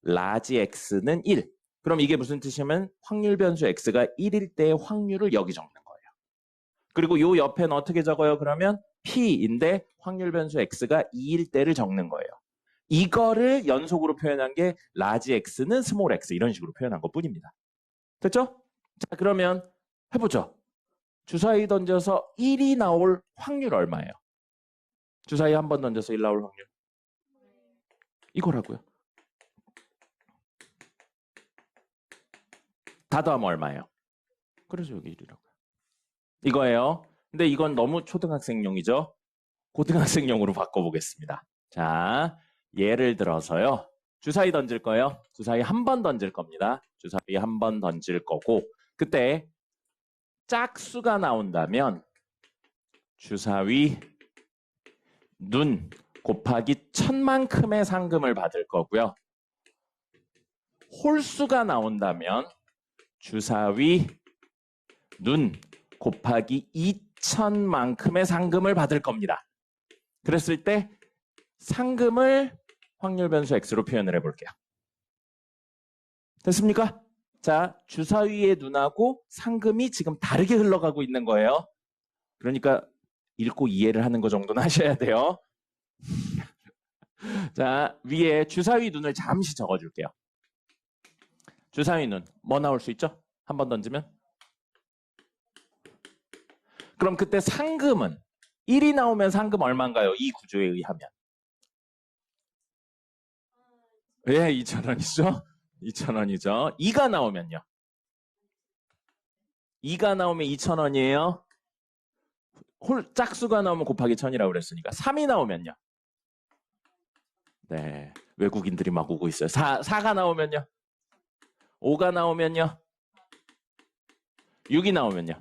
라지 X는 1. 그럼 이게 무슨 뜻이냐면 확률 변수 X가 1일 때의 확률을 여기 적는 거예요. 그리고 요 옆에는 어떻게 적어요? 그러면 P인데 확률 변수 X가 2일 때를 적는 거예요. 이거를 연속으로 표현한 게 라지 X는 스몰 X 이런 식으로 표현한 것 뿐입니다. 됐죠? 자, 그러면 해보죠. 주사위 던져서 1이 나올 확률 얼마예요? 주사위 한 번 던져서 1 나올 확률. 이거라고요. 다 더하면 얼마예요? 그래서 여기 1이라고요. 이거예요. 근데 이건 너무 초등학생용이죠? 고등학생용으로 바꿔보겠습니다. 자, 예를 들어서요. 주사위 던질 거예요. 주사위 한 번 던질 겁니다. 주사위 한 번 던질 거고 그때 짝수가 나온다면 주사위 눈 곱하기 1000만큼의 상금을 받을 거고요. 홀수가 나온다면 주사위 눈 곱하기 2000만큼의 상금을 받을 겁니다. 그랬을 때 상금을 확률 변수 x로 표현을 해볼게요. 됐습니까? 자, 주사위의 눈하고 상금이 지금 다르게 흘러가고 있는 거예요. 그러니까 읽고 이해를 하는 거 정도는 하셔야 돼요. 자, 위에 주사위 눈을 잠시 적어줄게요. 주사위 눈, 뭐 나올 수 있죠? 한 번 던지면? 그럼 그때 상금은 1이 나오면 상금 얼마인가요? 이 구조에 의하면. 왜 2,000원이죠? 2,000원이죠. 2가 나오면요. 2가 나오면 2,000원이에요. 짝수가 나오면 곱하기 1,000이라고 그랬으니까 3이 나오면요. 네, 외국인들이 막 오고 있어요. 4가 나오면요. 5가 나오면요. 6이 나오면요.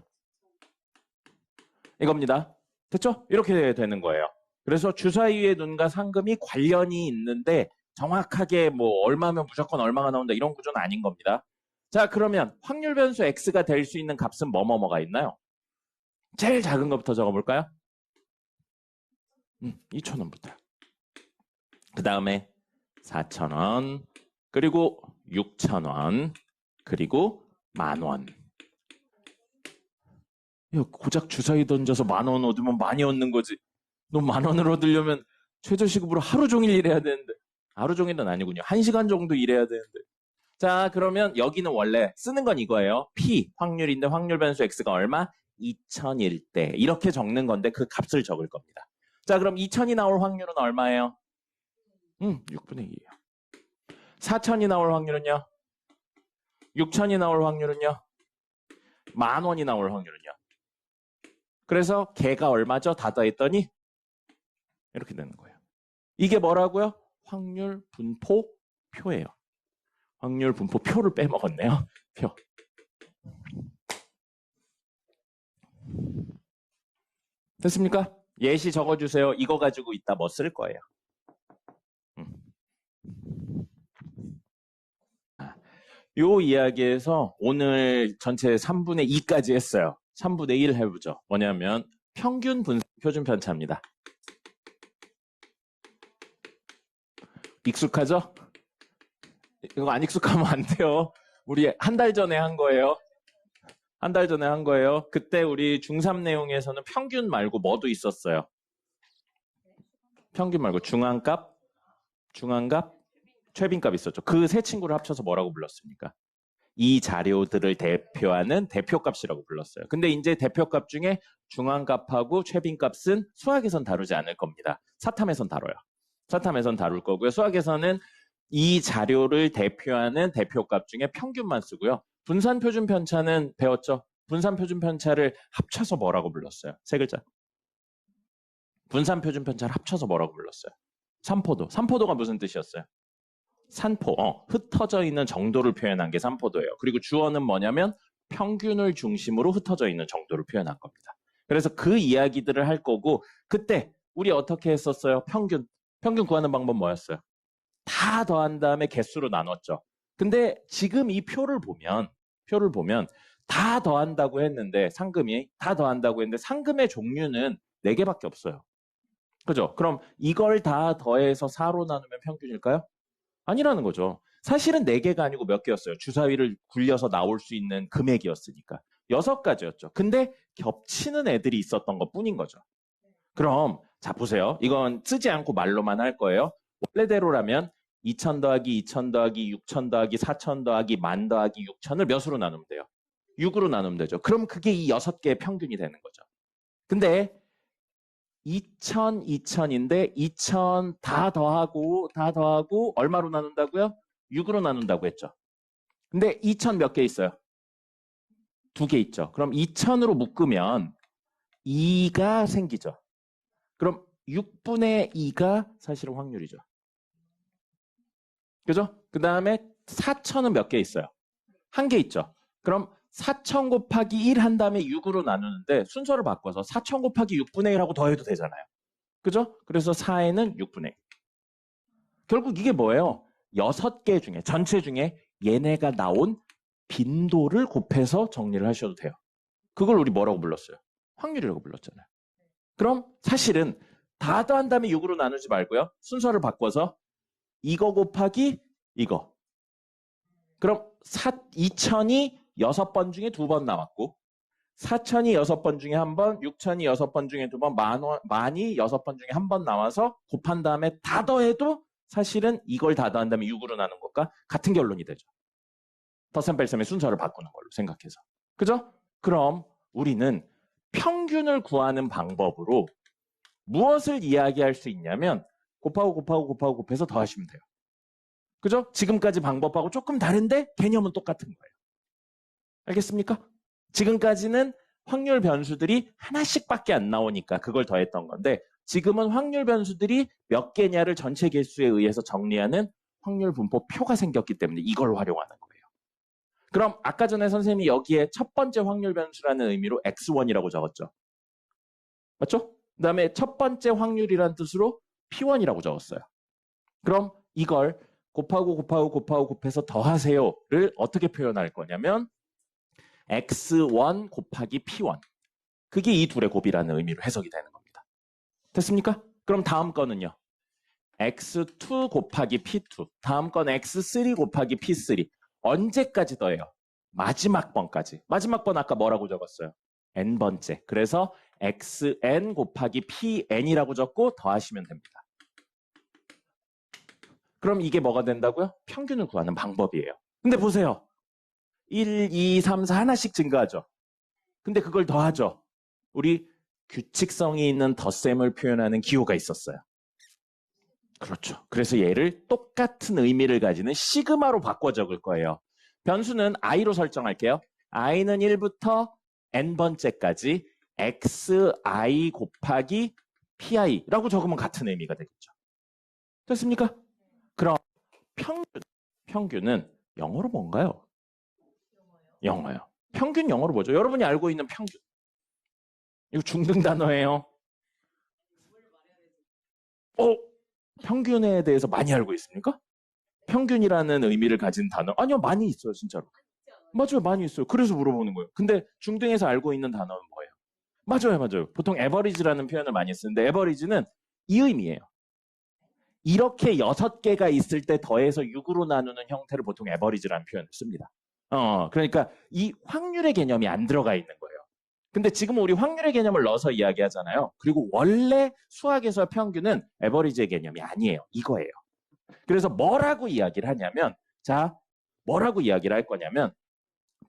이겁니다. 됐죠? 이렇게 되는 거예요. 그래서 주사위의 눈과 상금이 관련이 있는데 정확하게 뭐 얼마면 무조건 얼마가 나온다 이런 구조는 아닌 겁니다. 자, 그러면 확률 변수 x가 될 수 있는 값은 뭐뭐뭐가 있나요? 제일 작은 것부터 적어볼까요? 2,000원부터. 그 다음에 4,000원, 그리고 6,000원, 그리고 10,000원. 야, 고작 주사위 던져서 10,000원 얻으면 많이 얻는 거지. 너 10,000원을 얻으려면 최저시급으로 하루 종일 일해야 되는데. 하루 종일은 아니군요. 1시간 정도 일해야 되는데. 자, 그러면 여기는 원래 쓰는 건 이거예요. P, 확률인데 확률 변수 X가 얼마? 2,000일 때. 이렇게 적는 건데 그 값을 적을 겁니다. 자, 그럼 2,000이 나올 확률은 얼마예요? 6분의 2예요. 4,000이 나올 확률은요? 6,000이 나올 확률은요? 10,000원이 나올 확률은요? 그래서 걔가 얼마죠? 다 더했더니 이렇게 되는 거예요. 이게 뭐라고요? 확률 분포표예요. 확률 분포표를 빼먹었네요. 표. 됐습니까? 예시 적어주세요. 이거 가지고 이따 뭐 쓸 거예요. 요 이야기에서 오늘 전체 3분의 2까지 했어요. 3분의 1 해보죠. 뭐냐면 평균 표준 편차입니다. 익숙하죠? 이거 안 익숙하면 안 돼요. 우리 한 달 전에 한 거예요. 한 달 전에 한 거예요. 그때 우리 중3 내용에서는 평균 말고 뭐도 있었어요. 평균 말고 중앙값, 최빈값 있었죠. 그 세 친구를 합쳐서 뭐라고 불렀습니까? 이 자료들을 대표하는 대표값이라고 불렀어요. 근데 이제 대표값 중에 중앙값하고 최빈값은 수학에선 다루지 않을 겁니다. 사탐에선 다뤄요. 사탐에선 다룰 거고요. 수학에서는 이 자료를 대표하는 대표값 중에 평균만 쓰고요. 분산표준 편차는 배웠죠? 분산표준 편차를 합쳐서 뭐라고 불렀어요? 세 글자. 분산표준 편차를 합쳐서 뭐라고 불렀어요? 산포도. 산포도가 무슨 뜻이었어요? 산포, 흩어져 있는 정도를 표현한 게 산포도예요. 그리고 주어는 뭐냐면 평균을 중심으로 흩어져 있는 정도를 표현한 겁니다. 그래서 그 이야기들을 할 거고 그때 우리 어떻게 했었어요? 평균 구하는 방법 뭐였어요? 다 더한 다음에 개수로 나눴죠. 근데 지금 이 표를 보면 다 더한다고 했는데 상금이 다 더한다고 했는데 상금의 종류는 4개밖에 없어요. 그죠? 그럼 이걸 다 더해서 4로 나누면 평균일까요? 아니라는 거죠. 사실은 4개가 아니고 몇 개였어요? 주사위를 굴려서 나올 수 있는 금액이었으니까. 6가지였죠. 근데 겹치는 애들이 있었던 것 뿐인 거죠. 그럼 자 보세요. 이건 쓰지 않고 말로만 할 거예요. 원래대로라면 2,000 더하기 2,000 더하기 6,000 더하기 4,000 더하기 10,000 더하기 6,000을 몇으로 나누면 돼요? 6으로 나누면 되죠. 그럼 그게 이 6개의 평균이 되는 거죠. 근데 2,000, 2,000인데 2,000 다 더하고 얼마로 나눈다고요? 6으로 나눈다고 했죠. 근데 2,000 몇 개 있어요? 2개 있죠. 그럼 2,000으로 묶으면 2가 생기죠. 그럼 6분의 2가 사실은 확률이죠. 그죠? 그 다음에 4,000은 몇 개 있어요? 1개 있죠. 그럼 4,000 곱하기 1 한 다음에 6으로 나누는데 순서를 바꿔서 4,000 곱하기 6분의 1하고 더해도 되잖아요. 그죠? 그래서 4에는 6분의 1. 결국 이게 뭐예요? 6개 중에 전체 중에 얘네가 나온 빈도를 곱해서 정리를 하셔도 돼요. 그걸 우리 뭐라고 불렀어요? 확률이라고 불렀잖아요. 그럼 사실은 다 더한 다음에 6으로 나누지 말고요. 순서를 바꿔서 이거 곱하기 이거. 그럼 2000이 6번 중에 2번 나왔고 4000이 6번 중에 1번, 6000이 6번 중에 2번, 만이 6번 중에 1번 나와서 곱한 다음에 다 더해도 사실은 이걸 다 더한 다음에 6으로 나눈 것과 같은 결론이 되죠. 덧셈 뺄셈의 순서를 바꾸는 걸로 생각해서. 그죠? 그럼 우리는 평균을 구하는 방법으로 무엇을 이야기할 수 있냐면 곱하고 곱해서 더하시면 돼요. 그죠? 지금까지 방법하고 조금 다른데 개념은 똑같은 거예요. 알겠습니까? 지금까지는 확률 변수들이 하나씩밖에 안 나오니까 그걸 더했던 건데 지금은 확률 변수들이 몇 개냐를 전체 개수에 의해서 정리하는 확률 분포 표가 생겼기 때문에 이걸 활용하는 거예요. 그럼 아까 전에 선생님이 여기에 첫 번째 확률 변수라는 의미로 x1이라고 적었죠. 맞죠? 그 다음에 첫 번째 확률이라는 뜻으로 p1이라고 적었어요. 그럼 이걸 곱해서 더하세요를 어떻게 표현할 거냐면 x1 곱하기 p1. 그게 이 둘의 곱이라는 의미로 해석이 되는 겁니다. 됐습니까? 그럼 다음 거는요. x2 곱하기 p2. 다음 건 x3 곱하기 p3. 언제까지 더해요? 마지막 번까지. 마지막 번 아까 뭐라고 적었어요? n번째. 그래서 xn 곱하기 pn이라고 적고 더하시면 됩니다. 그럼 이게 뭐가 된다고요? 평균을 구하는 방법이에요. 근데 보세요. 1, 2, 3, 4 하나씩 증가하죠. 근데 그걸 더하죠. 우리 규칙성이 있는 덧셈을 표현하는 기호가 있었어요. 그렇죠. 그래서 얘를 똑같은 의미를 가지는 시그마로 바꿔 적을 거예요. 변수는 i로 설정할게요. i는 1부터 n번째까지 xi 곱하기 pi라고 적으면 같은 의미가 되겠죠. 됐습니까? 그럼 평균은 영어로 뭔가요? 영어요. 평균 영어로 뭐죠? 여러분이 알고 있는 평균. 이거 중등 단어예요. 평균에 대해서 많이 알고 있습니까? 평균이라는 의미를 가진 단어. 아니요, 많이 있어요, 진짜로. 맞아요, 많이 있어요. 그래서 물어보는 거예요. 근데 중등에서 알고 있는 단어는 뭐예요? 맞아요. 보통 에버리지라는 표현을 많이 쓰는데 에버리지는 이 의미예요. 이렇게 6개가 있을 때 더해서 6으로 나누는 형태를 보통 에버리지라는 표현을 씁니다. 그러니까 이 확률의 개념이 안 들어가 있는 거예요. 근데 지금 우리 확률의 개념을 넣어서 이야기하잖아요. 그리고 원래 수학에서 평균은 에버리지의 개념이 아니에요. 이거예요. 그래서 뭐라고 이야기를 하냐면 뭐라고 이야기를 할 거냐면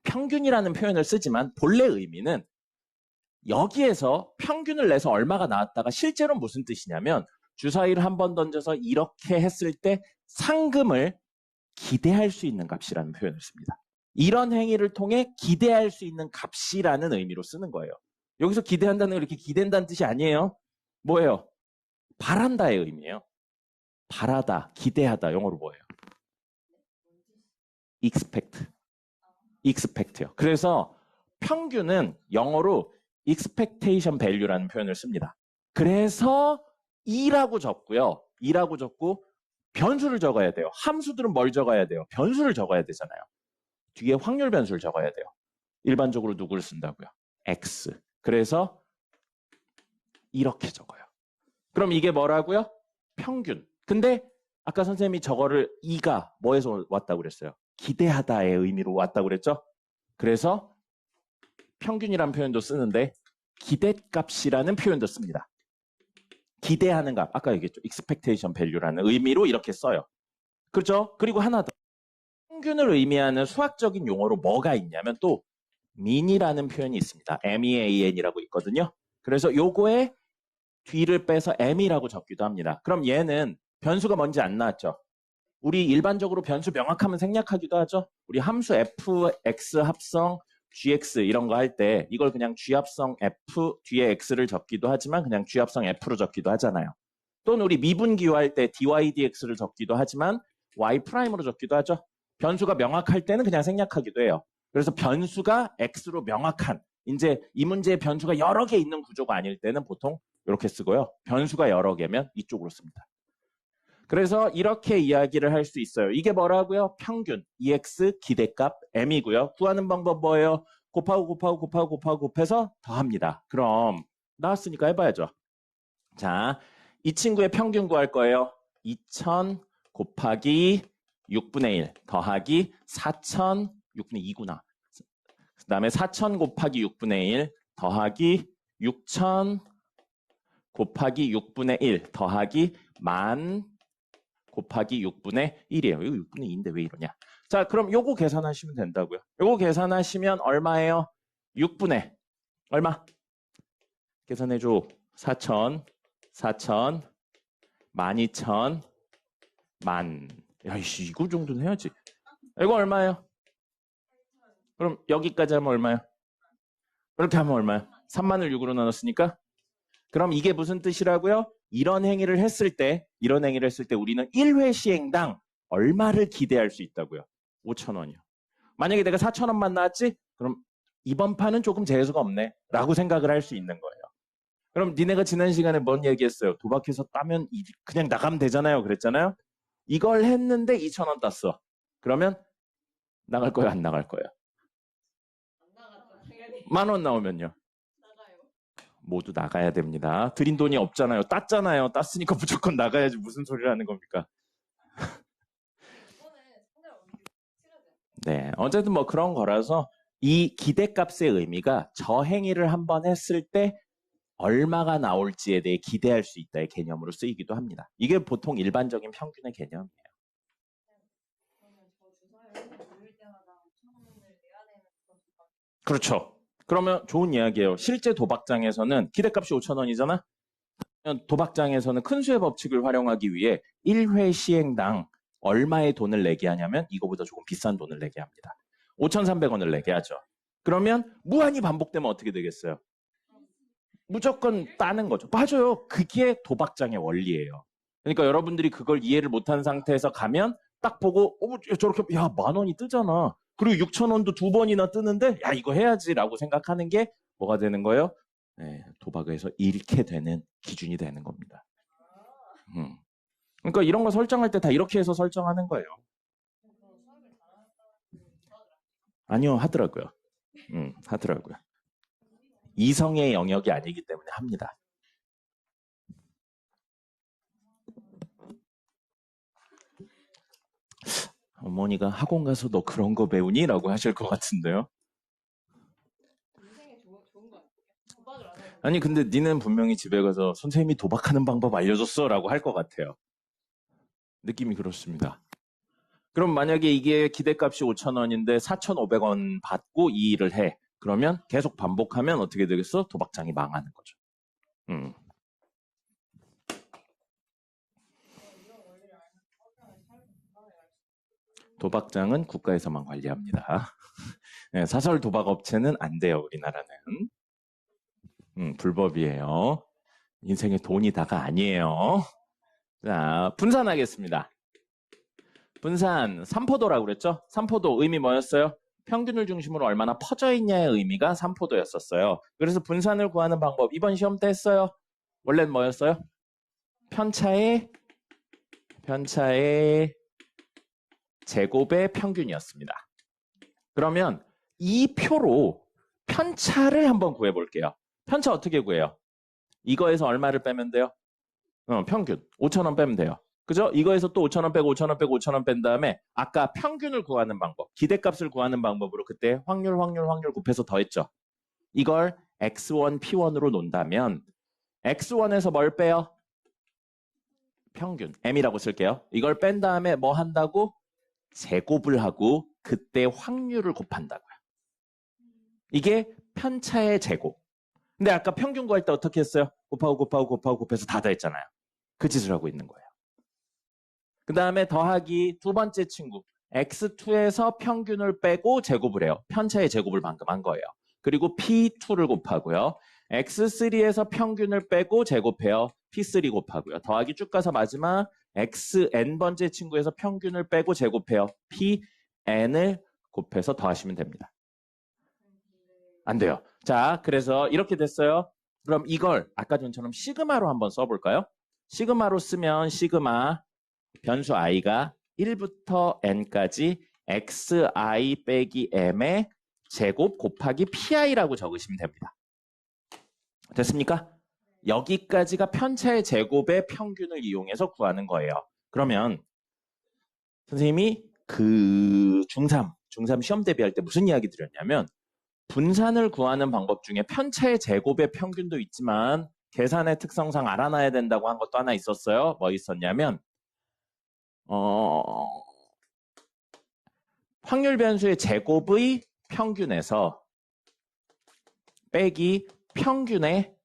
평균이라는 표현을 쓰지만 본래 의미는 여기에서 평균을 내서 얼마가 나왔다가 실제로 무슨 뜻이냐면 주사위를 한 번 던져서 이렇게 했을 때 상금을 기대할 수 있는 값이라는 표현을 씁니다. 이런 행위를 통해 기대할 수 있는 값이라는 의미로 쓰는 거예요. 여기서 기대한다는 건 이렇게 기댄다는 뜻이 아니에요. 뭐예요? 바란다의 의미예요. 바라다, 기대하다, 영어로 뭐예요? expect요. 그래서 평균은 영어로 expectation value라는 표현을 씁니다. 그래서 2라고 적고요. 2라고 적고 변수를 적어야 돼요. 함수들은 뭘 적어야 돼요? 변수를 적어야 되잖아요. 뒤에 확률 변수를 적어야 돼요. 일반적으로 누구를 쓴다고요? x. 그래서 이렇게 적어요. 그럼 이게 뭐라고요? 평균. 근데 아까 선생님이 저거를 2가 뭐에서 왔다고 그랬어요? 기대하다의 의미로 왔다고 그랬죠? 그래서 평균이라는 표현도 쓰는데 기대값이라는 표현도 씁니다. 기대하는 값. 아까 얘기했죠. expectation value라는 의미로 이렇게 써요. 그렇죠? 그리고 하나 더. 평균을 의미하는 수학적인 용어로 뭐가 있냐면 또 mean이라는 표현이 있습니다. mean이라고 있거든요. 그래서 요거에 뒤를 빼서 m이라고 적기도 합니다. 그럼 얘는 변수가 뭔지 안 나왔죠? 우리 일반적으로 변수 명확하면 생략하기도 하죠. 우리 함수 f, x 합성, gx 이런 거 할 때 이걸 그냥 g 합성 f 뒤에 x를 적기도 하지만 그냥 g 합성 f로 적기도 하잖아요. 또는 우리 미분기호할 때 dy dx를 적기도 하지만 y 프라임으로 적기도 하죠. 변수가 명확할 때는 그냥 생략하기도 해요. 그래서 변수가 x로 명확한 이제 이 문제에 변수가 여러 개 있는 구조가 아닐 때는 보통 이렇게 쓰고요. 변수가 여러 개면 이쪽으로 씁니다. 그래서 이렇게 이야기를 할 수 있어요. 이게 뭐라고요? 평균, EX 기대값 M이고요. 구하는 방법 뭐예요? 곱해서 더합니다. 그럼 나왔으니까 해봐야죠. 자, 이 친구의 평균 구할 거예요. 2000 곱하기 6분의 1 더하기 4000 6분의 2구나. 그 다음에 4000 곱하기 6분의 1 더하기 6000 곱하기 6분의 1 더하기 10,000 곱하기 6분의 1이에요. 이거 6분의 2인데 왜 이러냐. 자, 그럼 요거 계산하시면 된다고요. 요거 계산하시면 얼마예요? 6분의 얼마? 계산해줘. 4,000, 4,000, 12,000, 만. 야, 이씨, 이거 정도는 해야지. 이거 얼마예요? 그럼 여기까지 하면 얼마예요? 이렇게 하면 얼마예요? 3만을 6으로 나눴으니까? 그럼 이게 무슨 뜻이라고요? 이런 행위를 했을 때 우리는 1회 시행당 얼마를 기대할 수 있다고요? 5,000원이요. 만약에 내가 4,000원만 나왔지? 그럼 이번 판은 조금 재수가 없네 라고 생각을 할 수 있는 거예요. 그럼 니네가 지난 시간에 뭔 얘기했어요? 도박해서 따면 그냥 나가면 되잖아요. 그랬잖아요. 이걸 했는데 2,000원 땄어. 그러면 나갈 거예요? 안 나갈 거예요? 안 나갔죠, 당연히. 10,000원 나오면요? 나가요. 모두 나가야 됩니다. 드린 돈이 없잖아요. 땄잖아요. 땄으니까 무조건 나가야지. 무슨 소리를 하는 겁니까? 이번에 상대를 어떻게 치러야 돼요? 네, 어쨌든 뭐 그런 거라서 이 기대값의 의미가 저 행위를 한번 했을 때 얼마가 나올지에 대해 기대할 수 있다의 개념으로 쓰이기도 합니다. 이게 보통 일반적인 평균의 개념이에요. 그러면 저 주사위를 돌릴 때마다 5,000원을 내야 되는 그런 조건. 그렇죠. 그러면 좋은 이야기예요. 실제 도박장에서는 기대값이 5,000원이잖아? 도박장에서는 큰 수의 법칙을 활용하기 위해 1회 시행당 얼마의 돈을 내게 하냐면 이거보다 조금 비싼 돈을 내게 합니다. 5,300원을 내게 하죠. 그러면 무한히 반복되면 어떻게 되겠어요? 무조건 따는 거죠. 맞아요. 그게 도박장의 원리예요. 그러니까 여러분들이 그걸 이해를 못한 상태에서 가면 딱 보고 저렇게 야 10,000원이 뜨잖아. 그리고 6,000원도 2번이나 뜨는데 야 이거 해야지라고 생각하는 게 뭐가 되는 거예요? 네, 도박에서 잃게 되는 기준이 되는 겁니다. 그러니까 이런 거 설정할 때 다 이렇게 해서 설정하는 거예요. 그럼 수학을 잘하는 사람들은 도박을 아니요, 하더라고요. 하더라고요. 이성의 영역이 아니기 때문에 합니다. 어머니가 학원 가서 너 그런 거 배우니? 라고 하실 것 같은데요. 인생에 좋은 거 같아요. 도박을 안 하고. 아니 근데 니는 분명히 집에 가서 선생님이 도박하는 방법 알려줬어 라고 할 것 같아요. 느낌이 그렇습니다. 그럼 만약에 이게 기대값이 5,000원인데 4,500원 받고 이 일을 해. 그러면 계속 반복하면 어떻게 되겠어? 도박장이 망하는 거죠. 이런 원리를 알면 도박장을 살고 건강을 알수 도박장은 국가에서만 관리합니다. 네, 사설 도박업체는 안 돼요, 우리나라는. 불법이에요. 인생에 돈이 다가 아니에요. 자, 분산하겠습니다. 분산, 삼포도라고 그랬죠? 삼포도 의미 뭐였어요? 평균을 중심으로 얼마나 퍼져 있냐의 의미가 삼포도였었어요. 그래서 분산을 구하는 방법, 이번 시험 때 했어요. 원래는 뭐였어요? 편차의 제곱의 평균이었습니다. 그러면 이 표로 편차를 한번 구해볼게요. 편차 어떻게 구해요? 이거에서 얼마를 빼면 돼요? 평균. 5,000원 빼면 돼요. 그죠? 이거에서 또 5,000원 빼고 5,000원 빼고 5,000원 뺀 다음에 아까 평균을 구하는 방법, 기대값을 구하는 방법으로 그때 확률 곱해서 더했죠. 이걸 X1, P1으로 놓는다면 X1에서 뭘 빼요? 평균, M이라고 쓸게요. 이걸 뺀 다음에 뭐 한다고? 제곱을 하고 그때 확률을 곱한다고요. 이게 편차의 제곱. 근데 아까 평균 구할 때 어떻게 했어요? 곱해서 다 더했잖아요. 그 짓을 하고 있는 거예요. 그 다음에 더하기 두 번째 친구. X2에서 평균을 빼고 제곱을 해요. 편차의 제곱을 방금 한 거예요. 그리고 P2를 곱하고요. X3에서 평균을 빼고 제곱해요. P3 곱하고요. 더하기 쭉 가서 마지막 XN번째 친구에서 평균을 빼고 제곱해요. PN을 곱해서 더하시면 됩니다. 안 돼요. 자, 그래서 이렇게 됐어요. 그럼 이걸 아까 전처럼 시그마로 한번 써볼까요? 시그마로 쓰면 시그마 변수 i가 1부터 n까지 xi 빼기 m의 제곱 곱하기 pi라고 적으시면 됩니다. 됐습니까? 여기까지가 편차의 제곱의 평균을 이용해서 구하는 거예요. 그러면 선생님이 그 중3 시험 대비할 때 무슨 이야기 드렸냐면 분산을 구하는 방법 중에 편차의 제곱의 평균도 있지만 계산의 특성상 알아놔야 된다고 한 것도 하나 있었어요. 뭐 있었냐면 확률 변수의 제곱의 평균에서 빼기 평균의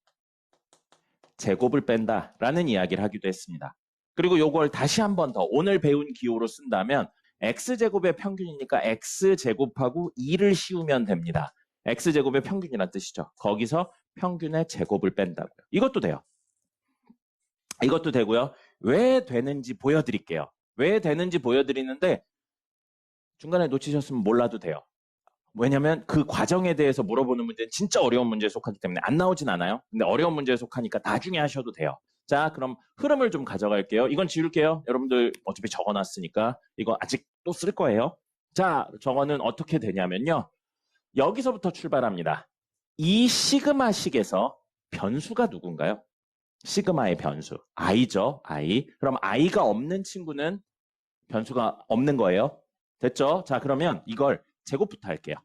제곱을 뺀다라는 이야기를 하기도 했습니다. 그리고 요걸 다시 한 번 더 오늘 배운 기호로 쓴다면 x제곱의 평균이니까 x제곱하고 2를 씌우면 됩니다. x제곱의 평균이란 뜻이죠. 거기서 평균의 제곱을 뺀다고요. 이것도 돼요. 이것도 되고요. 왜 되는지 보여드릴게요. 왜 되는지 보여드리는데 중간에 놓치셨으면 몰라도 돼요. 왜냐면 그 과정에 대해서 물어보는 문제는 진짜 어려운 문제에 속하기 때문에 안 나오진 않아요. 근데 어려운 문제에 속하니까 나중에 하셔도 돼요. 자, 그럼 흐름을 좀 가져갈게요. 이건 지울게요. 여러분들 어차피 적어놨으니까 이거 아직 또 쓸 거예요. 자, 저거는 어떻게 되냐면요. 여기서부터 출발합니다. 이 시그마식에서 변수가 누군가요? 시그마의 변수. i죠. i. 그럼 i가 없는 친구는 변수가 없는 거예요. 됐죠? 자, 그러면 이걸 제곱부터 할게요.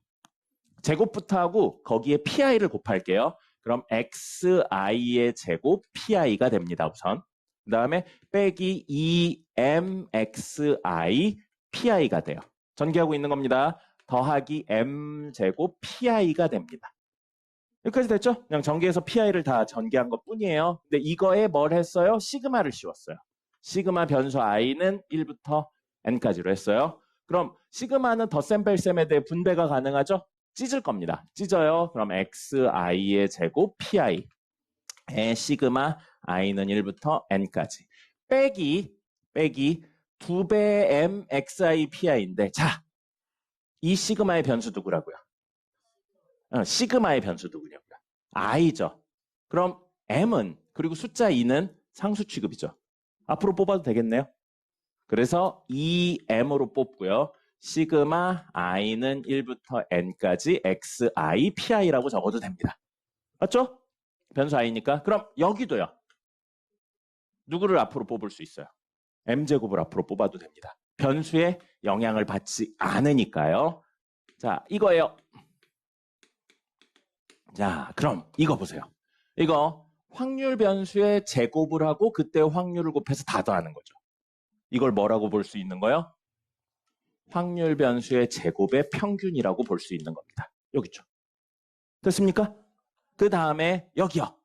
제곱부터 하고 거기에 pi를 곱할게요. 그럼 xi의 제곱 pi가 됩니다. 우선. 그 다음에 빼기 2mxi pi가 돼요. 전개하고 있는 겁니다. 더하기 m제곱 pi가 됩니다. 여기까지 됐죠? 그냥 전개해서 pi를 다 전개한 것 뿐이에요. 근데 이거에 뭘 했어요? 시그마를 씌웠어요. 시그마 변수 i는 1부터 n까지로 했어요. 그럼 시그마는 덧셈 뺄셈에 대해 분배가 가능하죠? 찢을 겁니다. 찢어요. 그럼 xi의 제곱 pi의 시그마 i는 1부터 n까지 빼기 2배 m xi pi인데 자, 이 시그마의 변수 누구라고요? 시그마의 변수 누구냐고요? i죠. 그럼 m은 그리고 숫자 2는 상수 취급이죠. 앞으로 뽑아도 되겠네요. 그래서 2m으로 뽑고요. 시그마 i는 1부터 n까지 xi pi라고 적어도 됩니다. 맞죠? 변수 i니까. 그럼 여기도요. 누구를 앞으로 뽑을 수 있어요? m제곱을 앞으로 뽑아도 됩니다. 변수에 영향을 받지 않으니까요. 자, 이거예요. 자, 그럼 이거 보세요. 이거 확률 변수의 제곱을 하고 그때 확률을 곱해서 다 더하는 거죠. 이걸 뭐라고 볼 수 있는 거예요? 확률 변수의 제곱의 평균이라고 볼 수 있는 겁니다. 여기 있죠. 됐습니까? 그 다음에 여기요.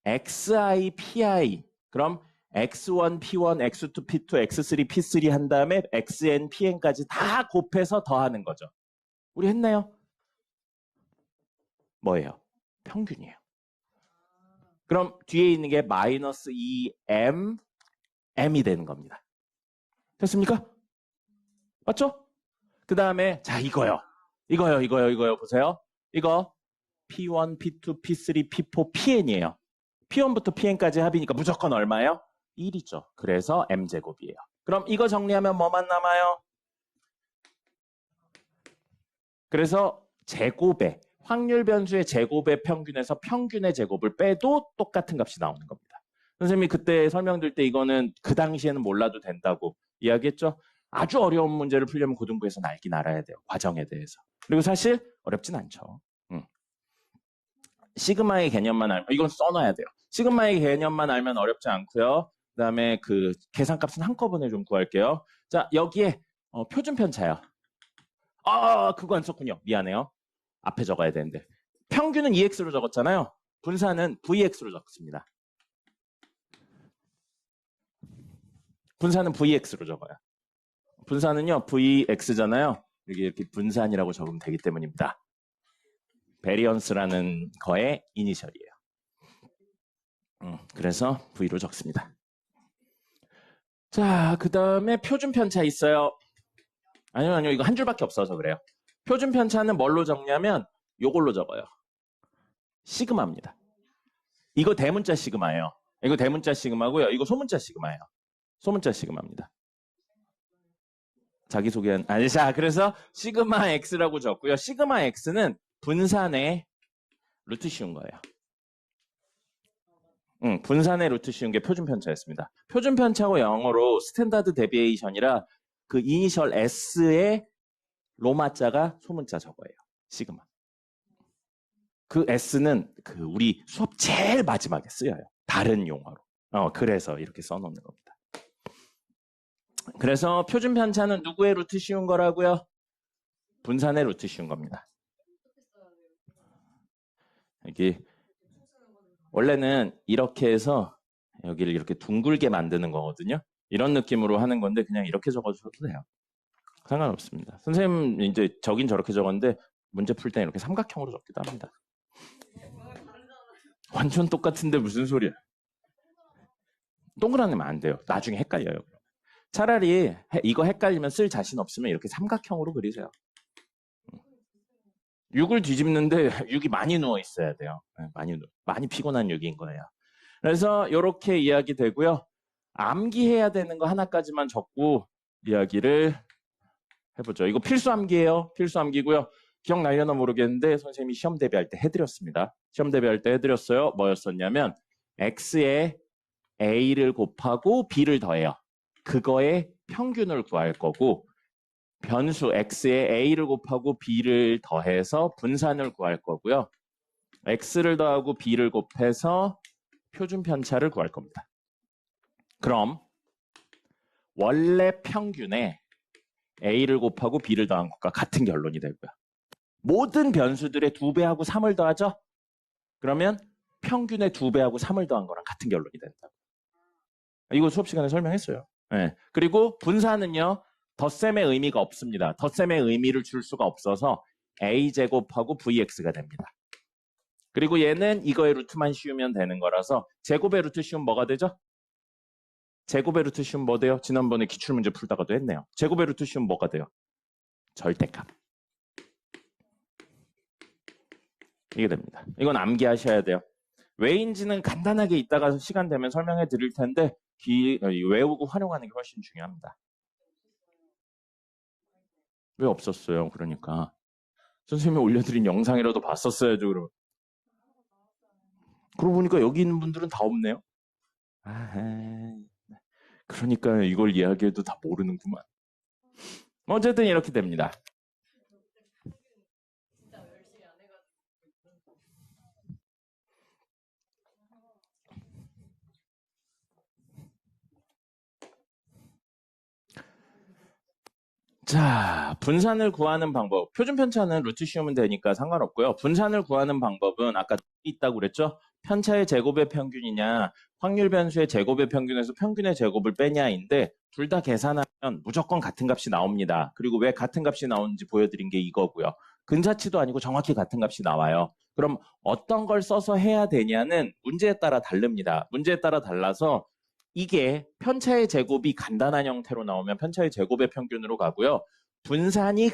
xi, pi. 그럼 x1, p1, x2, p2, x3, p3 한 다음에 xn, pn까지 다 곱해서 더하는 거죠. 우리 했나요? 뭐예요? 평균이에요. 그럼 뒤에 있는 게 마이너스 2m, m이 되는 겁니다. 됐습니까? 맞죠? 그 다음에 자 이거요. 보세요. 이거 P1, P2, P3, P4, Pn이에요. P1부터 Pn까지 합이니까 무조건 얼마예요? 1이죠. 그래서 m제곱이에요. 그럼 이거 정리하면 뭐만 남아요? 그래서 제곱의 확률 변수의 제곱의 평균에서 평균의 제곱을 빼도 똑같은 값이 나오는 겁니다. 선생님이 그때 설명드릴 때 이거는 그 당시에는 몰라도 된다고 이야기했죠. 아주 어려운 문제를 풀려면 고등부에서는 알긴 알아야 돼요. 과정에 대해서. 그리고 사실 어렵진 않죠. 시그마의 개념만 알면 이건 써놔야 돼요. 시그마의 개념만 알면 어렵지 않고요. 그 다음에 그 계산값은 한꺼번에 좀 구할게요. 자, 여기에 표준 편차요. 그거 안 썼군요. 미안해요. 앞에 적어야 되는데. 평균은 EX로 적었잖아요. 분산은 VX로 적습니다. 분산은 VX로 적어요. 분산은요, VX잖아요. 여기 이렇게 분산이라고 적으면 되기 때문입니다. 베리언스라는 거의 이니셜이에요. 그래서 V로 적습니다. 자, 그 다음에 표준 편차 있어요. 아니요, 이거 한 줄밖에 없어서 그래요. 표준 편차는 뭘로 적냐면 요걸로 적어요. 시그마입니다. 이거 대문자 시그마예요. 이거 대문자 시그마고요. 이거 소문자 시그마예요. 소문자 시그마입니다. 자기소개한 아니 자 그래서 시그마 x라고 적고요. 시그마 x는 분산의 루트 씌운 거예요. 분산의 루트 씌운 게 표준 편차였습니다. 표준 편차고 영어로 스탠다드 데비에이션이라 그 이니셜 s의 로마자가 소문자 저거예요. 시그마. 그 s는 그 우리 수업 제일 마지막에 쓰여요. 다른 용어로. 그래서 이렇게 써놓는 겁니다. 그래서 표준 편차는 누구의 루트 씌운 거라고요? 분산의 루트 씌운 겁니다. 여기 원래는 이렇게 해서 여기를 이렇게 둥글게 만드는 거거든요. 이런 느낌으로 하는 건데 그냥 이렇게 적어주셔도 돼요. 상관없습니다. 선생님 이제 저긴 저렇게 적었는데 문제 풀 때 이렇게 삼각형으로 적기도 합니다. 완전 똑같은데 무슨 소리야. 동그라미면 안 돼요. 나중에 헷갈려요. 차라리 이거 헷갈리면 쓸 자신 없으면 이렇게 삼각형으로 그리세요. 6을 뒤집는데 6이 많이 누워 있어야 돼요. 많이 피곤한 6인 거예요. 그래서 이렇게 이야기 되고요. 암기해야 되는 거 하나까지만 적고 이야기를 해보죠. 이거 필수 암기예요. 필수 암기고요. 기억나려나 모르겠는데 선생님이 시험 대비할 때 해드렸습니다. 시험 대비할 때 해드렸어요. 뭐였었냐면 x에 a를 곱하고 b를 더해요. 그거의 평균을 구할 거고 변수 x에 a를 곱하고 b를 더해서 분산을 구할 거고요. x를 더하고 b를 곱해서 표준 편차를 구할 겁니다. 그럼 원래 평균에 a를 곱하고 b를 더한 것과 같은 결론이 되고요. 모든 변수들의 2배하고 3을 더하죠? 그러면 평균의 2배하고 3을 더한 거랑 같은 결론이 된다. 이거 수업 시간에 설명했어요. 네. 그리고 분산은요. 덧셈의 의미가 없습니다. 덧셈의 의미를 줄 수가 없어서 a제곱하고 vx가 됩니다. 그리고 얘는 이거의 루트만 씌우면 되는 거라서 제곱의 루트 씌우면 뭐가 되죠? 제곱의 루트 씌우면 뭐 돼요? 지난번에 기출문제 풀다가도 했네요. 제곱의 루트 씌우면 뭐가 돼요? 절대값. 이게 됩니다. 이건 암기하셔야 돼요. 왜인지는 간단하게 이따가 시간 되면 설명해 드릴 텐데 외우고 활용하는 게 훨씬 중요합니다. 왜 없었어요? 그러니까 선생님이 올려드린 영상이라도 봤었어야죠. 그러면. 그러고 보니까 여기 있는 분들은 다 없네요. 그러니까 이걸 이야기해도 다 모르는구만. 어쨌든 이렇게 됩니다. 자, 분산을 구하는 방법. 표준 편차는 루트 씌우면 되니까 상관없고요. 분산을 구하는 방법은 아까 있다고 그랬죠? 편차의 제곱의 평균이냐, 확률 변수의 제곱의 평균에서 평균의 제곱을 빼냐인데 둘 다 계산하면 무조건 같은 값이 나옵니다. 그리고 왜 같은 값이 나오는지 보여드린 게 이거고요. 근사치도 아니고 정확히 같은 값이 나와요. 그럼 어떤 걸 써서 해야 되냐는 문제에 따라 다릅니다. 문제에 따라 달라서 이게 편차의 제곱이 간단한 형태로 나오면 편차의 제곱의 평균으로 가고요. 분산이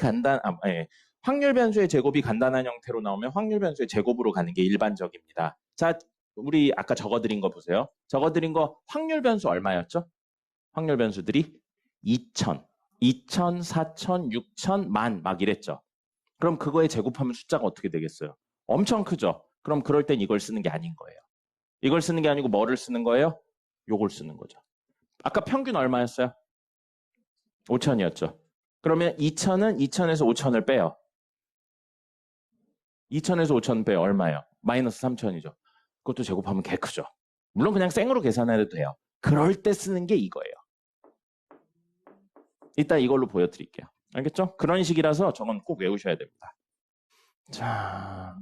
확률 변수의 제곱이 간단한 형태로 나오면 확률 변수의 제곱으로 가는 게 일반적입니다. 자, 우리 아까 적어드린 거 보세요. 적어드린 거 확률 변수 얼마였죠? 확률 변수들이 2000, 2000, 4000, 6000, 만 막 이랬죠. 그럼 그거에 제곱하면 숫자가 어떻게 되겠어요? 엄청 크죠? 그럼 그럴 땐 이걸 쓰는 게 아닌 거예요. 이걸 쓰는 게 아니고 뭐를 쓰는 거예요? 요걸 쓰는 거죠. 아까 평균 얼마였어요? 5000이었죠. 그러면 2000은 2000에서 5000을 빼요. 2000에서 5000 빼요. 얼마예요? 마이너스 3000이죠. 그것도 제곱하면 개 크죠. 물론 그냥 생으로 계산해도 돼요. 그럴 때 쓰는 게 이거예요. 이따 이걸로 보여드릴게요. 알겠죠? 그런 식이라서 저건 꼭 외우셔야 됩니다. 자,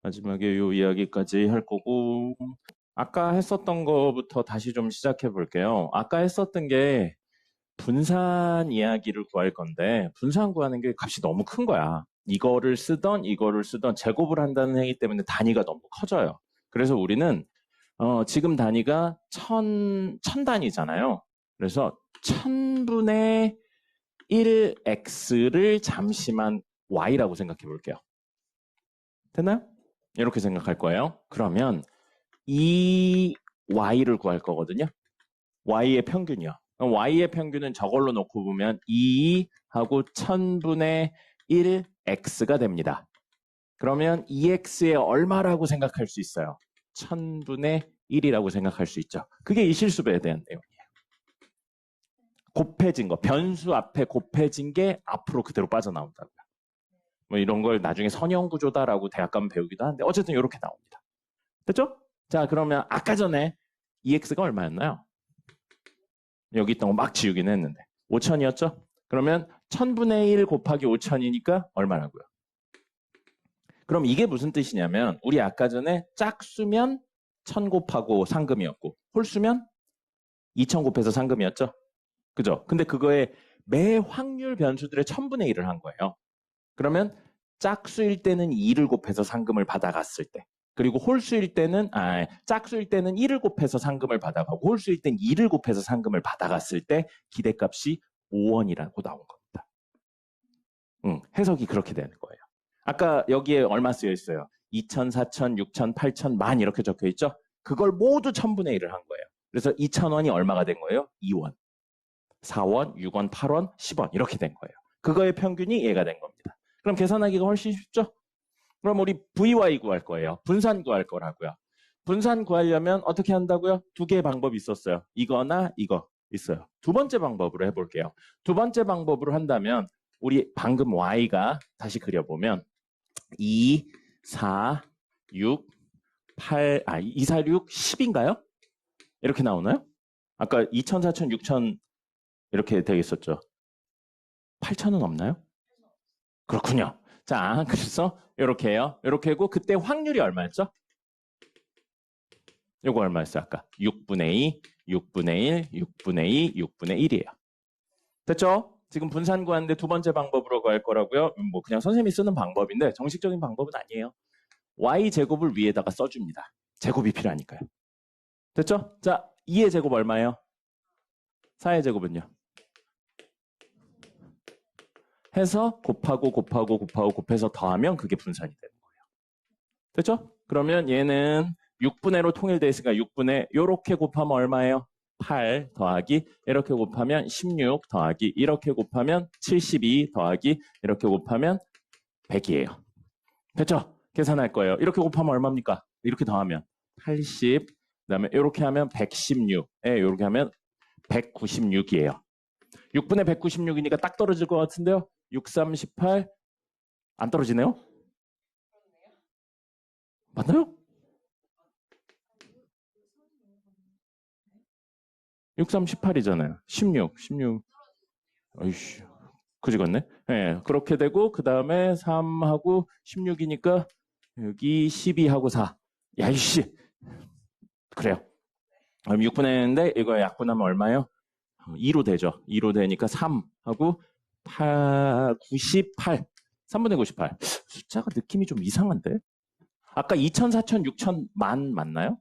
마지막에 이 이야기까지 할 거고 아까 했었던 거부터 다시 좀 시작해 볼게요. 아까 했었던 게 분산 이야기를 구할 건데 분산 구하는 게 값이 너무 큰 거야. 이거를 쓰던 제곱을 한다는 행위 때문에 단위가 너무 커져요. 그래서 우리는 지금 단위가 1000 단위잖아요. 그래서 1000분의 1x를 잠시만 y라고 생각해 볼게요. 됐나요? 이렇게 생각할 거예요. 그러면 이 y를 구할 거거든요. y의 평균이요. 그럼 y의 평균은 저걸로 놓고 보면 2하고 1000분의 1 x가 됩니다. 그러면 2x의 얼마라고 생각할 수 있어요? 1000분의 1이라고 생각할 수 있죠. 그게 이 실수배에 대한 내용이에요. 곱해진 거, 변수 앞에 곱해진 게 앞으로 그대로 빠져나온다고요. 뭐 이런 걸 나중에 선형구조다라고 대학 가면 배우기도 하는데 어쨌든 이렇게 나옵니다. 됐죠? 자, 그러면 아까 전에 2x가 얼마였나요? 여기 있던 거 막 지우긴 했는데 5000이었죠? 그러면 1000분의 1 곱하기 5000이니까 얼마라고요? 그럼 이게 무슨 뜻이냐면 우리 아까 전에 짝수면 1000 곱하고 상금이었고 홀수면 2000 곱해서 상금이었죠? 그죠? 근데 그거에 매 확률 변수들의 1000분의 1을 한 거예요. 그러면 짝수일 때는 2를 곱해서 상금을 받아갔을 때 그리고 홀수일 때는 짝수일 때는 1을 곱해서 상금을 받아가고 홀수일 때는 2를 곱해서 상금을 받아갔을 때 기대값이 5원이라고 나온 겁니다. 해석이 그렇게 되는 거예요. 아까 여기에 얼마 쓰여 있어요? 2천, 4천, 6천, 8천, 만 이렇게 적혀 있죠? 그걸 모두 1000분의 1을 한 거예요. 그래서 2000원이 얼마가 된 거예요? 2원, 4원, 6원, 8원, 10원 이렇게 된 거예요. 그거의 평균이 얘가 된 겁니다. 그럼 계산하기가 훨씬 쉽죠? 그럼 우리 VY 구할 거예요. 분산 구할 거라고요. 분산 구하려면 어떻게 한다고요? 두 개의 방법이 있었어요. 이거나 이거 있어요. 두 번째 방법으로 해볼게요. 두 번째 방법으로 한다면 우리 방금 Y가 다시 그려보면 2, 4, 6, 8, 2, 4, 6, 10인가요? 이렇게 나오나요? 아까 2000, 4000, 6000 이렇게 되어 있었죠. 8000은 없나요? 그렇군요. 자, 그래서 이렇게 해요. 이렇게 하고 그때 확률이 얼마였죠? 요거 얼마였어요? 아까 6분의 2, 6분의 1, 6분의 2, 6분의 1이에요. 됐죠? 지금 분산 구하는데 두 번째 방법으로 구할 거라고요. 뭐 그냥 선생님이 쓰는 방법인데 정식적인 방법은 아니에요. y제곱을 위에다가 써줍니다. 제곱이 필요하니까요. 됐죠? 자, 2의 제곱 얼마예요? 4의 제곱은요? 해서 곱하고 곱해서 더하면 그게 분산이 되는 거예요. 됐죠? 그러면 얘는 6분의 1로 통일되어 있으니까 6분의 이렇게 곱하면 얼마예요? 8 더하기 이렇게 곱하면 16 더하기 이렇게 곱하면 72 더하기 이렇게 곱하면 100이에요. 됐죠? 계산할 거예요. 이렇게 곱하면 얼마입니까? 이렇게 더하면 80, 그다음에 이렇게 하면 116, 이렇게 하면 196이에요. 6분의 196이니까 딱 떨어질 것 같은데요. 6, 3, 18, 안 떨어지네요? 맞나요? 6, 3, 18이잖아요. 16, 16. 아이씨, 그지 같네? 네, 그렇게 되고, 그 다음에 3하고 16이니까 여기 12하고 4. 야이씨. 그래요. 그럼 6분의 1인데 이거 약분하면 얼마예요? 2로 되죠. 2로 되니까 3하고 8, 98. 3분의 98. 숫자가 느낌이 좀 이상한데? 아까 2000, 4000, 6000, 만 맞나요?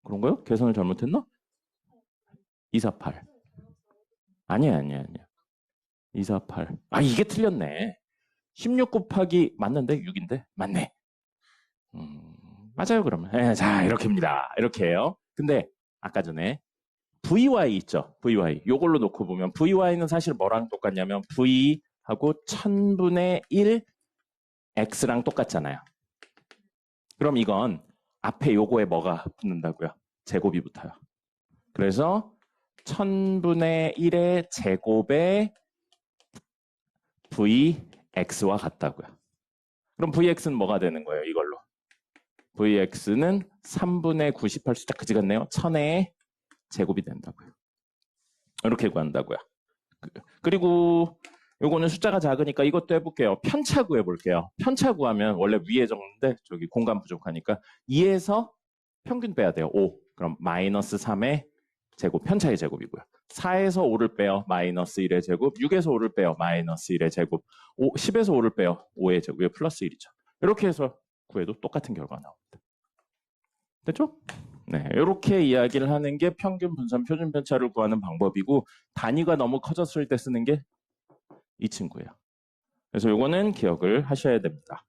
그런가요? 계산을 잘못했나? 248. 아니야. 248. 이게 틀렸네. 16 곱하기 맞는데? 6인데? 맞네. 맞아요, 그러면. 자, 이렇게입니다. 이렇게 해요. 근데 아까 전에 VY 있죠? VY. 요걸로 놓고 보면 VY는 사실 뭐랑 똑같냐면 V하고 1000분의 1 X랑 똑같잖아요. 그럼 이건 앞에 요거에 뭐가 붙는다고요? 제곱이 붙어요. 그래서 1000분의 1의 제곱에 VX와 같다고요. 그럼 VX는 뭐가 되는 거예요? 이걸로. VX는 3분의 98 숫자 그지 같네요. 1000의 제곱이 된다고요. 이렇게 구한다고요. 그리고 요거는 숫자가 작으니까 이것도 해볼게요. 편차 구해볼게요. 편차 구하면 원래 위에 적는데 저기 공간 부족하니까 2에서 평균 빼야 돼요. 5. 그럼 마이너스 3의 제곱, 편차의 제곱이고요. 4에서 5를 빼요. 마이너스 1의 제곱. 6에서 5를 빼요. 마이너스 1의 제곱. 10에서 5를 빼요. 5의 제곱. 이게 플러스 1이죠. 이렇게 해서 구해도 똑같은 결과가 나옵니다. 됐죠? 네, 이렇게 이야기를 하는 게 평균 분산 표준 편차를 구하는 방법이고 단위가 너무 커졌을 때 쓰는 게 이 친구예요. 그래서 요거는 기억을 하셔야 됩니다.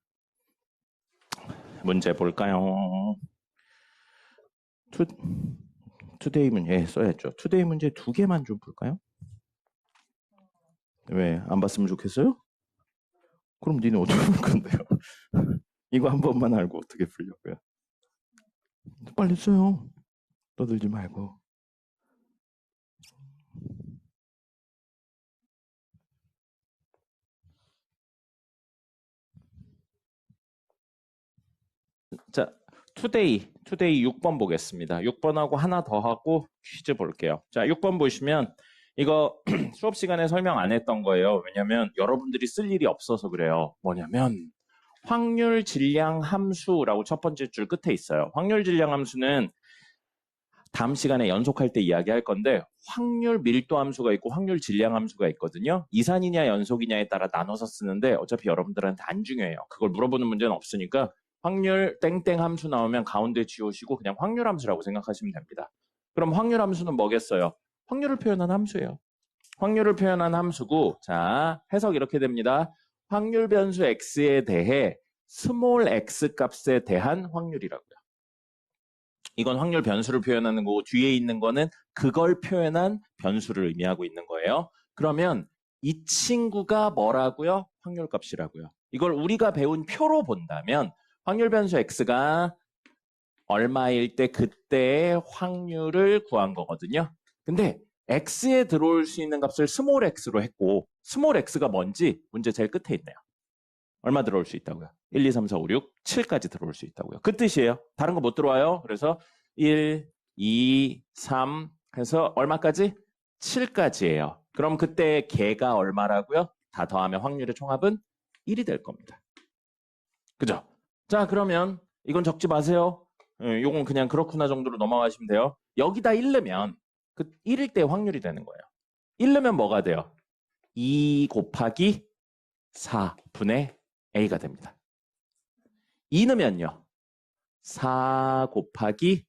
문제 볼까요? 투데이 문제 써야죠. 투데이 문제 2개만 좀 볼까요? 왜 안 봤으면 좋겠어요? 그럼 니는 어떻게 볼 건데요? 이거 한 번만 알고 어떻게 풀려고요? 빨리 써요. 떠들지 말고. 자, 투데이 6번 보겠습니다. 6번하고 하나 더 하고 퀴즈 볼게요. 자, 6번 보시면 이거 수업 시간에 설명 안 했던 거예요. 왜냐면 여러분들이 쓸 일이 없어서 그래요. 뭐냐면 확률 질량 함수라고 첫 번째 줄 끝에 있어요. 확률 질량 함수는 다음 시간에 연속할 때 이야기할 건데 확률 밀도 함수가 있고 확률 질량 함수가 있거든요. 이산이냐 연속이냐에 따라 나눠서 쓰는데 어차피 여러분들한테 안 중요해요. 그걸 물어보는 문제는 없으니까 확률 땡땡 함수 나오면 가운데 지우시고 그냥 확률 함수라고 생각하시면 됩니다. 그럼 확률 함수는 뭐겠어요? 확률을 표현한 함수예요. 확률을 표현한 함수고 자 해석 이렇게 됩니다. 확률 변수 x에 대해 스몰 x 값에 대한 확률이라고요. 이건 확률 변수를 표현하는 거고 뒤에 있는 거는 그걸 표현한 변수를 의미하고 있는 거예요. 그러면 이 친구가 뭐라고요? 확률 값이라고요. 이걸 우리가 배운 표로 본다면 확률 변수 x가 얼마일 때 그때의 확률을 구한 거거든요. 근데 x에 들어올 수 있는 값을 스몰 x로 했고 스몰 x가 뭔지 문제 제일 끝에 있네요. 얼마 들어올 수 있다고요? 1, 2, 3, 4, 5, 6, 7까지 들어올 수 있다고요. 그 뜻이에요. 다른 거 못 들어와요. 그래서 1, 2, 3 해서 얼마까지? 7까지예요. 그럼 그때 개가 얼마라고요? 다 더하면 확률의 총합은 1이 될 겁니다. 그죠? 자, 그러면 이건 적지 마세요. 요건 그냥 그렇구나 정도로 넘어가시면 돼요. 여기다 1 넣으면 그 1일 때 확률이 되는 거예요. 1 넣으면 뭐가 돼요? 2 곱하기 4분의 A가 됩니다. 2 넣으면요. 4 곱하기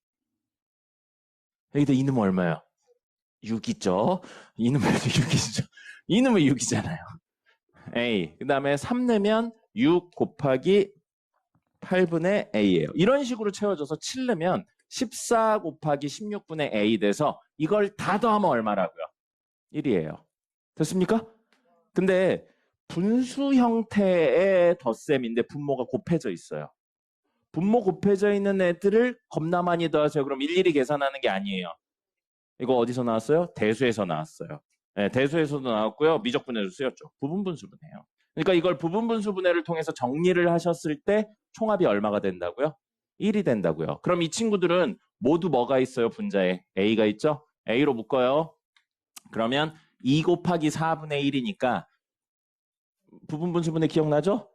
여기다 2 넣으면 얼마예요? 6이죠. 2 넣으면 6이죠. 2 넣으면 6이잖아요. A. 그 다음에 3 넣으면 6 곱하기 8분의 A예요. 이런 식으로 채워져서 7 넣으면 14 곱하기 16분의 A 돼서 이걸 다 더하면 얼마라고요? 1이에요. 됐습니까? 근데 분수 형태의 덧셈인데 분모가 곱해져 있어요. 분모 곱해져 있는 애들을 겁나 많이 더하세요. 그럼 일일이 계산하는 게 아니에요. 이거 어디서 나왔어요? 대수에서 나왔어요. 네, 대수에서도 나왔고요. 미적분해도 쓰였죠. 부분분수분해요. 그러니까 이걸 부분분수분해를 통해서 정리를 하셨을 때 총합이 얼마가 된다고요? 1이 된다고요. 그럼 이 친구들은 모두 뭐가 있어요? 분자에 A가 있죠? A로 묶어요. 그러면 2 곱하기 4분의 1이니까 부분분수분해 기억나죠?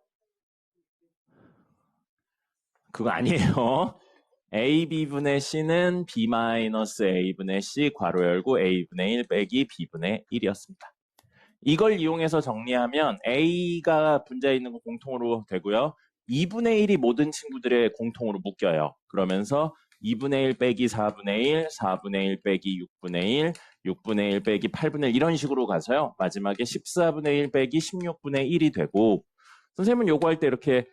그거 아니에요. AB분의 C는 B-A분의 C 괄호 열고 A분의 1 빼기 B분의 1이었습니다. 이걸 이용해서 정리하면 A가 분자에 있는 거 공통으로 되고요. 2분의 1이 모든 친구들의 공통으로 묶여요. 그러면서 2분의 1 빼기 4분의 1, 4분의 1 빼기 6분의 1, 6분의 1 빼기 8분의 1 이런 식으로 가서요. 마지막에 14분의 1 빼기 16분의 1이 되고 선생님은 요거 할 때 이렇게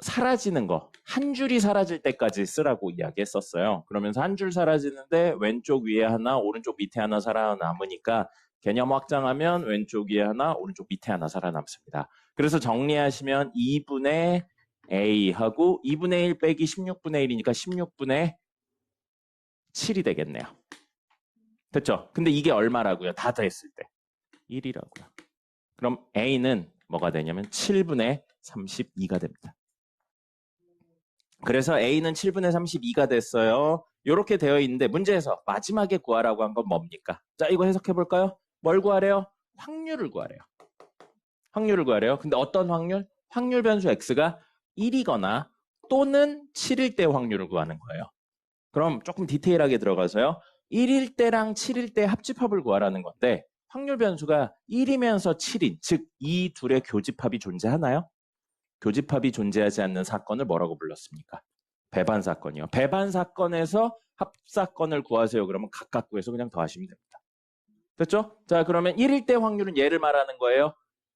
사라지는 거, 한 줄이 사라질 때까지 쓰라고 이야기했었어요. 그러면서 한 줄 사라지는데 왼쪽 위에 하나, 오른쪽 밑에 하나 살아남으니까 개념 확장하면 왼쪽 위에 하나, 오른쪽 밑에 하나 살아남습니다. 그래서 정리하시면 2분의 A하고 2분의 1 빼기 16분의 1이니까 16분의 7이 되겠네요. 됐죠? 근데 이게 얼마라고요? 다 더했을 때. 1이라고요. 그럼 A는 뭐가 되냐면 7분의 32가 됩니다. 그래서 A는 7분의 32가 됐어요. 이렇게 되어 있는데 문제에서 마지막에 구하라고 한 건 뭡니까? 자, 이거 해석해 볼까요? 뭘 구하래요? 확률을 구하래요. 확률을 구하래요. 근데 어떤 확률? 확률 변수 x가 1이거나 또는 7일 때 확률을 구하는 거예요. 그럼 조금 디테일하게 들어가서요. 1일 때랑 7일 때 합집합을 구하라는 건데 확률 변수가 1이면서 7인, 즉 이 둘의 교집합이 존재하나요? 교집합이 존재하지 않는 사건을 뭐라고 불렀습니까? 배반 사건이요. 배반 사건에서 합사건을 구하세요. 그러면 각각 구해서 그냥 더하시면 됩니다. 됐죠? 자, 그러면 1일 때 확률은 얘를 말하는 거예요.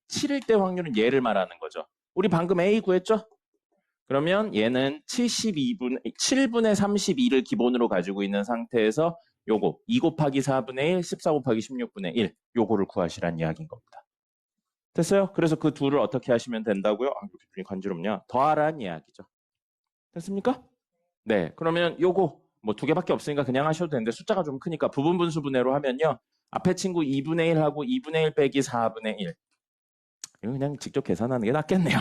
7일 때 확률은 얘를 말하는 거죠. 우리 방금 A 구했죠? 그러면 얘는 7분의 32를 기본으로 가지고 있는 상태에서 요거 2 곱하기 4분의 1, 14 곱하기 16분의 1 요거를 구하시란 이야기인 겁니다. 됐어요? 그래서 그 둘을 어떻게 하시면 된다고요? 아, 이렇게 눈이 간지럽냐? 더하란 이야기죠. 됐습니까? 네, 그러면 요거 뭐 두 개밖에 없으니까 그냥 하셔도 되는데 숫자가 좀 크니까 부분분수분해로 하면요. 앞에 친구 2분의 1하고 2분의 1 빼기 4분의 1. 이거 그냥 직접 계산하는 게 낫겠네요.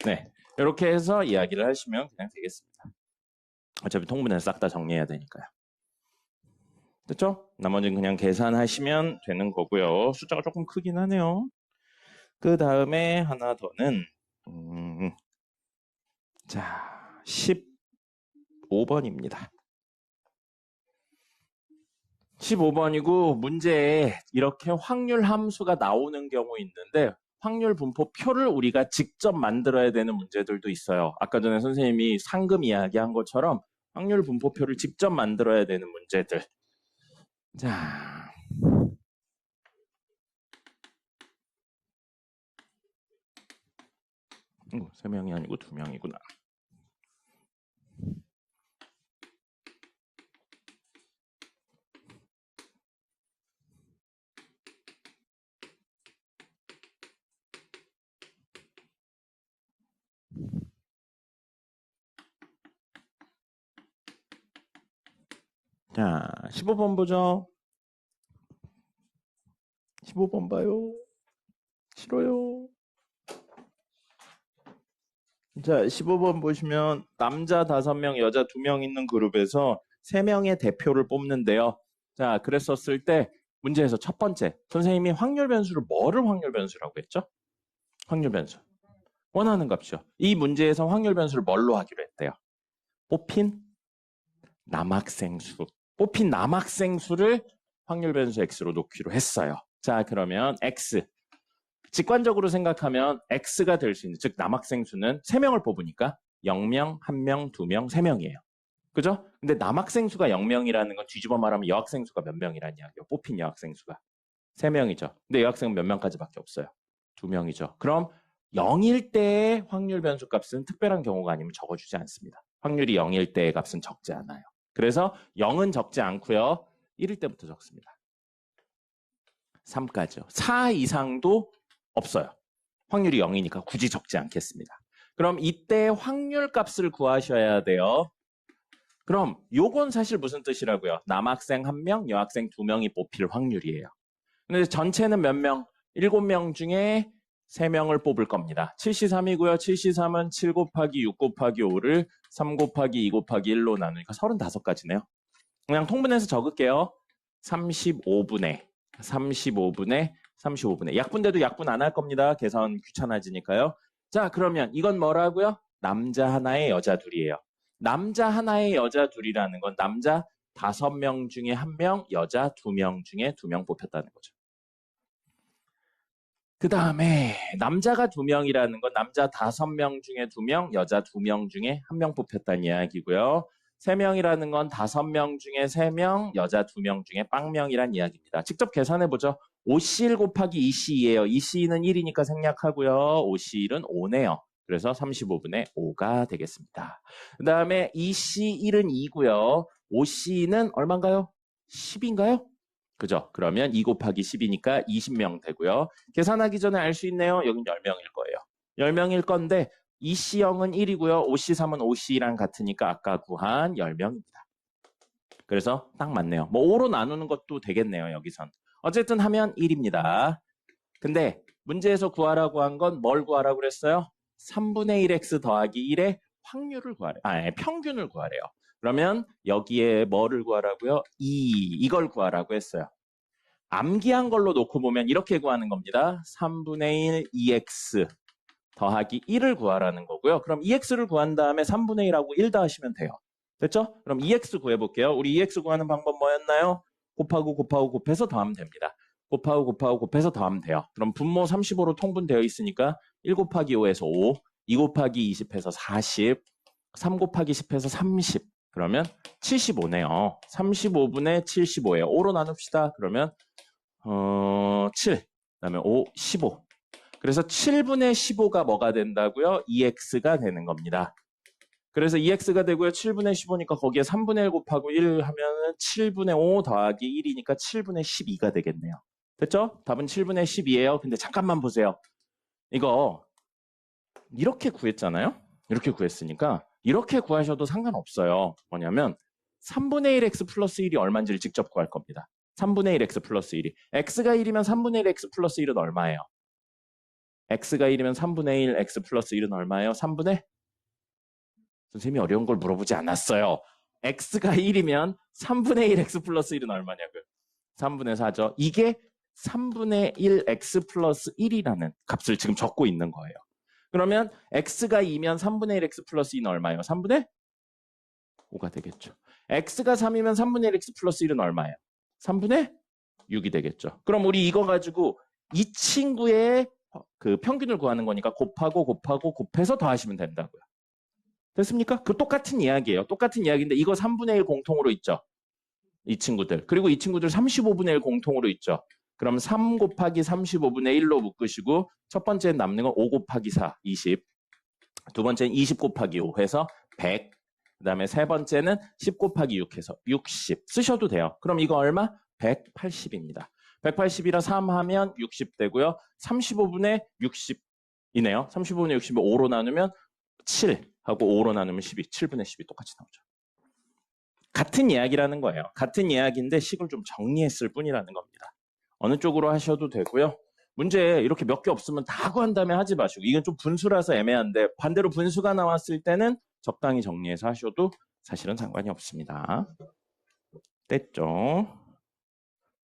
네, 이렇게 해서 이야기를 하시면 그냥 되겠습니다. 어차피 통분해서 싹 다 정리해야 되니까요. 됐죠? 나머지는 그냥 계산하시면 되는 거고요. 숫자가 조금 크긴 하네요. 그 다음에 하나 더는 자 15번입니다. 15번이고 문제에 이렇게 확률 함수가 나오는 경우 있는데 확률 분포표를 우리가 직접 만들어야 되는 문제들도 있어요. 아까 전에 선생님이 상금 이야기한 것처럼 확률 분포표를 직접 만들어야 되는 문제들. 자, 세 명이 아니고 두 명이구나. 자, 15번 보죠. 15번 봐요. 싫어요. 자, 15번 보시면 남자 5명, 여자 2명 있는 그룹에서 3명의 대표를 뽑는데요. 자, 그랬었을 때 문제에서 첫 번째, 선생님이 확률 변수를 뭐를 확률 변수라고 했죠? 확률 변수. 원하는 값이요. 이 문제에서 확률 변수를 뭘로 하기로 했대요? 뽑힌 남학생 수. 뽑힌 남학생 수를 확률 변수 x로 놓기로 했어요. 자, 그러면 x. 직관적으로 생각하면 x가 될 수 있는, 즉 남학생 수는 3명을 뽑으니까 0명, 1명, 2명, 3명이에요. 그죠? 근데 남학생 수가 0명이라는 건 뒤집어 말하면 여학생 수가 몇 명이라는 이야기예요. 뽑힌 여학생 수가 3명이죠. 근데 여학생은 몇 명까지밖에 없어요? 2명이죠. 그럼 0일 때의 확률 변수 값은 특별한 경우가 아니면 적어주지 않습니다. 확률이 0일 때의 값은 적지 않아요. 그래서 0은 적지 않고요. 1일 때부터 적습니다. 3까지요. 4 이상도 없어요. 확률이 0이니까 굳이 적지 않겠습니다. 그럼 이때 확률 값을 구하셔야 돼요. 그럼 요건 사실 무슨 뜻이라고요? 남학생 1명, 여학생 2명이 뽑힐 확률이에요. 근데 전체는 몇 명? 7명 중에 3명을 뽑을 겁니다. 7C3이고요. 7C3은 7 곱하기 6 곱하기 5를 3 곱하기 2 곱하기 1로 나누니까 35가지네요. 그냥 통분해서 적을게요. 35분의 35분의 약분 안 할 겁니다. 계산 귀찮아지니까요. 자, 그러면 이건 뭐라고요? 남자 하나에 여자 둘이에요. 남자 하나에 여자 둘이라는 건 남자 5명 중에 1명, 여자 2명 중에 2명 뽑혔다는 거죠. 그 다음에 남자가 2명이라는 건 남자 5명 중에 2명, 여자 2명 중에 1명 뽑혔다는 이야기고요. 3명이라는 건 5명 중에 3명, 여자 2명 중에 빵명이란 이야기입니다. 직접 계산해보죠. 5C1 곱하기 2C2예요. 2C는 1이니까 생략하고요. 5C1은 5네요. 그래서 35분의 5가 되겠습니다. 그 다음에 2C1은 2고요. 5C는 얼마인가요? 10인가요? 그죠? 그러면 2 곱하기 10이니까 20명 되고요. 계산하기 전에 알 수 있네요. 여긴 10명일 거예요. 10명일 건데 EC0은 1이고요. OC3은 OC2랑 같으니까 아까 구한 10명입니다. 그래서 딱 맞네요. 뭐 5로 나누는 것도 되겠네요. 여기선. 어쨌든 하면 1입니다. 근데 문제에서 구하라고 한 건 뭘 구하라고 그랬어요? 3분의 1x 더하기 1의 확률을 구하래요. 평균을 구하래요. 그러면 여기에 뭐를 구하라고요? 이걸 구하라고 했어요. 암기한 걸로 놓고 보면 이렇게 구하는 겁니다. 3분의 1 2x 더하기 1을 구하라는 거고요. 그럼 2x를 구한 다음에 3분의 1하고 1 더하시면 돼요. 됐죠? 그럼 2x 구해볼게요. 우리 2x 구하는 방법 뭐였나요? 곱하고 곱하고 곱해서 더하면 됩니다. 곱하고 곱하고 곱해서 더하면 돼요. 그럼 분모 35로 통분되어 있으니까 1 곱하기 5에서 5, 2 곱하기 20해서 40, 3 곱하기 10해서 30. 그러면 75네요. 35분의 75예요. 5로 나눕시다. 그러면 7, 그다음에 5, 15. 그래서 7분의 15가 뭐가 된다고요? 2x가 되는 겁니다. 그래서 2x가 되고요. 7분의 15니까 거기에 3분의 1 곱하고 1 하면은 7분의 5 더하기 1이니까 7분의 12가 되겠네요. 됐죠? 답은 7분의 12예요. 근데 잠깐만 보세요. 이거 이렇게 구했잖아요. 이렇게 구했으니까 이렇게 구하셔도 상관없어요. 뭐냐면 3분의 1x 플러스 1이 얼마인지를 직접 구할 겁니다. 3분의 1x 플러스 1이. x가 1이면 3분의 1x 플러스 1은 얼마예요? x가 1이면 3분의 1 x 플러스 1은 얼마예요? 3분의? 선생님이 어려운 걸 물어보지 않았어요. x가 1이면 3분의 1 x 플러스 1은 얼마냐고요? 3분의 4죠. 이게 3분의 1 x 플러스 1이라는 값을 지금 적고 있는 거예요. 그러면 x가 2면 3분의 1 x 플러스 2는 얼마예요? 3분의 5가 되겠죠. x가 3이면 3분의 1 x 플러스 1은 얼마예요? 3분의 6이 되겠죠. 그럼 우리 이거 가지고 이 친구의 그 평균을 구하는 거니까 곱해서 더하시면 된다고요. 됐습니까? 그 똑같은 이야기예요. 똑같은 이야기인데 이거 3분의 1 공통으로 있죠. 이 친구들. 그리고 이 친구들 35분의 1 공통으로 있죠. 그럼 3 곱하기 35분의 1로 묶으시고 첫 번째는 남는 건 5 곱하기 4, 20. 두 번째는 20 곱하기 5 해서 100. 그 다음에 세 번째는 10 곱하기 6 해서 60. 쓰셔도 돼요. 그럼 이거 얼마? 180입니다. 180이라 3 하면 60 되고요. 35분의 60이네요. 35분의 60을 5로 나누면 7 하고 5로 나누면 12. 7분의 10이 똑같이 나오죠. 같은 이야기라는 거예요. 같은 이야기인데 식을 좀 정리했을 뿐이라는 겁니다. 어느 쪽으로 하셔도 되고요. 문제 이렇게 몇 개 없으면 다 구한 다음에 하지 마시고 이건 좀 분수라서 애매한데 반대로 분수가 나왔을 때는 적당히 정리해서 하셔도 사실은 상관이 없습니다. 됐죠?